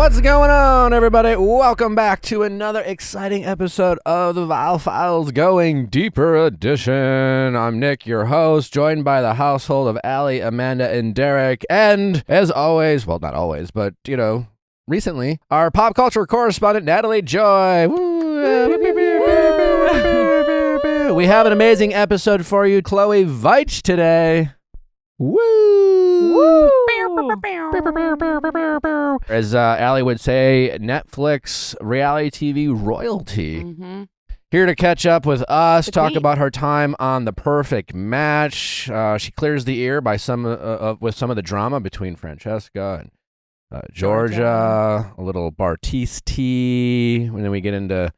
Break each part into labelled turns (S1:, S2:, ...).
S1: What's going on, everybody? Welcome back to another exciting episode of the Viall Files Going Deeper edition. I'm Nick, your host, joined by the household of Allie, Amanda, and Derek. And as always, well, not always, but, you know, recently, our pop culture correspondent, Natalie Joy. We have an amazing episode for you. Chloe Veitch today. Woo! As Allie would say, Netflix reality TV royalty. Mm-hmm. Here to catch up with us, talk about her time on The Perfect Match. She clears the air by with some of the drama between Francesca and Georgia. A little Bartiste tea. And then we get into...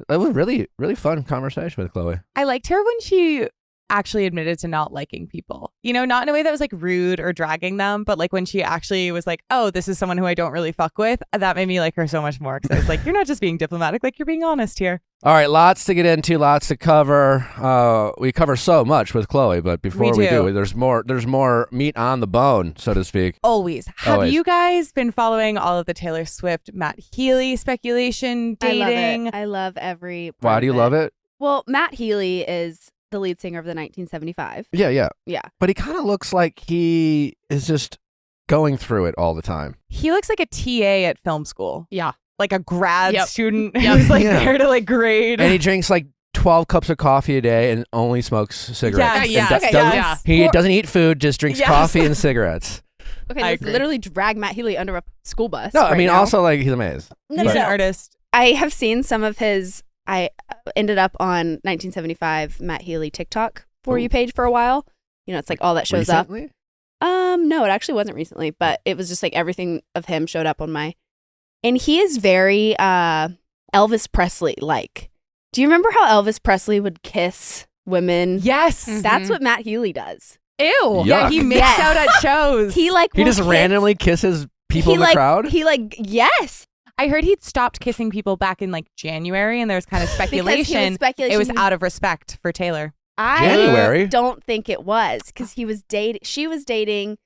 S1: It was really, really fun conversation with Chloe.
S2: I liked her when she actually admitted to not liking people. You know, not in a way that was like rude or dragging them, but like when she actually was like, oh, this is someone who I don't really fuck with. That made me like her so much more because I was like, you're not just being diplomatic, like you're being honest here.
S1: All right, lots to get into, lots to cover. We cover so much with Chloe, but before we do, there's more meat on the bone, so to speak.
S2: Always. Have you guys been following all of the Taylor Swift, Matt Healy speculation, dating?
S3: I love every part
S1: Why do you love it?
S3: Well, Matt Healy is the lead singer of the 1975.
S1: Yeah.
S3: Yeah.
S1: But he kind of looks like he is just going through it all the time.
S2: He looks like a TA at film school.
S3: Yeah.
S2: Like a grad student who's like there to like grade.
S1: And he drinks like 12 cups of coffee a day and only smokes cigarettes. He doesn't eat food, just drinks coffee and cigarettes.
S3: Okay, let's literally drag Matt Healy under a school bus.
S1: No, I mean, also like he's amazing.
S2: He's an artist.
S3: I have seen some of his... I ended up on 1975 Matt Healy TikTok For You page for a while. You know, it's like all that shows
S1: recently?
S3: Up. No, it actually wasn't recently, but it was just like everything of him showed up on my... And he is very Elvis Presley-like. Do you remember how Elvis Presley would kiss women?
S2: Yes.
S3: Mm-hmm. That's what Matt Healy does.
S2: Ew.
S1: Yuck.
S2: Yeah, he missed out at shows.
S1: He just randomly kisses people in the crowd?
S3: Yes.
S2: I heard he'd stopped kissing people back in like January, and there was kind of speculation. It was out of respect for Taylor.
S1: January?
S3: I don't think it was because he was dating. She was dating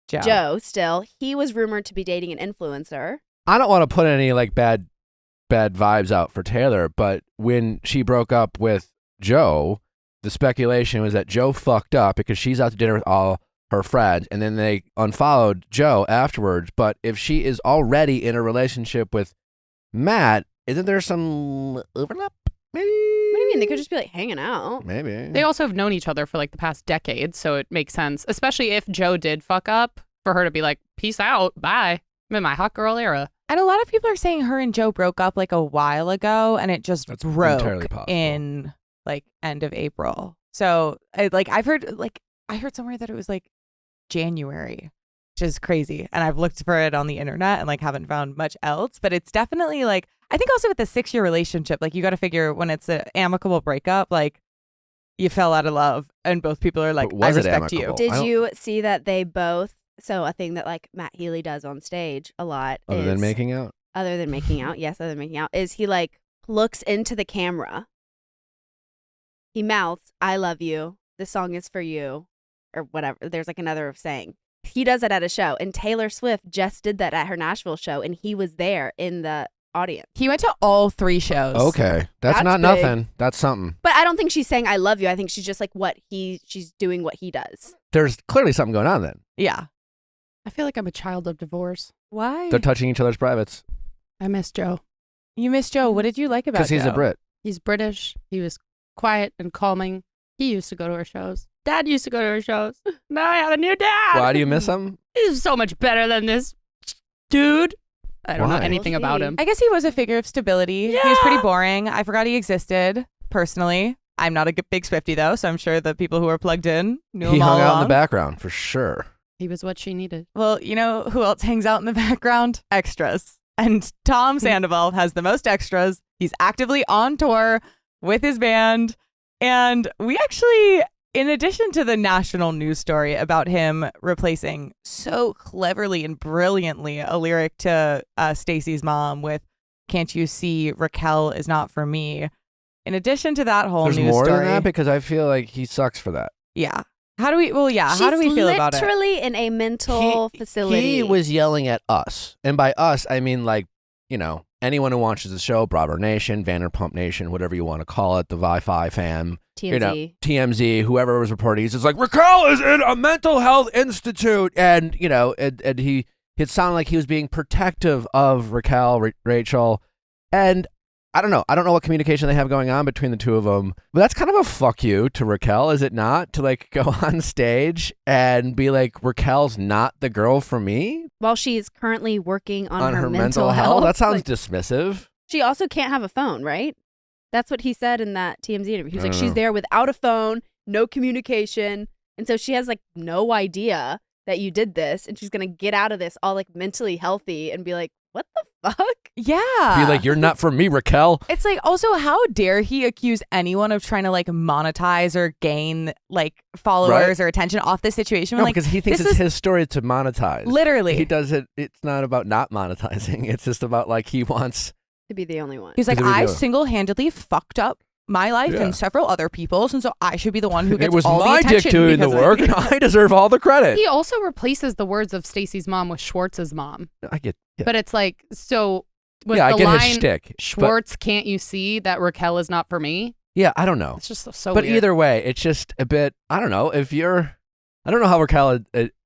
S3: Joe still. He was rumored to be dating an influencer.
S1: I don't want to put any like bad vibes out for Taylor, but when she broke up with Joe, the speculation was that Joe fucked up because she's out to dinner with all her friends, and then they unfollowed Joe afterwards. But if she is already in a relationship with Matt, isn't there some overlap? Maybe.
S3: What do you mean? They could just be like hanging out.
S1: Maybe.
S4: They also have known each other for like the past decade, so it makes sense. Especially if Joe did fuck up, for her to be like, peace out, bye. I'm in my hot girl era.
S2: And a lot of people are saying her and Joe broke up like a while ago, and it just broke in like end of April. So I heard somewhere that it was like January, which is crazy. And I've looked for it on the internet and like haven't found much else, but it's definitely like, I think also with the 6-year relationship, like you got to figure when it's an amicable breakup, like you fell out of love and both people are like, I respect you.
S3: Did you see that they both, so a thing that like Matt Healy does on stage a lot
S1: Other than making out, is he like looks into the camera. He mouths, I love you. This song is for you. Or whatever. There's like another saying. He does that at a show. And Taylor Swift just did that at her Nashville show. And he was there in the audience.
S2: He went to all 3 shows.
S1: Okay. That's not big. Nothing. That's something.
S3: But I don't think she's saying I love you. I think she's just like she's doing what he does.
S1: There's clearly something going on then.
S2: Yeah.
S4: I feel like I'm a child of divorce.
S2: Why?
S1: They're touching each other's privates.
S4: I miss Joe.
S2: You miss Joe. What did you like about Joe?
S1: Because he's a Brit.
S4: He's British. He was quiet and calming. He used to go to our shows. Dad used to go to our shows. Now I have a new dad.
S1: Why do you miss him?
S4: He's so much better than this dude. I don't know anything about him.
S2: I guess he was a figure of stability. Yeah. He was pretty boring. I forgot he existed, personally. I'm not a big Swiftie, though, so I'm sure the people who are plugged in knew him all along. He
S1: hung out in the background, for sure.
S4: He was what she needed.
S2: Well, you know who else hangs out in the background? Extras. And Tom Sandoval has the most extras. He's actively on tour with his band. And we actually, in addition to the national news story about him replacing so cleverly and brilliantly a lyric to Stacy's mom with "Can't you see Raquel is not for me," in addition to that whole
S1: There's
S2: news
S1: more
S2: story,
S1: than that because I feel like he sucks for that.
S2: Yeah. How do we feel about it?
S3: She's literally in a mental facility.
S1: He was yelling at us. And by us, I mean, like, you know, anyone who watches the show, Bravo Nation, Vanderpump Nation, whatever you want to call it, the Wi-Fi fam.
S3: TMZ.
S1: You know, TMZ, whoever was reporting, he's just like, Raquel is in a mental health institute. And, you know, and it sounded like he was being protective of Raquel, Rachel. And I don't know what communication they have going on between the two of them, but that's kind of a fuck you to Raquel, is it not? To like go on stage and be like, Raquel's not the girl for me?
S3: While she's currently working on her mental health.
S1: That sounds dismissive.
S3: She also can't have a phone, right? That's what he said in that TMZ interview. He was like, she's there without a phone, no communication. And so she has like no idea that you did this. And she's going to get out of this all like mentally healthy and be like, what the fuck?
S2: Yeah.
S1: Be like, you're not for me, Raquel.
S2: It's like, also, how dare he accuse anyone of trying to like monetize or gain like followers or attention off this situation?
S1: No,
S2: like,
S1: because he thinks it's his story to monetize.
S2: Literally.
S1: He does it. It's not about not monetizing. It's just about like he wants
S3: to be the only one.
S2: He's like, I single-handedly fucked up my life and several other people's, and so I should be the one who gets all the attention. It was my dick doing the work, and I
S1: deserve all the credit.
S4: He also replaces the words of Stacey's mom with Schwartz's mom.
S1: I get
S4: But it's like, so was
S1: I
S4: the
S1: get
S4: line,
S1: his shtick,
S4: Schwartz, can't you see that Raquel is not for me?
S1: Yeah, I don't know.
S4: It's just so
S1: But
S4: weird.
S1: either way, it's just a bit, I don't know, I don't know how Raquel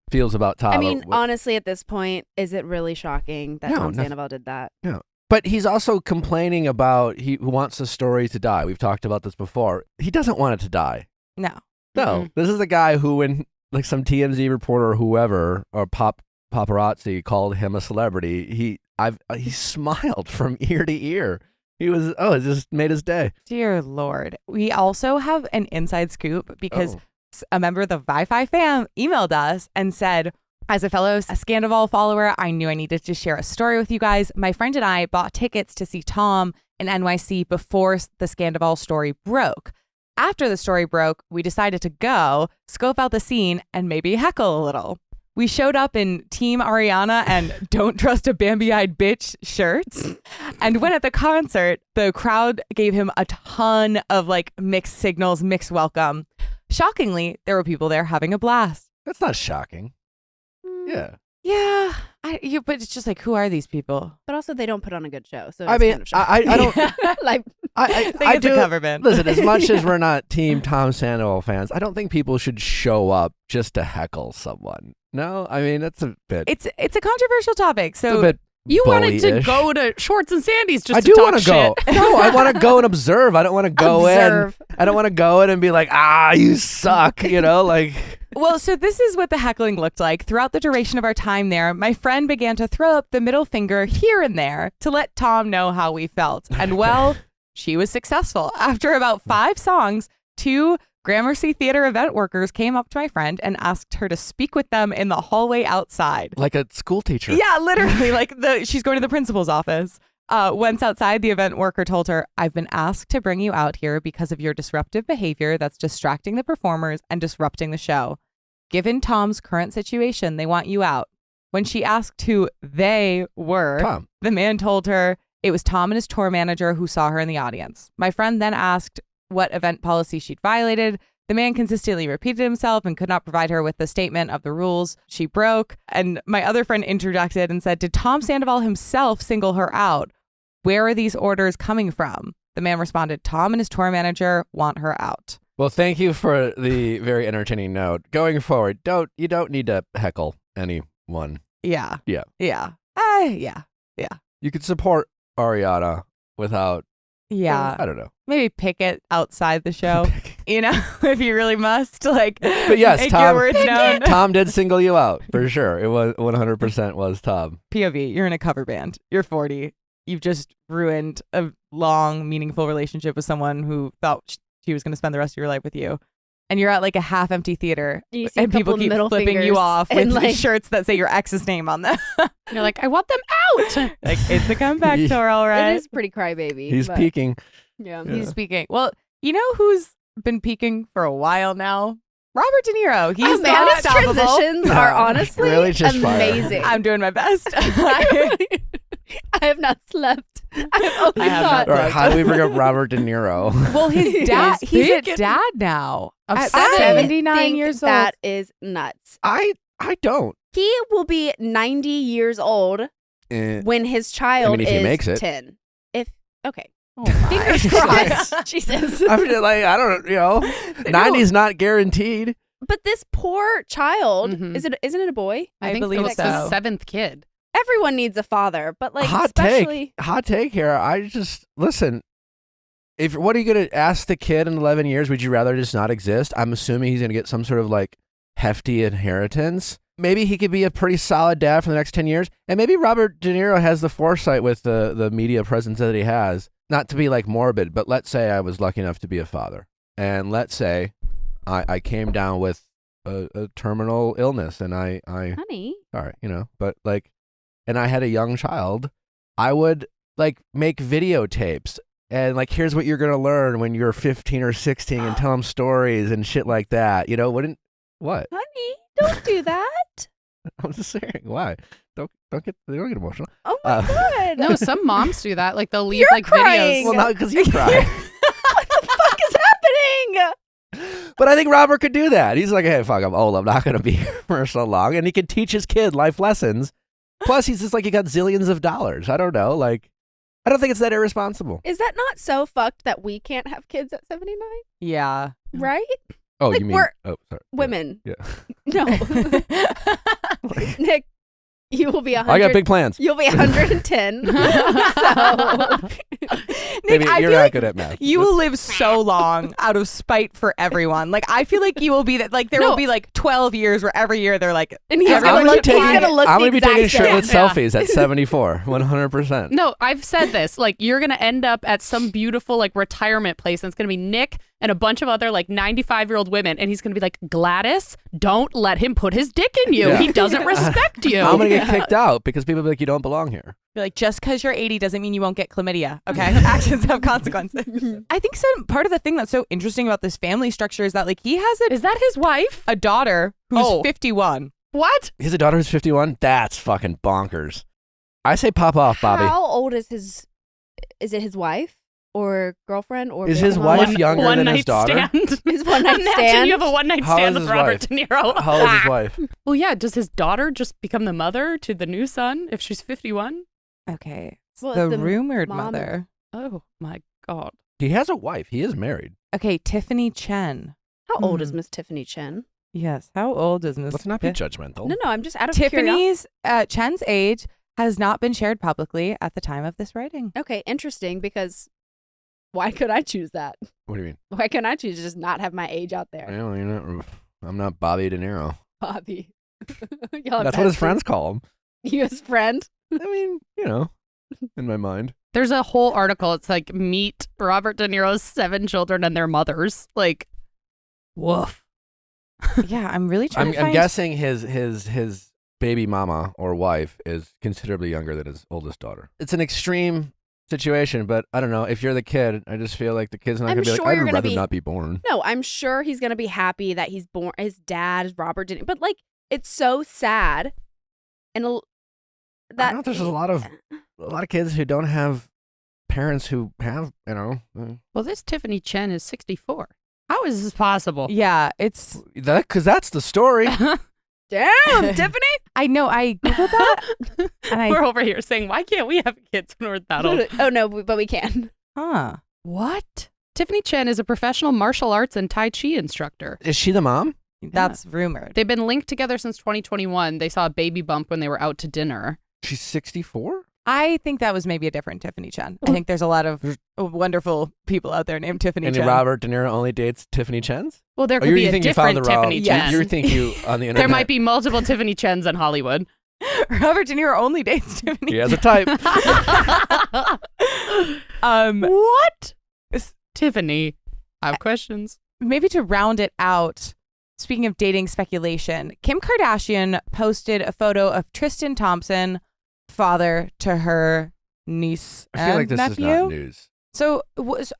S1: feels about Tom.
S3: I mean, honestly, at this point, is it really shocking that Tom Sandoval did that?
S1: No. But he's also complaining about who wants the story to die. We've talked about this before. He doesn't want it to die.
S2: No.
S1: No. This is a guy who, when like some TMZ reporter or whoever, or paparazzi called him a celebrity, he smiled from ear to ear. He was, it just made his day.
S2: Dear Lord. We also have an inside scoop because a member of the Wi-Fi fam emailed us and said, as a fellow Sandoval follower, I knew I needed to share a story with you guys. My friend and I bought tickets to see Tom in NYC before the Sandoval story broke. After the story broke, we decided to go, scope out the scene, and maybe heckle a little. We showed up in Team Ariana and Don't Trust a Bambi-Eyed Bitch shirts. And when at the concert, the crowd gave him a ton of like mixed signals, mixed welcome. Shockingly, there were people there having a blast.
S1: That's not shocking. Yeah.
S2: Yeah. But it's just like, who are these people?
S3: But also, they don't put on a good show. So
S1: I mean,
S3: kind of shocking.
S1: I don't
S3: like.
S2: I do. A cover band.
S1: Listen, as much as we're not Team Tom Sandoval fans, I don't think people should show up just to heckle someone. No, I mean that's a bit.
S2: It's a controversial topic. So
S1: a bit
S4: you wanted to
S1: bully-ish.
S4: go to Schwartz and Sandy's just
S1: I
S4: to
S1: do
S4: talk
S1: want to go.
S4: shit.
S1: No, I want to go and observe. I don't want to go in. I don't want to go in and be like, you suck. You know, like.
S2: Well, so this is what the heckling looked like. Throughout the duration of our time there, my friend began to throw up the middle finger here and there to let Tom know how we felt. And well, she was successful. After about 5 songs, 2 Gramercy Theater event workers came up to my friend and asked her to speak with them in the hallway outside.
S1: Like a school teacher.
S2: Yeah, literally. Like she's going to the principal's office. Once outside, the event worker told her, I've been asked to bring you out here because of your disruptive behavior that's distracting the performers and disrupting the show. Given Tom's current situation, they want you out. When she asked who they were,
S1: Tom.
S2: The man told her it was Tom and his tour manager who saw her in the audience. My friend then asked what event policy she'd violated. The man consistently repeated himself and could not provide her with the statement of the rules she broke. And my other friend interjected and said, did Tom Sandoval himself single her out? Where are these orders coming from? The man responded, Tom and his tour manager want her out.
S1: Well, thank you for the very entertaining note. Going forward, you don't need to heckle anyone.
S2: Yeah.
S1: Yeah.
S2: Yeah. Yeah.
S1: You could support Ariana without.
S2: Yeah.
S1: I don't know.
S2: Maybe pick it outside the show. You know, if you really must, like.
S1: But yes,
S2: make
S1: Tom.
S2: your words known.
S1: Tom did single you out for sure. It was 100% was Tom.
S2: POV, you're in a cover band. You're 40. You've just ruined a long, meaningful relationship with someone who thought she was going to spend the rest of your life with you. And you're at like a half-empty theater, and people keep flipping you off with like, shirts that say your ex's name on them.
S4: You're like, I want them out.
S2: Like, it's a comeback tour, all right.
S3: It is pretty crybaby.
S1: He's peaking.
S3: Yeah.
S2: He's peaking. Well, you know who's been peaking for a while now? Robert De Niro. He's
S3: his transitions are honestly
S1: really just
S3: amazing.
S2: I'm doing my best.
S3: I have not slept. I have
S1: All right, how do we bring up Robert De Niro?
S2: Well, his dad, he's a dad now. At 79 years old.
S3: That is nuts.
S1: I don't.
S3: He will be 90 years old when his child
S1: if he
S3: is
S1: makes it.
S3: 10. Okay.
S2: Oh my.
S3: Fingers crossed. Jesus.
S1: I mean, like, I don't know. 90's not guaranteed.
S3: But this poor child, isn't it a boy?
S2: I
S4: think
S2: believe
S4: it's
S2: so.
S4: the 7th kid.
S3: Everyone needs a father, but like
S1: hot
S3: especially
S1: take here. I just listen. What are you going to ask the kid in 11 years? Would you rather just not exist? I'm assuming he's going to get some sort of like hefty inheritance. Maybe he could be a pretty solid dad for the next 10 years. And maybe Robert De Niro has the foresight with the media presence that he has. Not to be like morbid, but let's say I was lucky enough to be a father. And let's say I came down with a terminal illness and
S3: honey.
S1: Sorry, but like, and I had a young child, I would like make videotapes and like, here's what you're going to learn when you're 15 or 16 and tell them stories and shit like that. What?
S3: Honey, don't do that.
S1: I'm just saying, why? Don't get emotional.
S3: Oh my God.
S4: No, some moms do that. Like they'll leave
S3: You're
S4: like
S3: crying.
S1: Well, not because you cry.
S3: What the fuck is happening?
S1: But I think Robert could do that. He's like, hey, fuck, I'm old. I'm not going to be here for so long. And he can teach his kid life lessons. Plus, he's just like, he got zillions of dollars. I don't know. Like, I don't think it's that irresponsible.
S3: Is that not so fucked that we can't have kids at 79?
S2: Yeah.
S3: Right?
S1: Oh,
S3: like
S1: you mean?
S3: we're
S1: sorry.
S3: women.
S1: Yeah.
S3: No. Nick, you will be 100.
S1: I got big plans.
S3: You'll be 110. So.
S1: Maybe
S2: Nick,
S1: you're not good at math.
S2: You will live so long out of spite for everyone. Like, I feel like you will be that. Like, there will be like 12 years where every year they're like,
S3: and he's
S1: I'm
S3: going to look
S1: I'm gonna be taking
S3: same.
S1: shirtless selfies at 74, 100%.
S4: No, I've said this. Like, you're going to end up at some beautiful, like, retirement place, and it's going to be Nick and a bunch of other, like, 95-year-old women, and he's going to be like, Gladys, don't let him put his dick in you.
S1: Yeah.
S4: He doesn't respect you.
S1: I'm gonna get kicked out because people be like, you don't belong here.
S2: You're like, just because you're 80 doesn't mean you won't get chlamydia. Okay, actions have consequences. I think so. Part of the thing that's so interesting about this family structure is that like he has
S4: Is that his wife?
S2: a daughter who's 51.
S4: What?
S1: He has a daughter who's 51. That's fucking bonkers. I say pop off, Bobby.
S3: How old is his? Is it his wife or girlfriend or?
S1: Is his
S3: baby
S1: wife
S3: mama?
S1: younger than his daughter?
S4: Stand.
S3: His one night
S4: Imagine
S3: stand.
S4: you have a one-night
S1: How
S4: stand
S1: old
S4: with
S1: is his
S4: Robert
S1: wife?
S4: De Niro.
S1: How old is his wife?
S4: Well, yeah. Does his daughter just become the mother to the new son if she's 51?
S2: Okay,
S3: Well,
S2: the rumored
S3: mom-
S2: mother.
S4: Oh my God.
S1: He has a wife. He is married.
S2: Okay, Tiffany Chen.
S3: How old is Miss Tiffany Chen?
S2: Yes, how old is Miss?
S1: Let's not be judgmental.
S3: No, I'm just out of curiosity.
S2: Tiffany's Chen's age has not been shared publicly at the time of this writing.
S3: Okay, interesting because why could I choose that?
S1: What do you mean?
S3: Why couldn't I choose to just not have my age out there?
S1: Well, I'm not Bobby De Niro.
S3: Bobby. Y'all
S1: That's what his friends call him.
S3: You his friend?
S1: I mean, in my mind.
S4: There's a whole article. It's like meet Robert De Niro's 7 children and their mothers. Like, woof.
S2: Yeah, I'm really trying to find...
S1: I'm guessing his baby mama or wife is considerably younger than his oldest daughter. It's an extreme situation, but I don't know. If you're the kid, I just feel like the kid's not going to be
S3: sure
S1: like,
S3: you're
S1: I'd
S3: gonna
S1: rather
S3: be-
S1: not be born.
S3: No, I'm sure he's gonna be happy that he's born. His dad is Robert De Niro, but like it's so sad, and
S1: I know there's a lot of kids who don't have parents who have,
S4: Well, this Tiffany Chen is 64. How is this possible?
S2: Yeah, it's...
S1: because that's the story.
S3: Damn, Tiffany.
S2: I know, I Googled that. And
S4: We're over here saying, why can't we have kids when we're that old?
S3: Oh no, but we can.
S2: Huh.
S4: What? Tiffany Chen is a professional martial arts and Tai Chi instructor.
S1: Is she the mom?
S2: That's rumored.
S4: They've been linked together since 2021. They saw a baby bump when they were out to dinner.
S1: She's 64?
S2: I think that was maybe a different Tiffany Chen. I think there's a lot of wonderful people out there named Tiffany
S1: And
S2: Chen.
S1: Robert De Niro only dates Tiffany Chens?
S4: Well, there
S1: Oh,
S4: could be
S1: you
S4: a
S1: think you found
S4: different
S1: the wrong?
S4: Tiffany Chen.
S1: You think you on the internet?
S4: There might be multiple Tiffany Chens in Hollywood.
S2: Robert De Niro only dates Tiffany.
S1: He has a type.
S4: What? Tiffany, I have questions.
S2: Maybe to round it out, speaking of dating speculation, Kim Kardashian posted a photo of Tristan Thompson, father to her niece
S1: I feel like
S2: and
S1: this
S2: nephew.
S1: is not news.
S2: So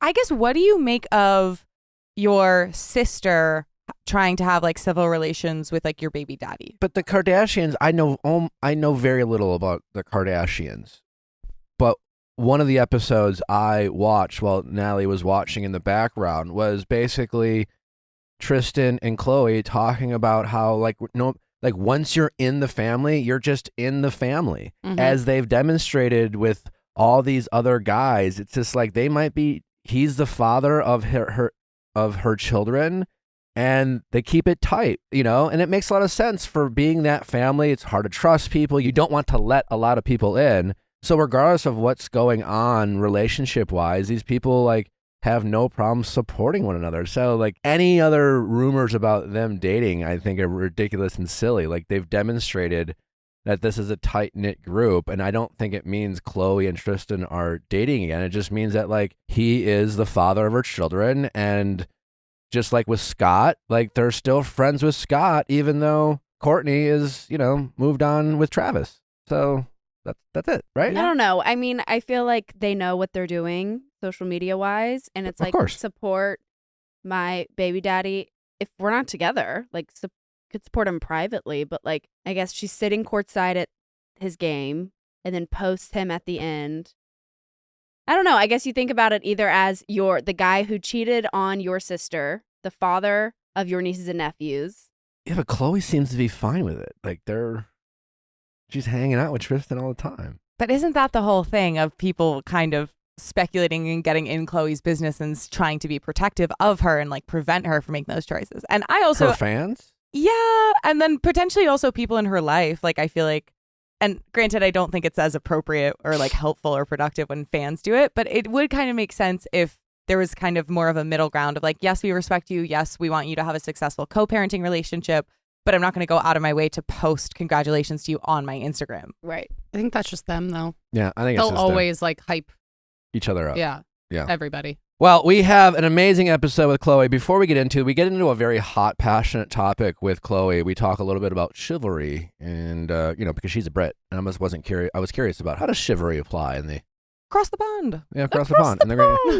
S2: I guess, what do you make of your sister trying to have like civil relations with like your baby daddy?
S1: But the Kardashians, I know very little about the Kardashians. one of the episodes I watched while Natalie was watching in the background was basically Tristan and Chloe talking about how like once you're in the family, you're just in the family, as they've demonstrated with all these other guys. It's just like he's the father of her children, and they keep it tight, and it makes a lot of sense for being that family. It's hard to trust people. You don't want to let a lot of people in. So regardless of what's going on relationship wise, these people like have no problem supporting one another. So like any other rumors about them dating, I think are ridiculous and silly. Like they've demonstrated that this is a tight-knit group, and I don't think it means Chloe and Tristan are dating again. It just means that like he is the father of her children, and just like with Scott, like they're still friends with Scott even though Courtney is, moved on with Travis. So that's it, right?
S3: I don't know. I mean, I feel like they know what they're doing social media wise, and it's like support my baby daddy if we're not together. Like could support him privately, but like I guess she's sitting courtside at his game and then posts him at the end. I don't know. I guess you think about it either as the guy who cheated on your sister, the father of your nieces and nephews.
S1: Yeah, but Chloe seems to be fine with it. Like she's hanging out with Tristan all the time.
S2: But isn't that the whole thing of people kind of speculating and getting in Chloe's business and trying to be protective of her and like prevent her from making those choices? And I also
S1: her fans?
S2: Yeah, and then potentially also people in her life. Like I feel like, and granted, I don't think it's as appropriate or like helpful or productive when fans do it, but it would kind of make sense if there was kind of more of a middle ground of like, yes, we respect you. Yes, we want you to have a successful co-parenting relationship, but I'm not going to go out of my way to post congratulations to you on my Instagram.
S3: Right.
S4: I think that's just them, though.
S1: Yeah, I think
S4: they'll
S1: it's just
S4: always like hype
S1: each other up.
S4: Yeah. Everybody.
S1: Well, we have an amazing episode with Chloe. Before we get into a very hot, passionate topic with Chloe. We talk a little bit about chivalry, and because she's a Brit, and I wasn't curious. I was curious about how does chivalry apply in the
S2: across the pond.
S1: Yeah, across the pond.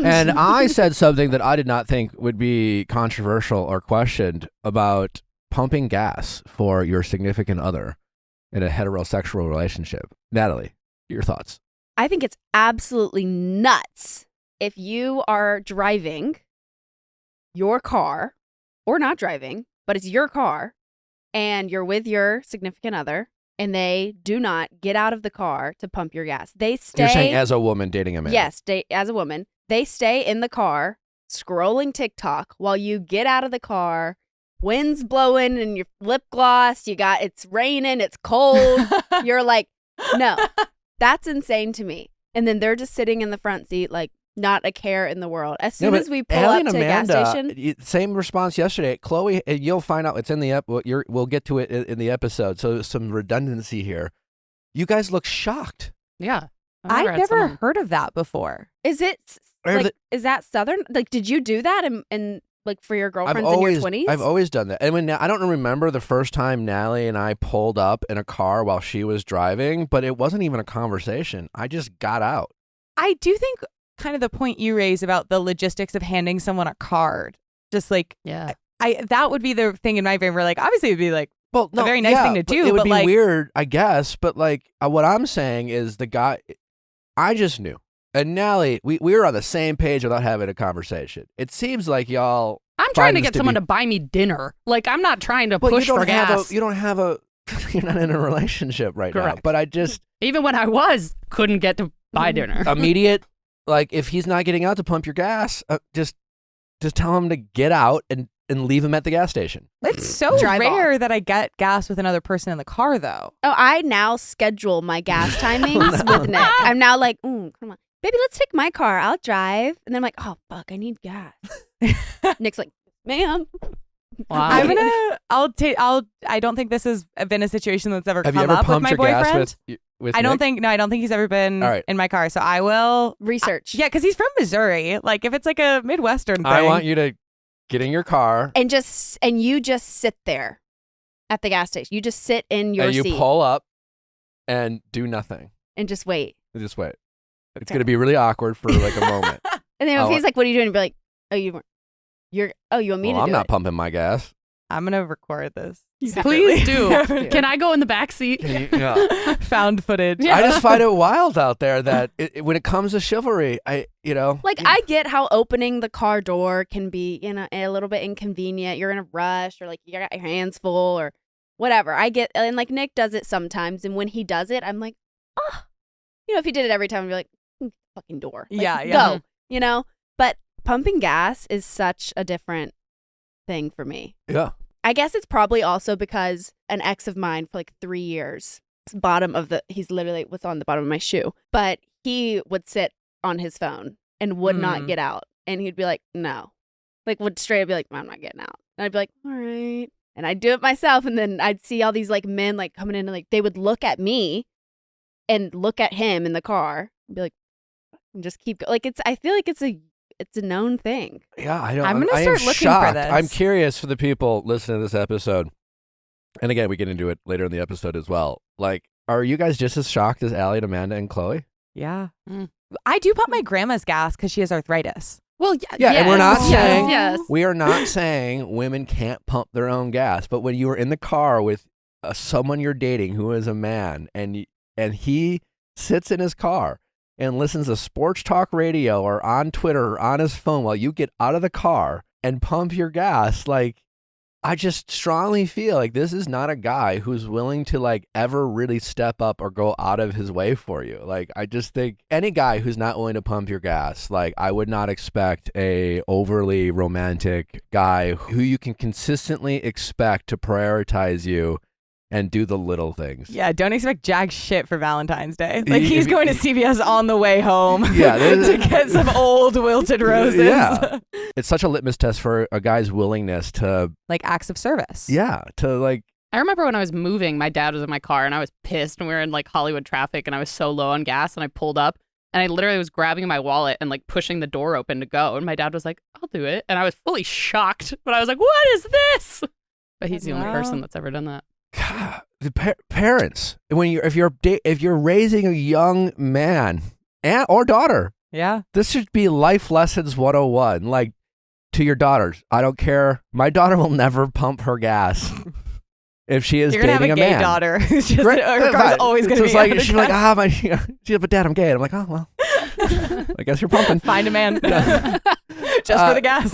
S1: And I said something that I did not think would be controversial or questioned about pumping gas for your significant other in a heterosexual relationship. Natalie, your thoughts?
S3: I think it's absolutely nuts if you are driving your car, or not driving, but it's your car, and you're with your significant other, and they do not get out of the car to pump your gas. They stay.
S1: You're saying as a woman dating a man?
S3: Yes, as a woman. They stay in the car scrolling TikTok while you get out of the car. Wind's blowing and your lip gloss. It's raining. It's cold. You're like, no, that's insane to me. And then they're just sitting in the front seat like not a care in the world. As soon as we pull up to the gas station.
S1: Same response yesterday. Chloe, you'll find out it's in the we'll get to it in the episode. So some redundancy here. You guys look shocked.
S4: Yeah.
S2: I've never heard of that before.
S3: Is it is that Southern? Like, did you do that and like for your girlfriends in your 20s?
S1: I've always done that. And I don't remember the first time Natalie and I pulled up in a car while she was driving, but it wasn't even a conversation. I just got out.
S2: I do think kind of the point you raise about the logistics of handing someone a card, just like,
S4: yeah,
S2: that would be the thing in my favor. Like, obviously it'd be like, a very nice thing to do.
S1: It would be
S2: like,
S1: weird, I guess. But like, what I'm saying is the guy, I just knew. And Natalie, we were on the same page without having a conversation. It seems like y'all.
S4: I'm trying to get someone to buy me dinner. Like, I'm not trying to push for gas.
S1: You're not in a relationship right now. But I just.
S4: Even when I couldn't get to buy dinner.
S1: Immediate. Like, if he's not getting out to pump your gas, just tell him to get out and leave him at the gas station.
S2: It's so rare that I get gas with another person in the car, though.
S3: Oh, I now schedule my gas timings with Nick. I'm now like, come on, baby, let's take my car. I'll drive. And then I'm like, oh, fuck, I need gas. Nick's like, ma'am.
S4: Wow.
S2: I don't think this has been a situation that's ever
S1: Have
S2: come
S1: you ever
S2: up with
S1: pumped
S2: my
S1: your
S2: boyfriend.
S1: Gas with
S2: I don't
S1: Nick?
S2: think he's ever been in my car. So I will
S3: research.
S2: Yeah, because he's from Missouri. Like, if it's like a Midwestern thing.
S1: I want you to get in your car.
S3: And you just sit there at the gas station. You just sit in your seat.
S1: And you pull up and do nothing.
S3: And just wait.
S1: Just wait. Okay. It's going to be really awkward for like a moment.
S3: And then if he's like, what are you doing? You'd be like, you want me to do
S1: I'm not
S3: it.
S1: pumping my gas.
S2: I'm going to record this.
S4: Please do. Can I go in the back seat?
S2: Found footage.
S1: I just find it wild out there that when it comes to chivalry, I
S3: get how opening the car door can be, a little bit inconvenient. You're in a rush or like you got your hands full or whatever. I get, and like Nick does it sometimes. And when he does it, I'm like, oh, if he did it every time, I'd be like, fucking door. Like, go, But pumping gas is such a different thing for me.
S1: Yeah.
S3: I guess it's probably also because an ex of mine for like 3 years, he's literally what's on the bottom of my shoe, but he would sit on his phone and would not get out. And he'd be like, no, like would straight up be like, I'm not getting out. And I'd be like, all right. And I'd do it myself. And then I'd see all these like men like coming in and like, they would look at me and look at him in the car and be like, and just keep going. Like I feel like it's a known thing.
S1: Yeah, I don't.
S2: I'm gonna start looking
S1: shocked.
S2: for this.
S1: I'm curious for the people listening to this episode. And again, we get into it later in the episode as well. Like, are you guys just as shocked as Allie and Amanda and Chloe?
S2: Yeah. I do pump my grandma's gas because she has arthritis.
S4: Well,
S1: yeah, and we're not saying
S4: yes.
S1: we are not saying women can't pump their own gas. But when you are in the car with someone you're dating who is a man, and he sits in his car and listens to sports talk radio or on Twitter or on his phone while you get out of the car and pump your gas, like, I just strongly feel like this is not a guy who's willing to like ever really step up or go out of his way for you. Like, I just think any guy who's not willing to pump your gas, like, I would not expect a overly romantic guy who you can consistently expect to prioritize you and do the little things.
S2: Yeah, don't expect jack shit for Valentine's Day. Like, he's going to CVS on the way home to get some old wilted roses.
S1: Yeah. It's such a litmus test for a guy's willingness to...
S2: like, acts of service.
S1: Yeah, to like...
S4: I remember when I was moving, my dad was in my car and I was pissed and we were in like Hollywood traffic and I was so low on gas and I pulled up and I literally was grabbing my wallet and like pushing the door open to go. And my dad was like, I'll do it. And I was fully shocked, but I was like, what is this? But he's the only person that's ever done that.
S1: God, the parents, if you're raising a young man or daughter, this should be life lessons 101. Like, to your daughters, I don't care. My daughter will never pump her gas if she is dating a man.
S2: You're gonna have a gay daughter who's just her car's always gonna be.
S1: Like, she's like, she's but Dad, I'm gay. And I'm like, oh well, I guess you're pumping.
S2: Find a man. Just for the gas.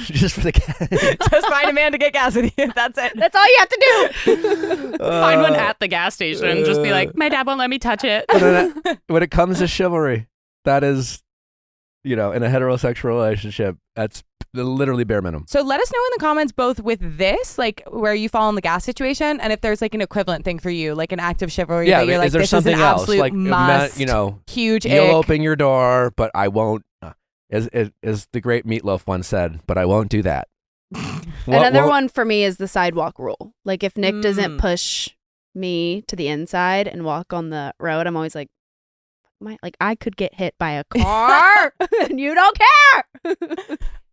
S1: Just for the gas.
S2: Just find a man to get gas with you. That's it.
S3: That's all you have to do.
S4: Find one at the gas station and just be like, my dad won't let me touch it.
S1: When it comes to chivalry, that is, in a heterosexual relationship, that's literally bare minimum.
S2: So let us know in the comments, both with this, like where you fall in the gas situation, and if there's like an equivalent thing for you, like an act of chivalry that you're like, this is an absolute
S1: like,
S2: must, huge
S1: you'll
S2: ick.
S1: open your door, but I won't. As the great Meatloaf once said, but I won't do that.
S3: Another one for me is the sidewalk rule. Like, if Nick doesn't push me to the inside and walk on the road, I'm always like, I could get hit by a car and you don't care.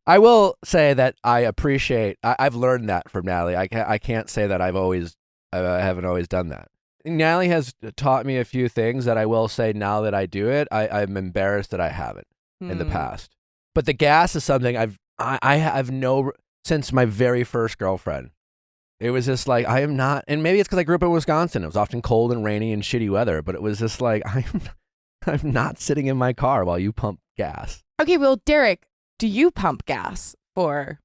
S1: I will say that I appreciate, I've learned that from Natalie. I can't say that I haven't always done that. Natalie has taught me a few things that I will say now that I do it, I'm embarrassed that I haven't in the past. But the gas is something I've since my very first girlfriend. It was just like, I am not, and maybe it's because I grew up in Wisconsin. It was often cold and rainy and shitty weather, but it was just like, I'm not sitting in my car while you pump gas.
S2: Okay, well, Derek, do you pump gas for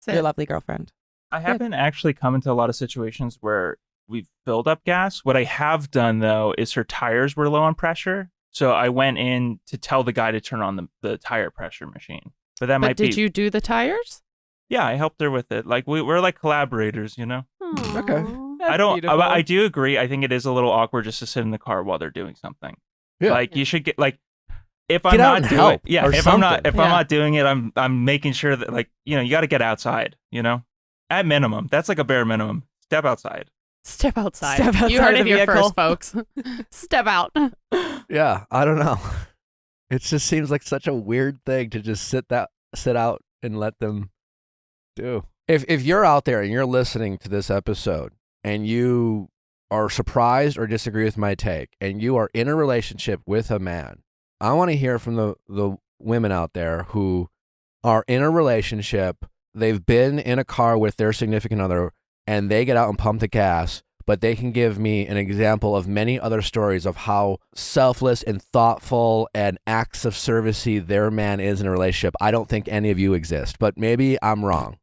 S2: your lovely girlfriend?
S5: I haven't actually come into a lot of situations where we've filled up gas. What I have done, though, is her tires were low on pressure. So I went in to tell the guy to turn on the tire pressure machine. But did
S4: you do the tires?
S5: Yeah, I helped her with it. Like, we're like collaborators,
S1: Okay.
S5: I do agree. I think it is a little awkward just to sit in the car while they're doing something. Yeah. Like, you should get, like, if I'm not doing it, if I'm not doing it, I'm making sure that, like, you got to get outside, at minimum. That's like a bare minimum. Step outside.
S4: Step outside. You heard it here first, folks. Step out.
S1: Yeah, I don't know. It just seems like such a weird thing to just sit out and let them do. If you're out there and you're listening to this episode and you are surprised or disagree with my take and you are in a relationship with a man, I want to hear from the women out there who are in a relationship they've been in a car with their significant other and they get out and pump the gas, but they can give me an example of many other stories of how selfless and thoughtful and acts of servicey their man is in a relationship. I don't think any of you exist, but maybe I'm wrong.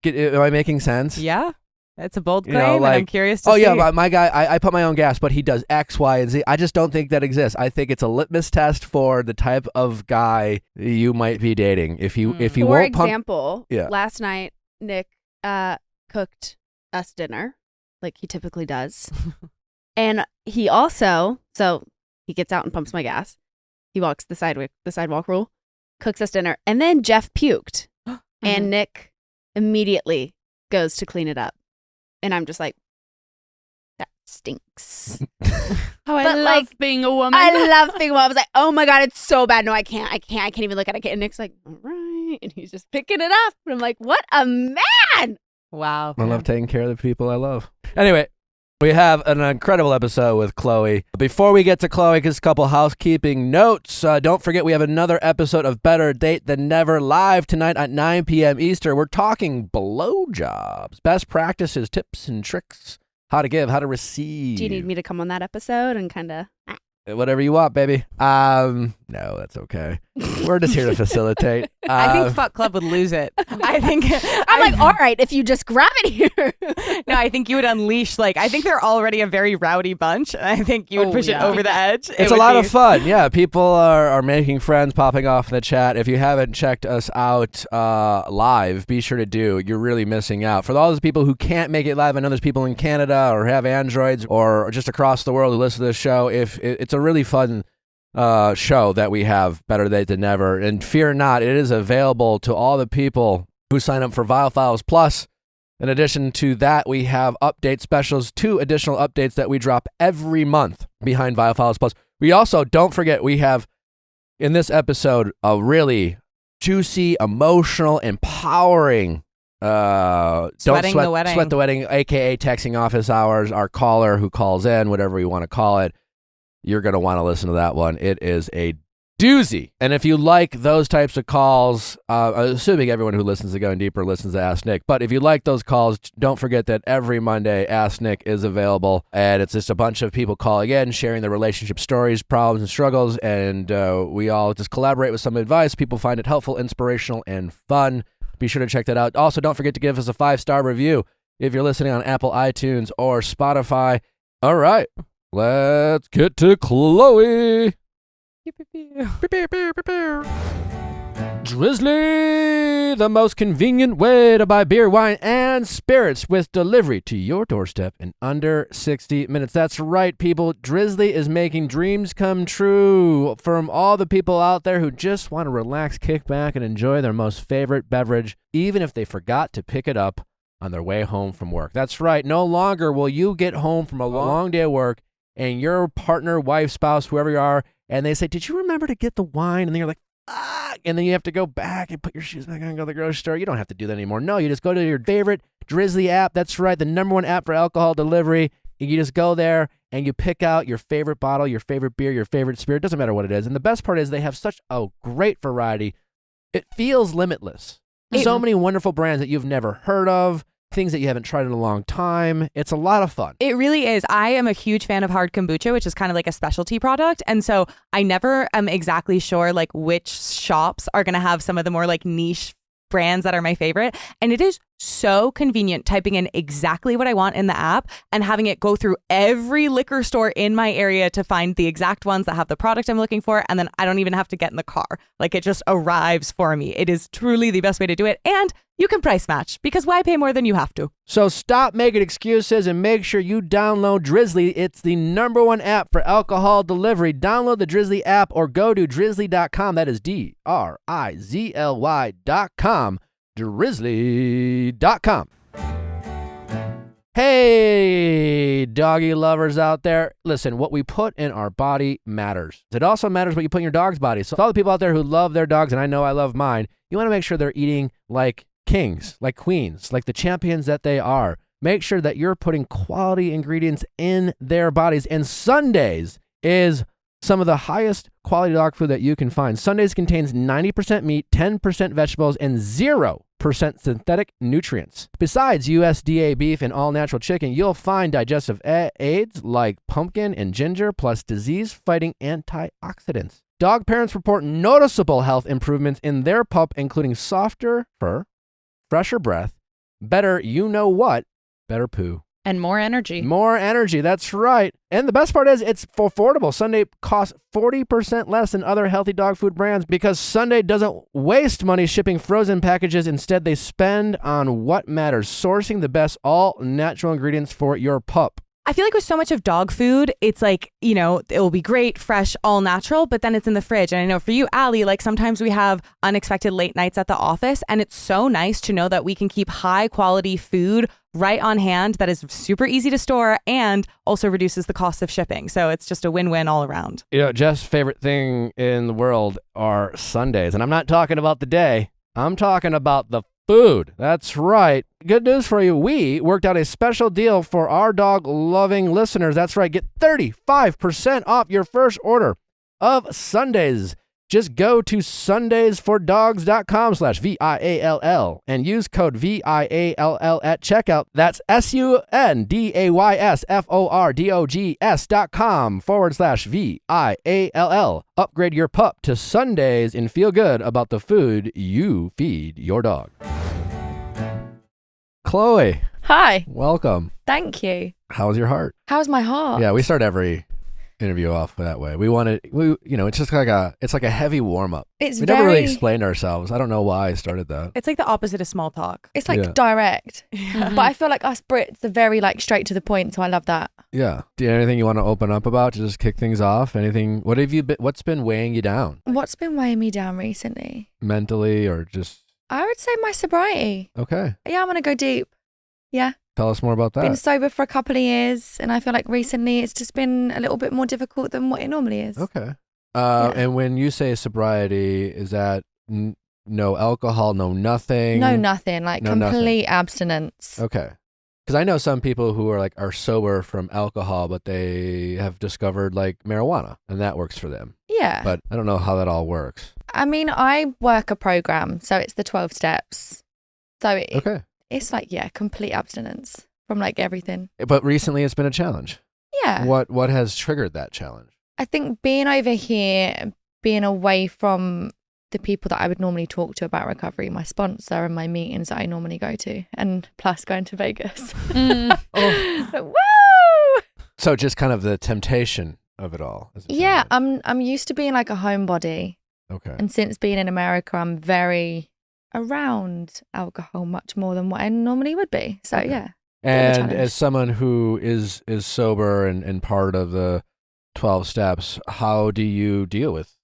S1: Am I making sense?
S2: Yeah. That's a bold claim, and I'm curious to see.
S1: Yeah, my guy, I put my own gas, but he does X, Y, and Z. I just don't think that exists. I think it's a litmus test for the type of guy you might be dating. If you won't
S3: For example, last night, Nick cooked us dinner, like he typically does. And he also, so he gets out and pumps my gas. He walks the sidewalk rule, cooks us dinner, and then Jeff puked. And Nick immediately goes to clean it up. And I'm just like, that stinks.
S4: I love being a woman.
S3: I love being a woman. I was like, oh my God, it's so bad. No, I can't even look at it. And Nick's like, all right. And he's just picking it up. And I'm like, what a man.
S2: Wow.
S1: I love taking care of the people I love. Anyway, we have an incredible episode with Chloe. Before we get to Chloe, just a couple housekeeping notes. Don't forget, we have another episode of Better Date Than Never live tonight at 9 p.m. Eastern. We're talking blowjobs, best practices, tips and tricks, how to give, how to receive.
S3: Do you need me to come on that episode and kind of...
S1: Whatever you want, baby. No, that's okay. We're just here to facilitate.
S2: I think Fuck Club would lose it.
S3: I'm like, all right, if you just grab it here.
S2: No, I think you would unleash, I think they're already a very rowdy bunch. And I think you would push it over the edge.
S1: It's a lot of fun. Yeah, people are making friends, popping off in the chat. If you haven't checked us out live, be sure to do. You're really missing out. For all those people who can't make it live, I know there's people in Canada or have Androids or just across the world who listen to this show. If it's a really fun show that we have, Better Date Than Never, and fear not, it is available to all the people who sign up for Viall Files Plus. In addition to that, we have update specials, 2 additional updates that we drop every month behind Viall Files Plus. We also, don't forget, we have in this episode a really juicy, emotional, empowering
S2: Sweat the Wedding,
S1: aka texting office hours, our caller who calls in, whatever we want to call it. You're going to want to listen to that one. It is a doozy. And if you like those types of calls, assuming everyone who listens to Going Deeper listens to Ask Nick, but if you like those calls, don't forget that every Monday, Ask Nick is available. And it's just a bunch of people calling in, sharing their relationship stories, problems, and struggles. And we all just collaborate with some advice. People find it helpful, inspirational, and fun. Be sure to check that out. Also, don't forget to give us a 5-star review if you're listening on Apple iTunes or Spotify. All right. Let's get to Chloe. Drizzly, the most convenient way to buy beer, wine, and spirits with delivery to your doorstep in under 60 minutes. That's right, people. Drizzly is making dreams come true from all the people out there who just want to relax, kick back, and enjoy their most favorite beverage, even if they forgot to pick it up on their way home from work. That's right. No longer will you get home from a long day of work and your partner, wife, spouse, whoever you are, and they say, did you remember to get the wine? And then you're like, ah, and then you have to go back and put your shoes back on and go to the grocery store. You don't have to do that anymore. No, you just go to your favorite Drizzly app. That's right, the #1 app for alcohol delivery. You just go there and you pick out your favorite bottle, your favorite beer, your favorite spirit. Doesn't matter what it is. And the best part is they have such a great variety. It feels limitless. So many wonderful brands that you've never heard of. Things that you haven't tried in a long time. It's a lot of fun.
S2: It really is. I am a huge fan of hard kombucha, which is kind of like a specialty product. And so I never am exactly sure which shops are going to have some of the more niche brands that are my favorite. And it is so convenient typing in exactly what I want in the app and having it go through every liquor store in my area to find the exact ones that have the product I'm looking for. And then I don't even have to get in the car. It just arrives for me. It is truly the best way to do it. And you can price match, because why pay more than you have to?
S1: So stop making excuses and make sure you download Drizzly. It's the #1 app for alcohol delivery. Download the Drizzly app or go to drizzly.com. That is DRIZLY.com. Drizzly.com. Hey, doggy lovers out there. Listen, what we put in our body matters. It also matters what you put in your dog's body. So all the people out there who love their dogs, and I know I love mine, you want to make sure they're eating like kings, like queens, like the champions that they are. Make sure that you're putting quality ingredients in their bodies. And Sundays is some of the highest quality dog food that you can find. Sundays contains 90% meat, 10% vegetables, and 0 0% synthetic nutrients. Besides USDA beef and all-natural chicken, you'll find digestive aids like pumpkin and ginger, plus disease-fighting antioxidants. Dog parents report noticeable health improvements in their pup, including softer fur, fresher breath, better you-know-what, better poo.
S4: And more energy.
S1: More energy, that's right. And the best part is it's affordable. Sunday costs 40% less than other healthy dog food brands because Sunday doesn't waste money shipping frozen packages. Instead, they spend on what matters, sourcing the best all-natural ingredients for your pup.
S2: I feel like with so much of dog food, it's like, you know, it will be great, fresh, all natural, but then it's in the fridge. And I know for you, Allie, like sometimes we have unexpected late nights at the office, and it's so nice to know that we can keep high quality food right on hand that is super easy to store and also reduces the cost of shipping. So it's just a win-win all around.
S1: You know, Jeff's favorite thing in the world are Sundays. And I'm not talking about the day. I'm talking about the food. That's right. Good news for you. We worked out a special deal for our dog-loving listeners. That's right. Get 35% off your first order of Sundays. Just go to sundaysfordogs.com/VIALL and use code VIALL at checkout. That's sundaysfordogs.com/VIALL. Upgrade your pup to Sundays and feel good about the food you feed your dog. Chloe.
S3: Hi.
S1: Welcome.
S3: Thank you.
S1: How's your heart?
S3: How's my heart?
S1: Yeah, we start every interview off that way. It's just like a heavy warm up. We never really explained ourselves. I don't know why I started that.
S2: It's like the opposite of small talk.
S3: It's like direct, but I feel like us Brits are very like straight to the point. So I love that.
S1: Yeah. Do you have anything you want to open up about to just kick things off? Anything? What's been weighing you down?
S3: What's been weighing me down recently?
S1: Mentally or just?
S3: I would say my sobriety.
S1: Okay.
S3: Yeah, I'm gonna go deep. Yeah.
S1: Tell us more about that.
S3: Been sober for a couple of years, and I feel like recently it's just been a little bit more difficult than what it normally is.
S1: Okay. And when you say sobriety, is that no alcohol, no nothing?
S3: No nothing, like complete abstinence.
S1: Okay. Because I know some people who are sober from alcohol, but they have discovered like marijuana, and that works for them.
S3: Yeah.
S1: But I don't know how that all works.
S3: I mean, I work a program, so it's the 12 steps. So
S1: okay.
S3: It's like, complete abstinence from like everything.
S1: But recently it's been a challenge.
S3: Yeah.
S1: What has triggered that challenge?
S3: I think being over here, being away from the people that I would normally talk to about recovery, my sponsor and my meetings that I normally go to, and plus going to Vegas. Woo!
S1: So just kind of the temptation of it all.
S3: Yeah, I'm used to being like a homebody.
S1: Okay.
S3: And since being in America, I'm very around alcohol much more than what I normally would be. So yeah.
S1: And as someone who is sober and part of the 12 steps, how do you deal with,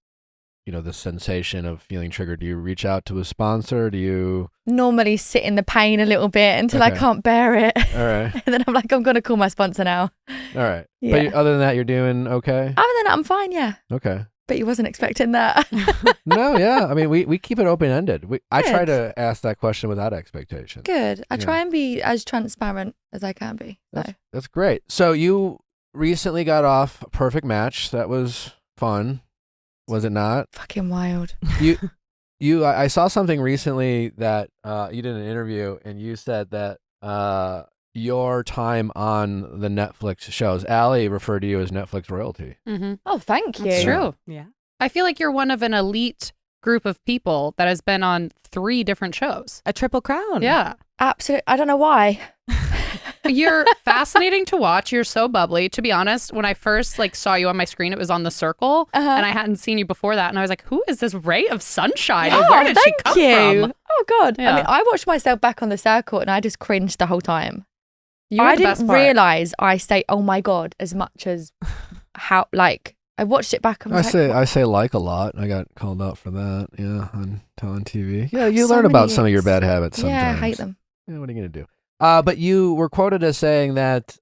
S1: the sensation of feeling triggered? Do you reach out to a sponsor? Do you
S3: normally sit in the pain a little bit until I can't bear it?
S1: All right.
S3: And then I'm like, I'm going to call my sponsor now.
S1: All right. Yeah. But other than that, you're doing okay?
S3: Other than that, I'm fine. Yeah.
S1: Okay.
S3: But you wasn't expecting that.
S1: No, yeah. I mean, we keep it open-ended. I try to ask that question without expectation.
S3: Good. I try and be as transparent as I can be.
S1: That's great. So you recently got off a perfect match. That was fun. Was it not?
S3: Fucking wild.
S1: I saw something recently that you did an interview and you said that your time on the Netflix shows, Allie referred to you as Netflix royalty.
S4: Mm-hmm.
S3: Oh, thank you.
S4: It's true.
S2: Yeah.
S4: I feel like you're one of an elite group of people that has been on 3 different shows.
S2: A triple crown.
S4: Yeah.
S3: Absolutely. I don't know why.
S4: You're fascinating to watch. You're so bubbly. To be honest, when I first saw you on my screen, it was on The Circle, and I hadn't seen you before that. And I was like, who is this ray of sunshine?
S3: Oh,
S4: where did she come from?
S3: Oh, God.
S4: Yeah.
S3: I mean, I watched myself back on The Circle, and I just cringed the whole time.
S4: I
S3: didn't realize I say, oh, my God, as much as how, I watched it back.
S1: I say a lot. I got called out for that. Yeah, on TV. Yeah, you learn about some of your bad habits sometimes.
S3: Yeah, I hate them.
S1: Yeah, what are you gonna do? But you were quoted as saying that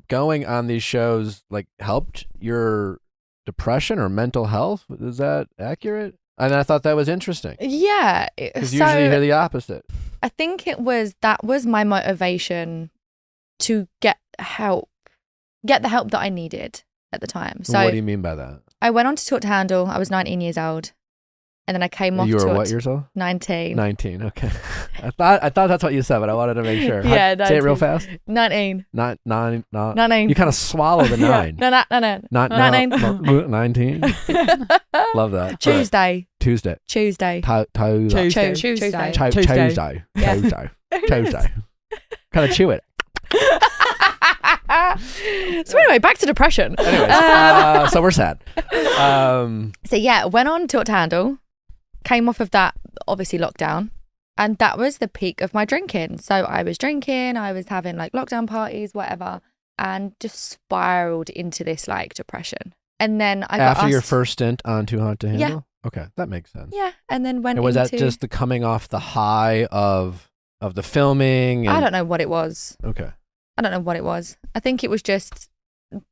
S1: going on these shows helped your depression or mental health. Is that accurate? And I thought that was interesting.
S3: Yeah,
S1: because usually you hear the opposite.
S3: I think that was my motivation to get the help that I needed at the time. So
S1: what do you mean by that?
S3: I went on to Talk to Handle. I was 19 years old. And then I came off.
S1: You were what years old?
S3: 19.
S1: 19. Okay. I thought that's what you said, but I wanted to make sure.
S3: Yeah,
S1: say it real fast.
S3: 19.
S1: Not
S3: 19.
S1: You kind of swallow the 9.
S3: No.
S1: Not
S3: 19.
S1: 19. Love that.
S3: Tuesday.
S1: Tuesday.
S3: Tuesday.
S2: Tuesday.
S1: Kind of chew it.
S3: So anyway, back to depression.
S1: Anyways, so we're sad.
S3: So yeah, went on Tilt to Handle, came off of that, obviously lockdown, and that was the peak of my drinking. So I was drinking, I was having like lockdown parties, whatever, and just spiraled into this like depression. And then I got
S1: after your first stint on Too Hot to Handle?
S3: Yeah.
S1: Okay, that makes sense.
S3: Yeah, and then went
S1: and was
S3: into...
S1: that just the coming off the high of the filming?
S3: I don't know what it was.
S1: Okay.
S3: I don't know what it was. I think it was just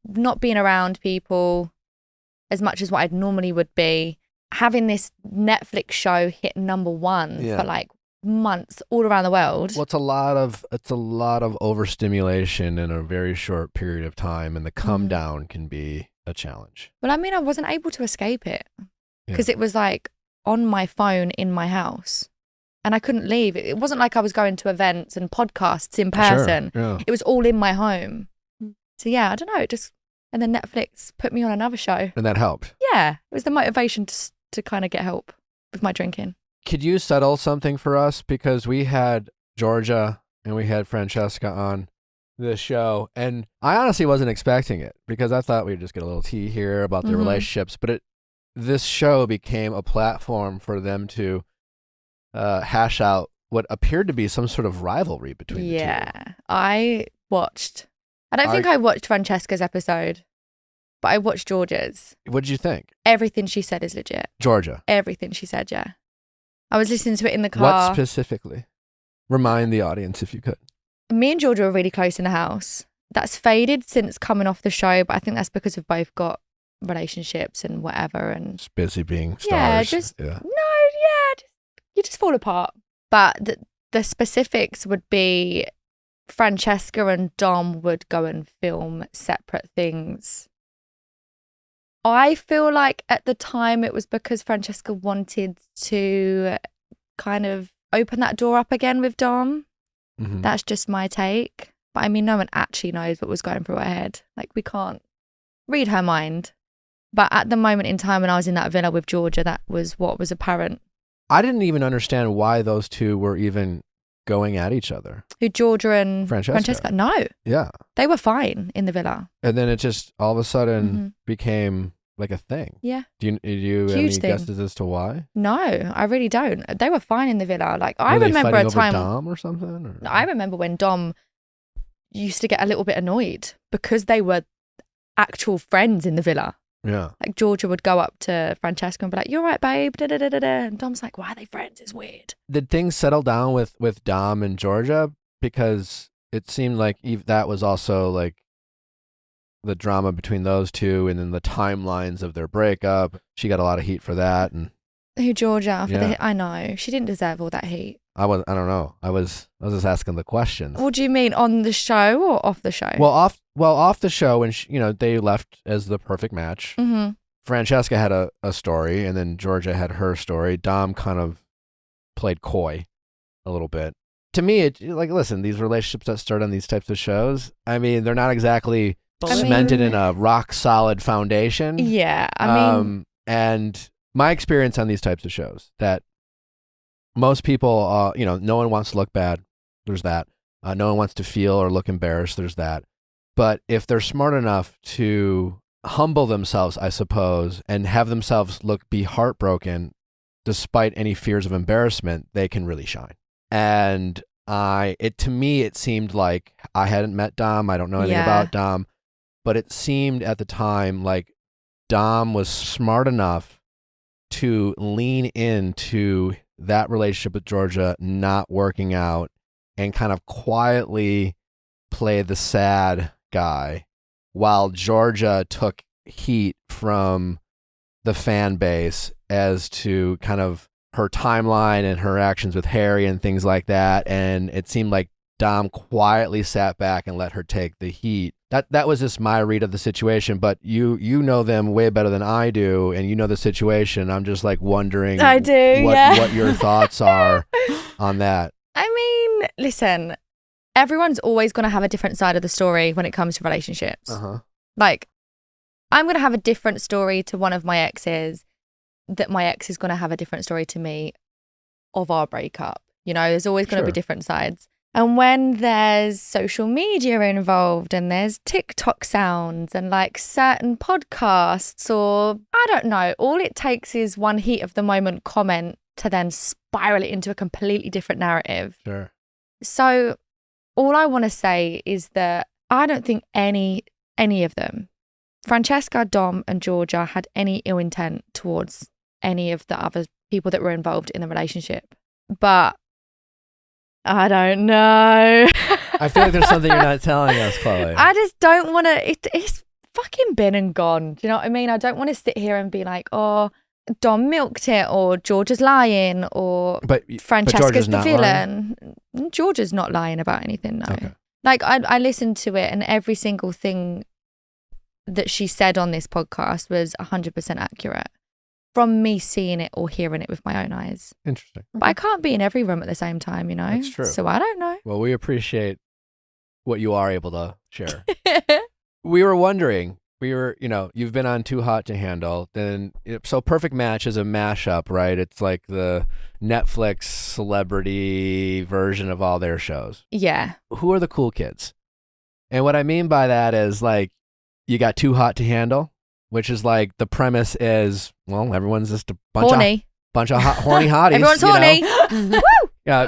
S3: not being around people as much as what I normally would be. Having this Netflix show hit number 1 for like months all around the world.
S1: Well, it's a lot of overstimulation in a very short period of time, and the come down can be a challenge.
S3: Well, I mean, I wasn't able to escape it because it was like on my phone in my house. And I couldn't leave. It wasn't like I was going to events and podcasts in person.
S1: Sure, yeah.
S3: It was all in my home. So yeah, I don't know. And then Netflix put me on another show.
S1: And that helped.
S3: Yeah, it was the motivation to kind of get help with my drinking.
S1: Could you settle something for us? Because we had Georgia and we had Francesca on this show, and I honestly wasn't expecting it because I thought we'd just get a little tea here about their relationships. But this show became a platform for them to hash out what appeared to be some sort of rivalry between the two.
S3: Yeah, I don't think I watched Francesca's episode, but I watched Georgia's.
S1: What did you think?
S3: Everything she said is legit.
S1: Georgia.
S3: Everything she said, yeah. I was listening to it in the car.
S1: What specifically? Remind the audience if you could.
S3: Me and Georgia are really close in the house. That's faded since coming off the show, but I think that's because we've both got relationships and whatever. And
S1: just busy being stars.
S3: You just fall apart. But the specifics would be Francesca and Dom would go and film separate things. I feel like at the time it was because Francesca wanted to kind of open that door up again with Dom. Mm-hmm. That's just my take. But I mean, no one actually knows what was going through her head. Like, we can't read her mind. But at the moment in time when I was in that villa with Georgia, that was what was apparent.
S1: I didn't even understand why those two were even going at each other.
S3: Who, Georgia and Francesca? No.
S1: Yeah.
S3: They were fine in the villa.
S1: And then it just all of a sudden became like a thing.
S3: Yeah.
S1: Do you have any guesses as to why?
S3: No, I really don't. They were fine in the villa. Like,
S1: I
S3: remember a time.
S1: Over Dom or something? Or?
S3: I remember when Dom used to get a little bit annoyed because they were actual friends in the villa.
S1: Yeah.
S3: Like, Georgia would go up to Francesca and be like, "You're right, babe." Da, da, da, da, da. And Dom's like, "Why are they friends? It's weird."
S1: Did things settle down with Dom and Georgia? Because it seemed like that was also like the drama between those two, and then the timelines of their breakup. She got a lot of heat for that. And
S3: who, Georgia? For the hit? I know. She didn't deserve all that heat.
S1: I don't know. I was just asking the questions.
S3: What do you mean, on the show or off the show?
S1: Well, off the show, when they left as the perfect match.
S3: Mm-hmm.
S1: Francesca had a story, and then Georgia had her story. Dom kind of played coy a little bit. To me, listen, these relationships that start on these types of shows, I mean, they're not exactly cemented in a rock solid foundation.
S3: Yeah, I mean,
S1: and my experience on these types of shows, that most people, no one wants to look bad. There's that. No one wants to feel or look embarrassed. There's that. But if they're smart enough to humble themselves, I suppose, and have themselves be heartbroken despite any fears of embarrassment, they can really shine. And to me, it seemed like I hadn't met Dom. I don't know anything about Dom, but it seemed at the time like Dom was smart enough to lean into that relationship with Georgia not working out and kind of quietly play the sad guy, while Georgia took heat from the fan base as to kind of her timeline and her actions with Harry and things like that. And it seemed like Dom quietly sat back and let her take the heat That was just my read of the situation, but you know them way better than I do, and you know the situation. I'm just like wondering what your thoughts are on that.
S6: I mean, listen, everyone's always going to have a different side of the story when it comes to relationships. Like, I'm going to have a different story to one of my exes, that my ex is going to have a different story to me of our breakup. You know, there's always going to be different sides. And when there's social media involved and there's TikTok sounds and like certain podcasts or I don't know, all it takes is one heat of the moment comment to then spiral it into a completely different narrative.
S1: Sure.
S6: So all I want to say is that I don't think any of them, Francesca, Dom and Georgia, had any ill intent towards any of the other people that were involved in the relationship. But I don't know.
S1: I feel like there's something you're not telling us, Chloe.
S6: I just don't want to. It's fucking been and gone. Do you know what I mean? I don't want to sit here and be like, oh, Dom milked it, or Georgia's lying, or Francesca's the villain. Lying. Georgia's not lying about anything, no. Okay. Like, I listened to it, and every single thing that she said on this podcast was 100% accurate. From me seeing it or hearing it with my own eyes.
S1: Interesting.
S6: But I can't be in every room at the same time, you know?
S1: That's true.
S6: So I don't know.
S1: Well, we appreciate what you are able to share. We were wondering, you've been on Too Hot to Handle. Then, so Perfect Match is a mashup, right? It's like the Netflix celebrity version of all their shows.
S6: Yeah.
S1: Who are the cool kids? And what I mean by that is like, you got Too Hot to Handle, which is like the premise is, well, everyone's just a bunch of horny hotties.
S6: Everyone's horny.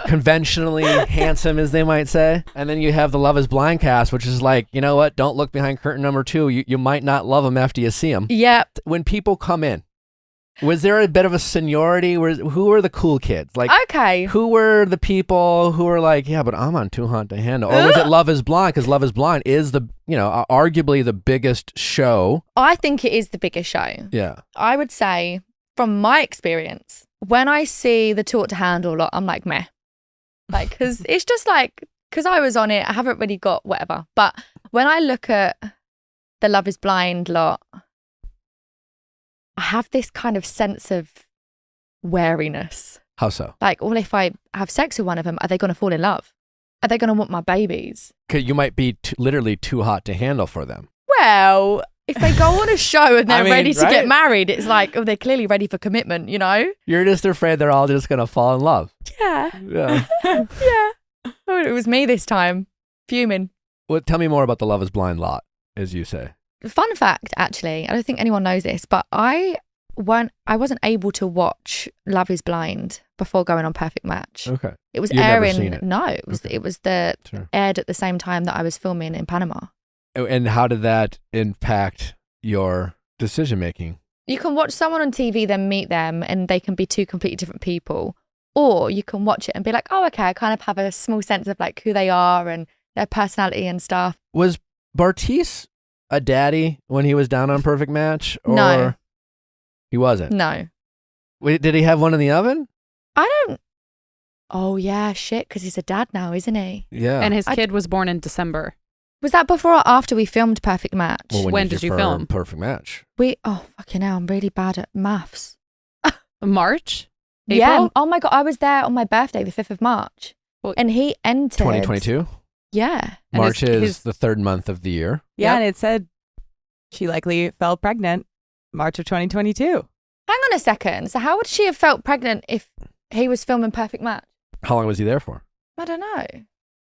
S1: Conventionally handsome, as they might say. And then you have the Love is Blind cast, which is like, you know what? Don't look behind curtain number 2. You might not love them after you see them.
S6: Yep.
S1: When people come in, was there a bit of a seniority? Who were the cool kids? Like,
S6: okay.
S1: Who were the people who were like, yeah, but I'm on Too Hot to Handle? Or was it Love is Blind? Because Love is Blind is arguably the biggest show.
S6: I think it is the biggest show.
S1: Yeah.
S6: I would say, from my experience, when I see the Too Hot to Handle lot, I'm like, meh. Like, because it's just like, because I was on it, I haven't really got whatever. But when I look at the Love is Blind lot, I have this kind of sense of wariness.
S1: How so?
S6: Like, well, if I have sex with one of them, are they going to fall in love? Are they going to want my babies?
S1: You might be literally too hot to handle for them.
S6: Well, if they go on a show and they're ready to get married, it's like, oh, they're clearly ready for commitment, you know?
S1: You're just afraid they're all just going to fall in love.
S6: Yeah.
S1: Yeah.
S6: Yeah. Oh, it was me this time. Fuming.
S1: Well, tell me more about the Love is Blind lot, as you say.
S6: Fun fact, actually, I don't think anyone knows this, but I wasn't able to watch Love is Blind before going on Perfect Match.
S1: Okay.
S6: It was
S1: You'd
S6: airing.
S1: Never seen it.
S6: No, it was. Okay. It was aired at the same time that I was filming in Panama.
S1: And how did that impact your decision making?
S6: You can watch someone on TV, then meet them, and they can be two completely different people. Or you can watch it and be like, oh, okay, I kind of have a small sense of like who they are and their personality and stuff.
S1: Was Bartise a daddy when he was down on Perfect Match? Or
S6: no.
S1: He wasn't?
S6: No.
S1: Wait, did he have one in the oven?
S6: I don't. Oh, yeah, shit, because he's a dad now, isn't he?
S1: Yeah.
S4: And his kid was born in December.
S6: Was that before or after we filmed Perfect Match?
S1: Well,
S4: when did you film
S1: Perfect Match?
S6: Oh, fucking hell, I'm really bad at maths.
S4: March? April?
S6: Yeah. Oh my God, I was there on my birthday, the 5th of March. Well, and he entered.
S1: 2022?
S6: Yeah.
S1: March is the third month of the year.
S2: Yeah, and it said she likely fell pregnant March of 2022.
S6: Hang on a second. So how would she have felt pregnant if he was filming Perfect Match?
S1: How long was he there for?
S6: I don't know.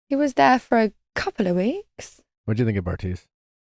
S6: He was there for a couple of weeks.
S1: What do you think of Bartise?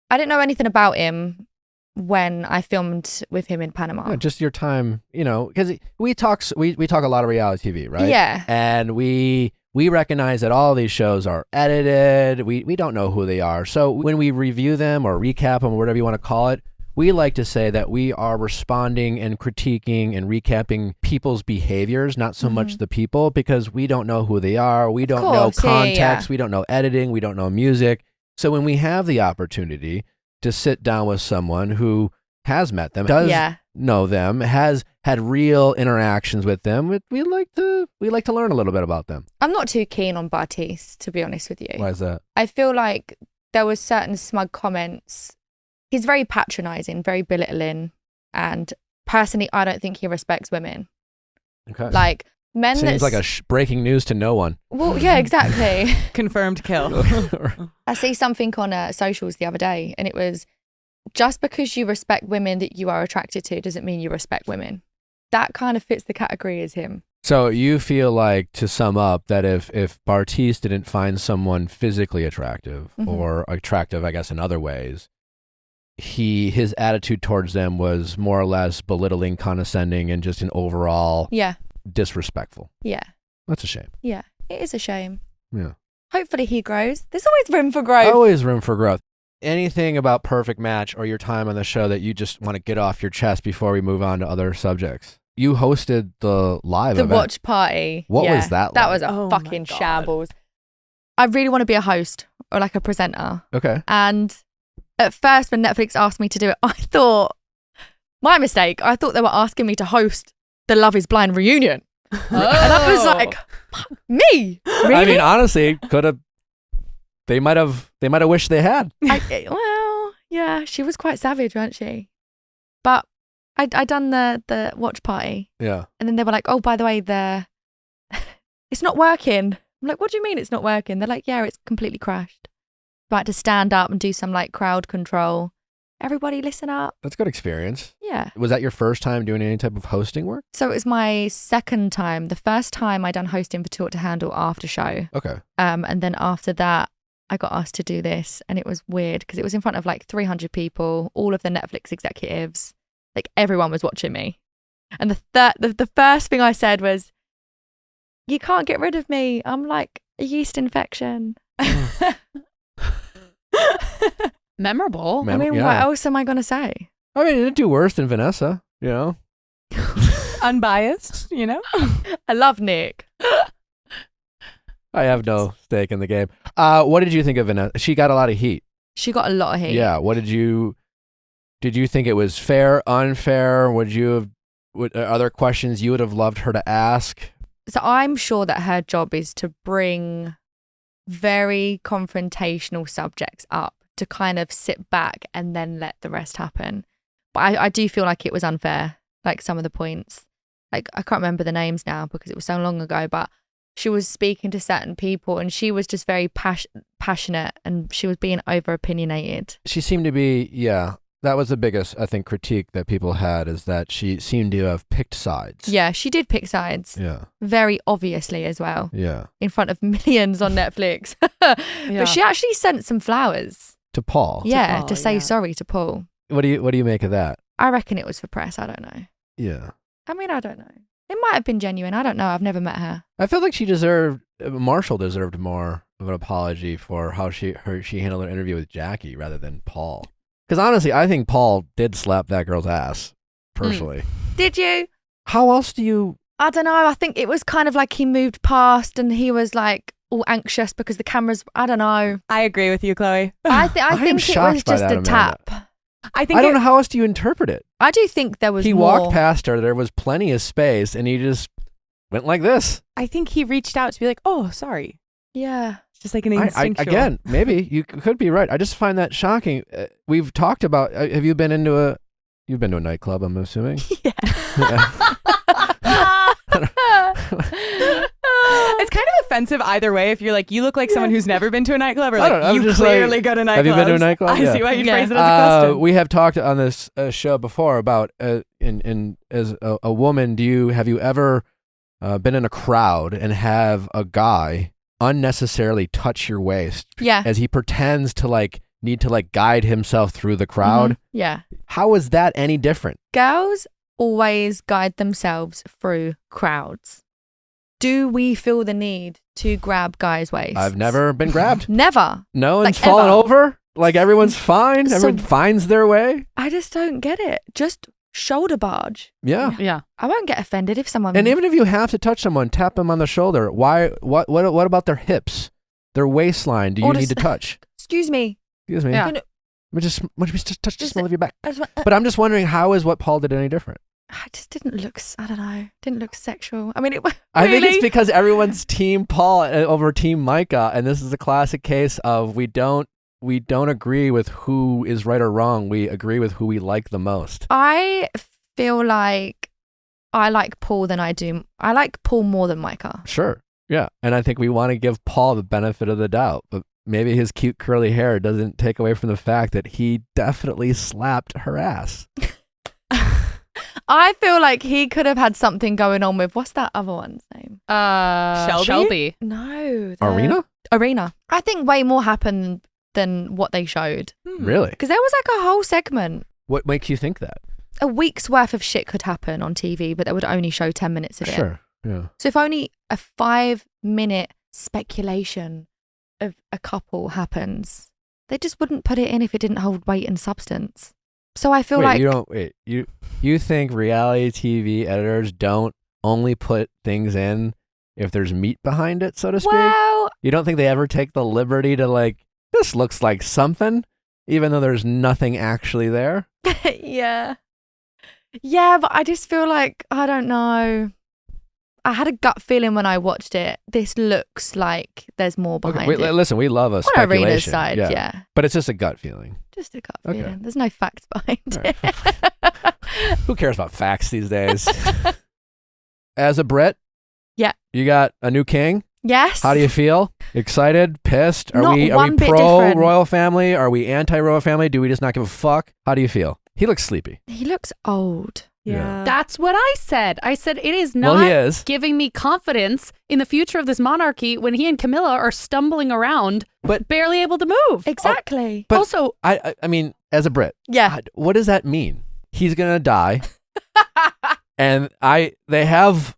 S6: I didn't know anything about him when I filmed with him in Panama.
S1: Yeah, just your time, because we talk a lot of reality TV, right?
S6: Yeah.
S1: And we recognize that all these shows are edited. We don't know who they are. So when we review them or recap them or whatever you want to call it, we like to say that we are responding and critiquing and recapping people's behaviors, not so much the people, because we don't know who they are. We don't know context. Yeah. We don't know editing. We don't know music. So when we have the opportunity to sit down with someone who has met them, does know them, has had real interactions with them, we like to learn a little bit about them.
S6: I'm not too keen on Bartise, to be honest with you.
S1: Why is that?
S6: I feel like there was certain smug comments. He's very patronizing, very belittling, and personally, I don't think he respects women.
S1: Okay.
S6: Like men.
S1: Seems like a breaking news to no one.
S6: Well, yeah, exactly.
S2: Confirmed kill.
S6: I see something on socials the other day, and it was, just because you respect women that you are attracted to doesn't mean you respect women. That kind of fits the category as him.
S1: So you feel like, to sum up, that if Bartise didn't find someone physically attractive or attractive, I guess, in other ways, his attitude towards them was more or less belittling, condescending, and just an overall disrespectful.
S6: Yeah.
S1: That's a shame.
S6: Yeah, it is a shame.
S1: Yeah.
S6: Hopefully he grows. There's always room for growth.
S1: Always room for growth. Anything about Perfect Match or your time on the show that you just want to get off your chest before we move on to other subjects? You hosted the live event.
S6: Watch party.
S1: What was that like?
S6: That was a fucking shambles. I really want to be a host or like a presenter.
S1: Okay.
S6: And at first when Netflix asked me to do it, I thought, my mistake, I thought they were asking me to host the Love is Blind reunion. And I was like, me? Really?
S1: I mean, honestly, they might have wished they had.
S6: Well, yeah, she was quite savage, wasn't she? But I done the watch party.
S1: Yeah.
S6: And then they were like, oh, by the way, it's not working. I'm like, what do you mean it's not working? They're like, yeah, it's completely crashed. I had to stand up and do some like crowd control. Everybody listen up.
S1: That's a good experience.
S6: Yeah.
S1: Was that your first time doing any type of hosting work?
S6: So it was my second time. The first time I done hosting for Talk to Handle after show.
S1: Okay.
S6: And then after that, I got asked to do this, and it was weird because it was in front of like 300 people, all of the Netflix executives. Like everyone was watching me. And the first thing I said was, you can't get rid of me. I'm like a yeast infection.
S4: Memorable.
S6: I mean, what else am I going to say?
S1: I mean, it didn't do worse than Vanessa, you know?
S2: Unbiased, you know?
S6: I love Nick.
S1: I have no stake in the game. What did you think of Vanessa? She got a lot of heat.
S6: She got a lot of heat.
S1: Yeah. Did you think it was fair, unfair? Are there questions you would have loved her to ask?
S6: So I'm sure that her job is to bring very confrontational subjects up, to kind of sit back and then let the rest happen. But I do feel like it was unfair, like some of the points. Like, I can't remember the names now because it was so long ago, but she was speaking to certain people and she was just very passionate, and she was being over opinionated.
S1: She seemed to be, that was the biggest, I think, critique that people had, is that she seemed to have picked sides.
S6: Yeah, she did pick sides.
S1: Yeah.
S6: Very obviously as well.
S1: Yeah.
S6: In front of millions on Netflix. But she actually sent some flowers.
S1: To Paul.
S6: Yeah, to say sorry to Paul.
S1: What do you make of that?
S6: I reckon it was for press. I don't know.
S1: Yeah.
S6: I mean, I don't know. It might have been genuine. I don't know. I've never met her.
S1: I feel like Marshall deserved more of an apology for how she handled her interview with Jackie rather than Paul. Because honestly, I think Paul did slap that girl's ass, personally.
S6: Did you?
S1: How else do you...
S6: I don't know. I think it was kind of like he moved past and he was like all anxious because the cameras... I don't know.
S2: I agree with you, Chloe.
S6: I think it was just a tap.
S1: I don't know how else do you interpret it.
S6: I do think there was
S1: He
S6: more.
S1: walked past her. There was plenty of space, and he just went like this.
S2: I think he reached out to be like, "Oh, sorry."
S6: Yeah,
S2: it's just like an instinctual.
S1: Again, maybe you could be right. I just find that shocking. We've talked about. Have you been into a? You've been to a nightclub, I'm assuming.
S2: Yeah. It's kind of offensive either way. If you're like, you look like someone who's never been to a nightclub, or like you clearly go to nightclubs.
S1: Have you been to a nightclub?
S2: I see why you'd phrase it as a question.
S1: We have talked on this show before about as a woman. Have you ever been in a crowd and have a guy unnecessarily touch your waist?
S6: Yeah.
S1: As he pretends to need to guide himself through the crowd.
S6: Mm-hmm. Yeah.
S1: How is that any different?
S6: Girls always guide themselves through crowds. Do we feel the need to grab guys' waists?
S1: I've never been grabbed.
S6: Never.
S1: No one's fallen over? Like everyone's fine? Everyone finds their way?
S6: I just don't get it. Just shoulder barge.
S1: Yeah.
S4: Yeah.
S6: I won't get offended if someone...
S1: And even if you have to touch someone, tap them on the shoulder. Why? What about their hips? Their waistline? Do you need to touch?
S6: Excuse me.
S1: Excuse me.
S4: Yeah.
S1: Let me just touch the small of your back. But I'm just wondering, how is what Paul did any different?
S6: It just didn't look, I don't know, didn't look sexual. I mean,
S1: I think it's because everyone's team Paul over team Micah, and this is a classic case of we don't we don't agree with who is right or wrong. We agree with who we like the most.
S6: I feel like I like Paul I like Paul more than Micah.
S1: Sure. Yeah. And I think we want to give Paul the benefit of the doubt, but maybe his cute curly hair doesn't take away from the fact that he definitely slapped her ass.
S6: I feel like he could have had something going on with, what's that other one's name?
S4: Shelby?
S6: No.
S1: Arena?
S6: I think way more happened than what they showed.
S1: Really?
S6: Because there was like a whole segment.
S1: What makes you think that?
S6: A week's worth of shit could happen on TV, but they would only show 10 minutes of it.
S1: Sure, yeah.
S6: So if only a 5-minute speculation of a couple happens, they just wouldn't put it in if it didn't hold weight and substance. So I feel
S1: you think reality TV editors don't only put things in if there's meat behind it, so to speak?
S6: Well,
S1: you don't think they ever take the liberty to this looks like something, even though there's nothing actually there?
S6: Yeah. Yeah, but I just feel like, I don't know. I had a gut feeling when I watched it. This looks like there's more behind it.
S1: Listen, we love a speculation.
S6: On Arena's side, yeah.
S1: But it's just a gut feeling.
S6: Just a gut feeling. There's no facts behind it.
S1: Who cares about facts these days? As a Brit,
S6: yeah,
S1: you got a new king.
S6: Yes.
S1: How do you feel? Excited? Pissed? Are we pro royal family? Are we anti royal family? Do we just not give a fuck? How do you feel? He looks sleepy.
S6: He looks old.
S1: Yeah.
S4: That's what I said. I said it is not giving me confidence in the future of this monarchy when he and Camilla are stumbling around but barely able to move.
S6: Exactly.
S1: But
S4: also,
S1: I mean, as a Brit, what does that mean? He's gonna die, and they have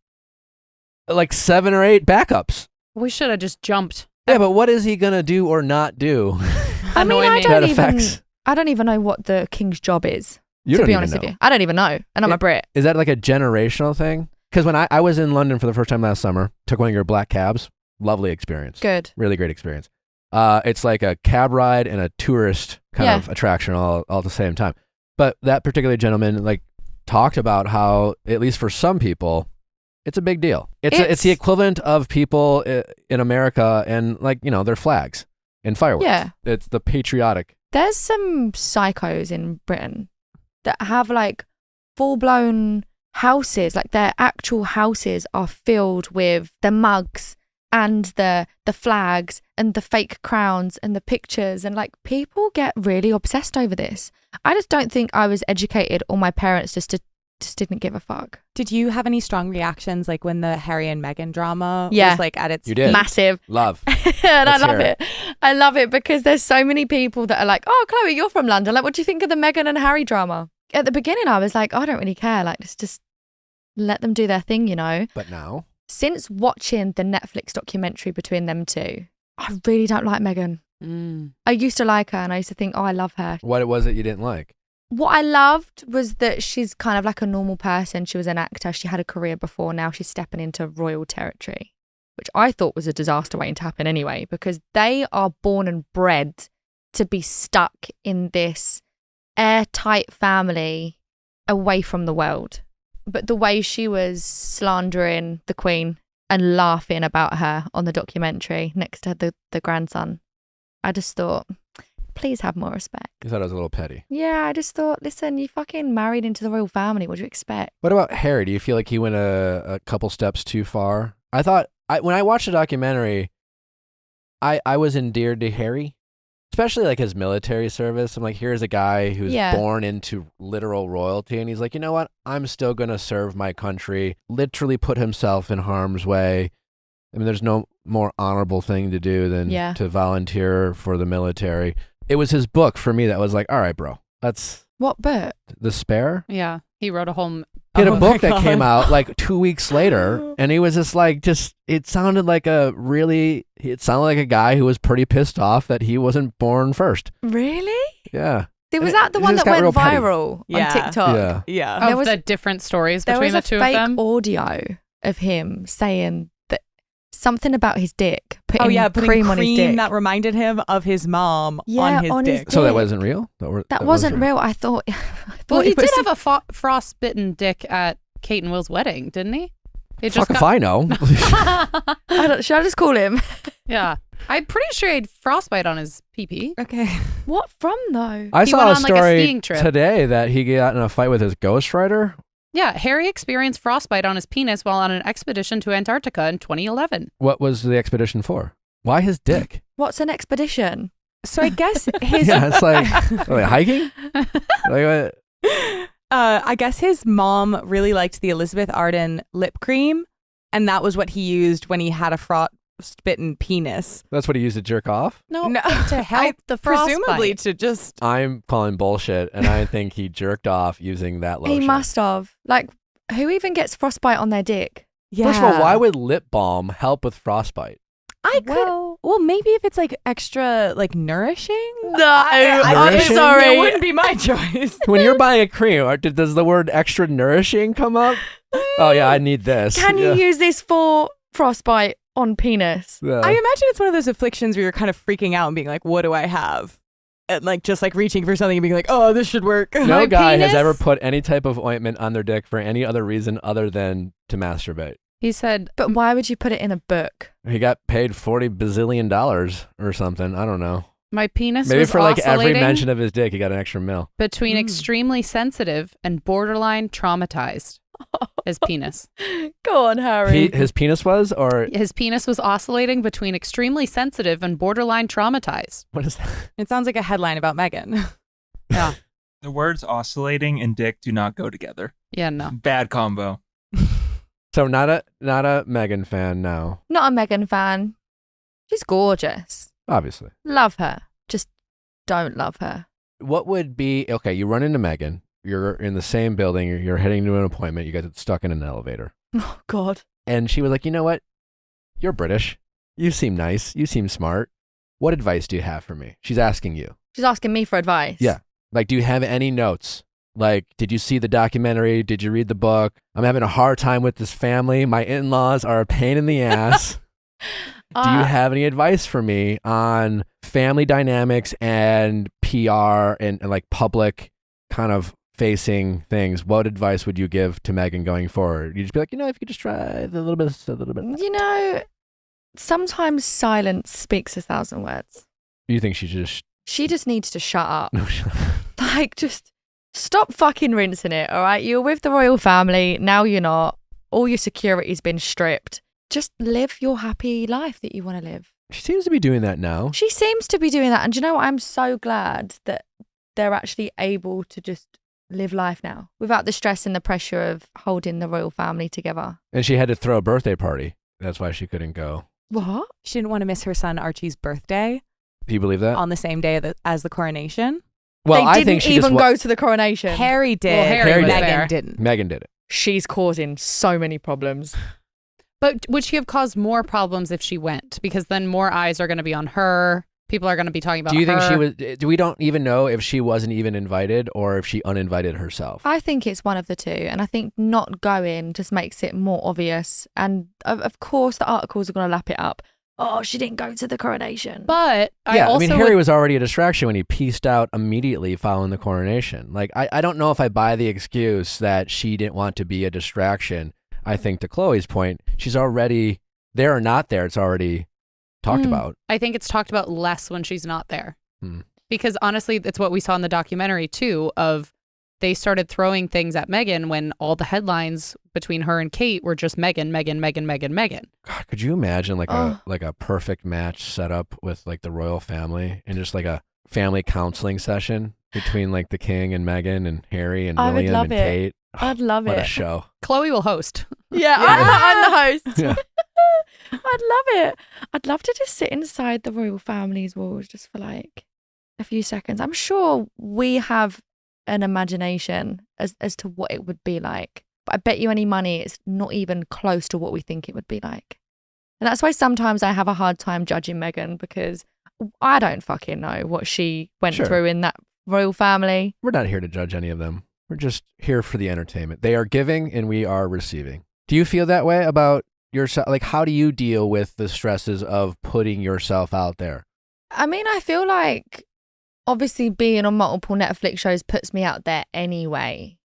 S1: like 7 or 8 backups.
S4: We should have just jumped.
S1: Yeah, but what is he gonna do or not do?
S6: I mean, I don't even know what the king's job is. To be honest with you, I don't even know, and I'm a Brit.
S1: Is that like a generational thing? Because when I was in London for the first time last summer, took one of your black cabs. Lovely experience.
S6: Good.
S1: Really great experience. It's like a cab ride and a tourist kind of attraction all at the same time. But that particular gentleman talked about how, at least for some people, it's a big deal. It's the equivalent of people in America and their flags and fireworks.
S6: Yeah.
S1: It's the patriotic.
S6: There's some psychos in Britain that have full-blown houses, their actual houses are filled with the mugs and the flags and the fake crowns and the pictures, and people get really obsessed over this. I just don't think I was educated, or my parents just didn't give a fuck.
S2: Did you have any strong reactions when the Harry and Meghan drama was at its
S1: you did.
S6: Massive
S1: love
S6: and I love it. I love it because there's so many people that are like, oh, Chloe, you're from London, what do you think of the Meghan and Harry drama? At the beginning I was like, I don't really care, just let them do their thing,
S1: But now,
S6: since watching the Netflix documentary between them two, I really don't like Meghan. I used to like her and I used to think, oh, I love her.
S1: What was it you didn't like?
S6: What I loved was that she's kind of like a normal person. She was an actor. She had a career before. Now she's stepping into royal territory, which I thought was a disaster waiting to happen anyway, because they are born and bred to be stuck in this airtight family away from the world. But the way she was slandering the Queen and laughing about her on the documentary next to the grandson, I just thought, please have more respect.
S1: You thought it was a little petty.
S6: Yeah, I just thought, listen, you fucking married into the royal family. What do you expect?
S1: What about Harry? Do you feel like he went a couple steps too far? I thought, when I watched the documentary, I was endeared to Harry, especially his military service. I'm like, here's a guy who's born into literal royalty, and he's like, you know what? I'm still going to serve my country, literally put himself in harm's way. I mean, there's no more honorable thing to do than to volunteer for the military. It was his book for me that was like, all right, bro, that's...
S6: What book?
S1: The Spare?
S4: Yeah, he wrote a whole...
S1: He had a book that came out 2 weeks later, and he was just it sounded like a guy who was pretty pissed off that he wasn't born first.
S6: Really?
S1: Yeah.
S6: Was that the one that went viral on TikTok?
S2: Yeah.
S4: There was the different stories between the two of them.
S6: There was a fake audio of him saying that something about his dick, putting cream on his dick.
S2: That reminded him of his mom on his dick.
S1: So that wasn't real?
S6: That wasn't real. I thought
S4: well, he did have a frostbitten dick at Kate and Will's wedding, didn't he?
S1: Fuck if I know.
S6: Should I just call him?
S4: Yeah. I'm pretty sure he had frostbite on his pee-pee.
S2: Okay.
S6: What from though?
S1: I saw a story
S4: skiing trip
S1: today that he got in a fight with his ghostwriter.
S4: Yeah, Harry experienced frostbite on his penis while on an expedition to Antarctica in 2011.
S1: What was the expedition for? Why his dick?
S6: What's an expedition?
S2: So I guess his
S1: Yeah, it's like hiking. Like what?
S2: I guess his mom really liked the Elizabeth Arden lip cream, and that was what he used when he had a frostbitten penis.
S1: That's what he used to jerk off?
S4: No, to help the frostbite.
S2: Presumably to just...
S1: I'm calling bullshit, and I think he jerked off using that lotion.
S6: He must have. Like, who even gets frostbite on their dick?
S2: Yeah.
S1: First of all, why would lip balm help with frostbite?
S2: Well, maybe if it's like extra like nourishing.
S6: No,
S1: I'm
S6: sorry.
S2: It wouldn't be my choice.
S1: When you're buying a cream, does the word extra nourishing come up? Oh yeah, I need this.
S6: Can you use this for frostbite on penis?
S1: Yeah.
S2: I imagine it's one of those afflictions where you're kind of freaking out and being like, what do I have? And like just like reaching for something and being like, oh, this should work.
S1: No
S4: My
S1: guy has
S4: penis?
S1: ever put any type of ointment on their dick for any other reason other than to masturbate.
S4: He said,
S6: But why would you put it in a book?
S1: He got paid $40 bazillion or something. I don't know.
S4: my penis
S1: Maybe
S4: was
S1: for like every
S4: oscillating
S1: mention of his dick, he got an extra mil.
S4: between extremely sensitive and borderline traumatized. His penis.
S6: Go on, Harry.
S1: His penis was, or
S4: His penis was oscillating between extremely sensitive and borderline traumatized.
S1: what is that?
S2: It sounds like a headline about Megan.
S4: Yeah.
S5: The words oscillating and dick do not go together.
S4: Yeah, no.
S5: Bad combo.
S1: So not a Megan fan now,
S6: Not a Megan fan. She's gorgeous.
S1: obviously.
S6: Love her. Just don't love her.
S1: What would be, okay, you run into Megan, you're in the same building, you're heading to an appointment, you guys get stuck in an elevator.
S6: Oh, God.
S1: And she was like, you know what? You're British. You seem nice. You seem smart. What advice do you have for me? She's asking you.
S6: She's asking me for advice.
S1: Yeah. Like, do you have any notes? Like, did you see the documentary? Did you read the book? I'm having a hard time with this family. My in-laws are a pain in the ass. Do you have any advice for me on family dynamics and PR and like public kind of facing things? What advice would you give to Megan going forward? You'd just be like, if you could just try a little bit.
S6: Sometimes silence speaks 1,000 words.
S1: You think she just...
S6: She just needs to shut up.
S1: No,
S6: Like, just stop fucking rinsing it, all right? You're with the royal family. Now you're not. All your security's been stripped. Just live your happy life that you want to live.
S1: She seems to be doing that now.
S6: She seems to be doing that. And do you know what? I'm so glad that they're actually able to just live life now without the stress and the pressure of holding the royal family together.
S1: And she had to throw a birthday party. That's why she couldn't go.
S6: What?
S2: She didn't want to miss her son Archie's birthday
S1: Do you believe that?
S2: on the same day as the coronation.
S1: Well,
S6: they
S1: I
S6: didn't
S1: think she
S6: even
S1: just
S6: go to the coronation.
S2: Harry did.
S4: Well, Harry was
S2: Meghan
S4: there.
S2: didn't.
S1: Megan did it.
S6: She's causing so many problems.
S4: But would she have caused more problems if she went? Because then more eyes are going to be on her. People are going to be talking about
S1: Do you think
S4: her.
S1: she was? We don't even know if she wasn't even invited or if she uninvited herself.
S6: I think it's one of the two. And I think not going just makes it more obvious. And of course, the articles are going to lap it up. Oh, she didn't go to the coronation.
S4: But
S1: Yeah, I mean, Harry
S4: would-
S1: was already a distraction when he pieced out immediately following the coronation. Like, I don't know if I buy the excuse that she didn't want to be a distraction. I think to Chloe's point, she's already there or not there. It's already talked about.
S4: I think it's talked about less when she's not there. Because honestly, it's what we saw in the documentary too, of they started throwing things at Meghan when all the headlines between her and Kate were just Meghan, Meghan, Meghan, Meghan, Meghan.
S1: God, could you imagine like a perfect match set up with like the royal family and just like a family counseling session between like the king and Meghan and Harry and
S6: I would
S1: William
S6: love
S1: and
S6: it.
S1: Kate?
S6: I'd love
S1: What
S6: it.
S1: a show.
S4: Chloe will host.
S6: Yeah, I'm the host.
S1: Yeah.
S6: I'd love it. I'd love to just sit inside the royal family's walls just for like a few seconds. I'm sure we have an imagination as to what it would be like. But I bet you any money it's not even close to what we think it would be like. And that's why sometimes I have a hard time judging Meghan because I don't fucking know what she went through in that royal family.
S1: We're not here to judge any of them. We're just here for the entertainment. They are giving and we are receiving. Do you feel that way about yourself? Like, how do you deal with the stresses of putting yourself out there?
S6: I mean, I feel like obviously being on multiple Netflix shows puts me out there anyway.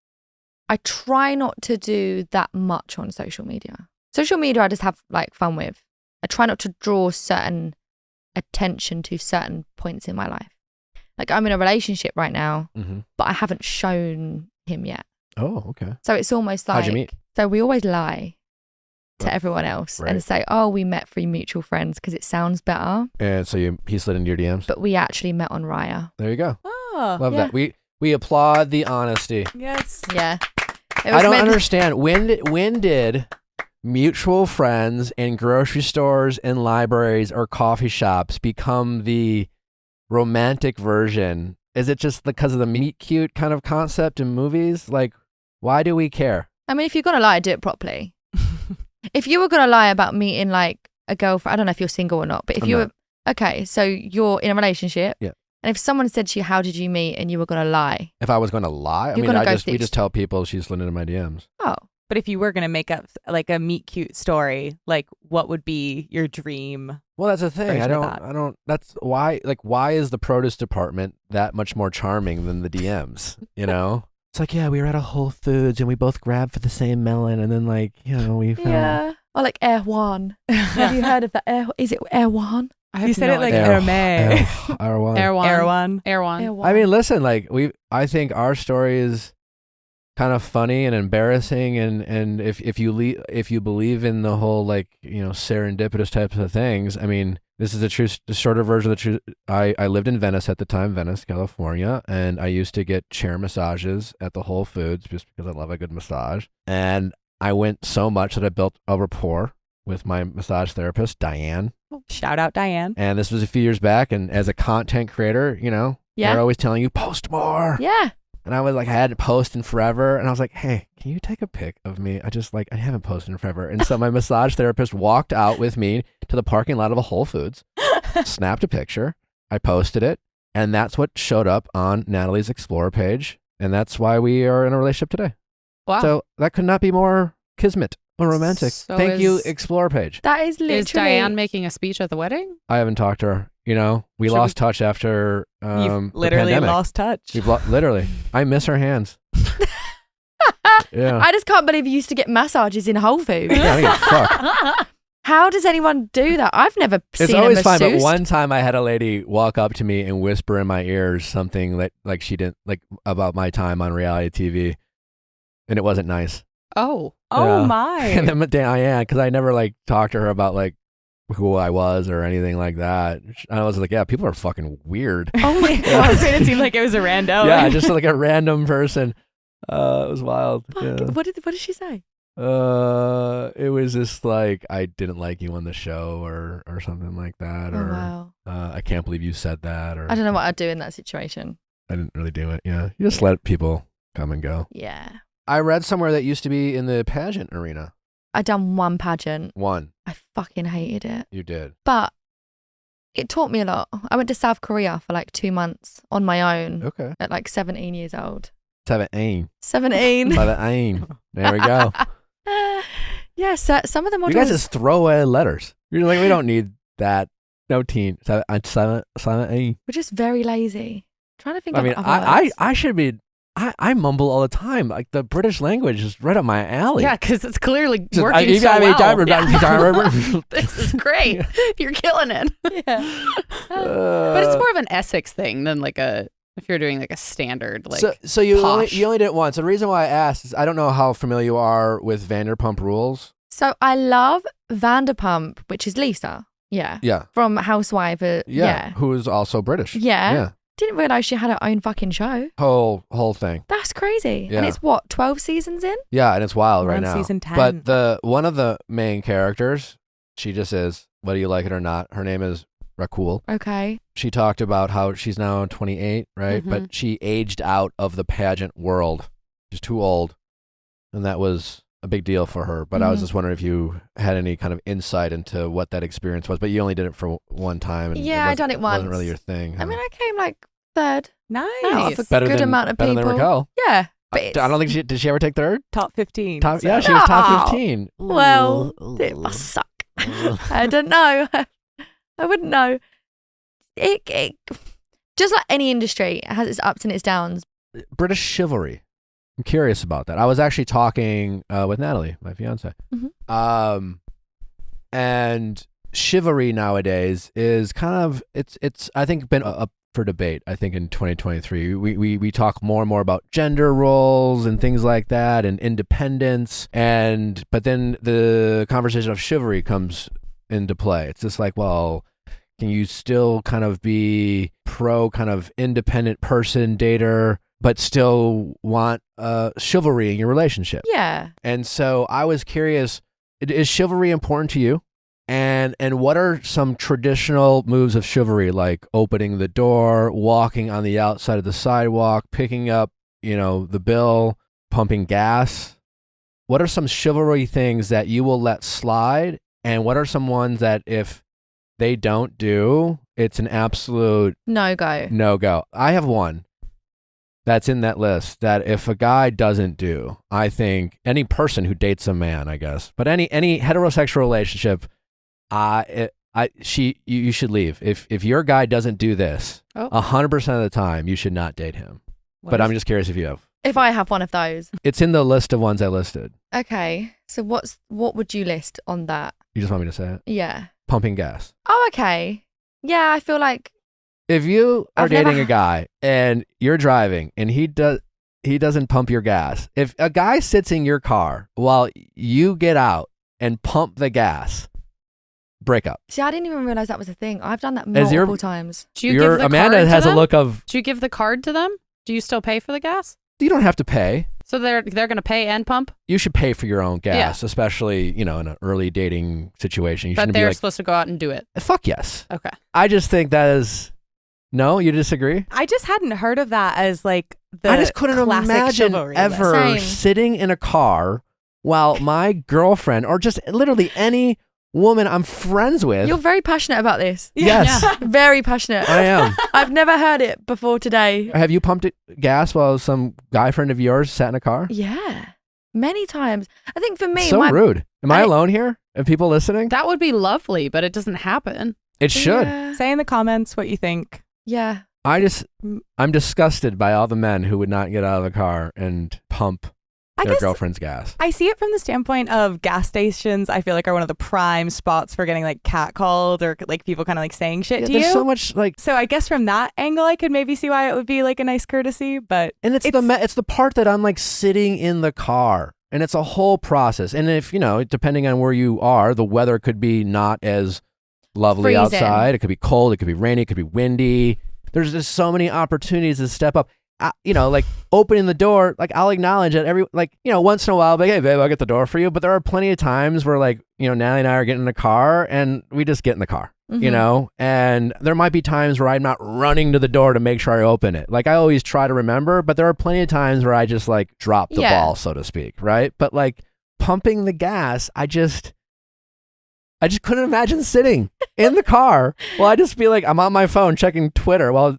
S6: I try not to do that much on social media. Social media I just have like fun with. I try not to draw certain attention to certain points in my life. Like I'm in a relationship right now, but I haven't shown him yet.
S1: Oh, okay.
S6: So it's almost like,
S1: how'd you meet?
S6: So we always lie to everyone else and say, oh, we met through mutual friends because it sounds better.
S1: And so he slid into your DMs?
S6: But we actually met on Raya.
S1: There you go.
S2: Oh,
S1: love that. We applaud the honesty.
S2: Yes.
S6: Yeah.
S1: I don't understand. When did mutual friends in grocery stores and libraries or coffee shops become the romantic version? Is it just because of the meet cute kind of concept in movies? Like, why do we care?
S6: I mean, if you're going to lie, do it properly. If you were going to lie about meeting like a girlfriend, I don't know if you're single or not, but if you were, okay, so you're in a relationship.
S1: Yeah.
S6: And if someone said to you, how did you meet? And you were going to lie.
S1: If I was going to lie? We just tell people she slid into my DMs.
S6: Oh.
S2: But if you were going to make up like a meet cute story, like what would be your dream?
S1: Well, that's the thing. That's why, like, why is the produce department that much more charming than the DMs? You know? It's like, yeah, we were at a Whole Foods and we both grabbed for the same melon. And then like, you know, we found...
S6: Yeah. Or like Air One. Have you heard of that? Is it Air One?
S2: You said it like Hermé.
S1: Air One.
S2: Air One.
S1: I mean, listen, like I think our story is kind of funny and embarrassing, and if you believe in the whole like, you know, serendipitous types of things, I mean, this is the shorter version of the truth. I lived in Venice at the time, Venice, California, and I used to get chair massages at the Whole Foods just because I love a good massage, and I went so much that I built a rapport with my massage therapist, Diane.
S2: Shout out Diane.
S1: And this was a few years back, and as a content creator, you know, they're always telling you post more.
S6: Yeah.
S1: And I was like, I hadn't posted in forever, and I was like, hey, can you take a pic of me? I haven't posted in forever. And so my massage therapist walked out with me to the parking lot of a Whole Foods, snapped a picture, I posted it, and that's what showed up on Natalie's Explorer page, and that's why we are in a relationship today.
S4: Wow.
S1: So that could not be more kismet or romantic.
S4: So
S1: Thank you, Explorer page.
S6: That is literally...
S4: Is Diane making a speech at the wedding?
S1: I haven't talked to her. You know, we lost touch after
S2: You've literally
S1: the pandemic.
S2: lost touch.
S1: Literally. I miss her hands. Yeah.
S6: I just can't believe you used to get massages in Whole Foods.
S1: Yeah, I think fuck.
S6: How does anyone do that? I've never seen
S1: It's always
S6: a
S1: fine, but
S6: masseuse.
S1: one time I had a lady walk up to me and whisper in my ears something that like she didn't like about my time on reality TV, and it wasn't nice.
S4: Oh.
S2: Oh my.
S1: And then Diane, because I never like talked to her about like who I was or anything like that. I was like, yeah, people are fucking weird.
S2: Oh my God. I was saying it seemed like it was a rando.
S1: Yeah, just like a random person. It was wild. Yeah.
S6: What did she say?
S1: It was just like, I didn't like you on the show or something like that.
S6: Oh,
S1: Or
S6: wow.
S1: I can't believe you said that. Or
S6: I don't know what I'd do in that situation.
S1: I didn't really do it. Yeah. You just let people come and go.
S6: Yeah.
S1: I read somewhere that used to be in the pageant arena.
S6: I done one pageant.
S1: One.
S6: I fucking hated it.
S1: You did.
S6: But it taught me a lot. I went to South Korea for like 2 months on my own.
S1: Okay.
S6: At like 17 years old.
S1: 17.
S6: 17.
S1: 17. There we go.
S6: Yeah, so some of the models...
S1: You guys just throw away letters. You're like, we don't need that. No teen. 17.
S6: We're just very lazy. Trying to think
S1: I
S6: of
S1: mean,
S6: other words.
S1: I should be... I mumble all the time. Like the British language is right up my alley.
S4: Yeah, because it's clearly
S1: Just,
S4: working so well.
S1: Yeah.
S4: This is great. You're killing it.
S6: Yeah.
S4: But it's more of an Essex thing than like if you're doing like a standard like
S1: so you
S4: posh.
S1: only did it once. The reason why I asked is I don't know how familiar you are with Vanderpump Rules.
S6: So I love Vanderpump, which is Lisa. Yeah.
S1: Yeah.
S6: From Housewife. Yeah.
S1: Who is also British.
S6: Yeah.
S1: Yeah.
S6: Didn't realize she had her own fucking show.
S1: Whole thing.
S6: That's crazy.
S1: Yeah.
S6: And it's what, 12 seasons in?
S1: Yeah, and it's wild right now.
S2: Season 10.
S1: But one of the main characters, she just is, whether you like it or not, her name is Rakul.
S6: Okay.
S1: She talked about how she's now 28, right?
S6: Mm-hmm.
S1: But she aged out of the pageant world. She's too old. And that was a big deal for her. But I was just wondering if you had any kind of insight into what that experience was. But you only did it for one time. And
S6: Yeah, I done it once.
S1: It wasn't really your thing.
S6: I mean, I came like third.
S2: Nice.
S6: Out of a good amount of people.
S1: Better than Raquel.
S6: Yeah.
S1: I don't think did she ever take third?
S2: Top 15.
S1: Yeah, she was top
S6: No.
S1: 15.
S6: Well, it must suck. I don't know. I wouldn't know. It just like any industry, it has its ups and its downs.
S1: British chivalry. I'm curious about that. I was actually talking with Natalie, my fiance,
S6: Mm-hmm.
S1: and chivalry nowadays is kind of it's I think been up for debate. I think in 2023 we talk more and more about gender roles and things like that and independence, but then the conversation of chivalry comes into play. It's just like, well, can you still kind of be pro kind of independent person dater but still want chivalry in your relationship?
S6: Yeah.
S1: And so I was curious, is chivalry important to you? And what are some traditional moves of chivalry, like opening the door, walking on the outside of the sidewalk, picking up, the bill, pumping gas? What are some chivalry things that you will let slide? And what are some ones that if they don't do, it's an absolute no-go? I have one that's in that list that if a guy doesn't do, I think any person who dates a man, I guess, but any heterosexual relationship, you should leave. If your guy doesn't do this 100% of the time, you should not date him. But I'm just curious if you have.
S6: If I have one of those.
S1: It's in the list of ones I listed.
S6: Okay. So what would you list on that?
S1: You just want me to say it?
S6: Yeah.
S1: Pumping gas.
S6: Oh, okay. Yeah, I feel like
S1: if you are dating a guy and you're driving and he doesn't pump your gas, if a guy sits in your car while you get out and pump the gas, break up.
S6: See, I didn't even realize that was a thing. I've done that multiple times.
S4: Do you give the
S1: Amanda
S4: card
S1: has
S4: to
S1: a
S4: them?
S1: look of.
S4: Do you give the card to them? Do you still pay for the gas?
S1: You don't have to pay.
S4: So they're going to pay and pump?
S1: You should pay for your own gas, especially, in an early dating situation.
S4: But they're supposed to go out and do it.
S1: Fuck yes.
S4: Okay.
S1: I just think that is. No, you disagree?
S2: I just hadn't heard of that as like the
S1: I just couldn't imagine
S2: chivalry
S1: ever sitting in a car while my girlfriend or just literally any woman I'm friends with.
S6: You're very passionate about this.
S1: Yes.
S6: Yeah. Very passionate.
S1: I am.
S6: I've never heard it before today.
S1: Have you pumped gas while some guy friend of yours sat in a car?
S6: Yeah. Many times. I think for me...
S1: So rude. Am I alone here? Are people listening?
S4: That would be lovely, but it doesn't happen.
S1: It should.
S2: Yeah. Say in the comments what you think.
S6: Yeah.
S1: I'm disgusted by all the men who would not get out of the car and pump their girlfriend's gas.
S2: I see it from the standpoint of gas stations. I feel like are one of the prime spots for getting like catcalled or like people kind of like saying shit to you.
S1: There's so much like.
S2: So I guess from that angle, I could maybe see why it would be like a nice courtesy, but
S1: it's the part that I'm like sitting in the car and it's a whole process. And if depending on where you are, the weather could be not as lovely outside. It could be cold. It could be rainy. It could be windy. There's just so many opportunities to step up. Like opening the door, like I'll acknowledge it once in a while, like, hey babe, I'll get the door for you. But there are plenty of times where like, Natalie and I are getting in the car and we just get in the car, and there might be times where I'm not running to the door to make sure I open it. Like I always try to remember, but there are plenty of times where I just like drop the ball, so to speak. Right. But like pumping the gas, I just couldn't imagine sitting in the car while I just be like, I'm on my phone checking Twitter while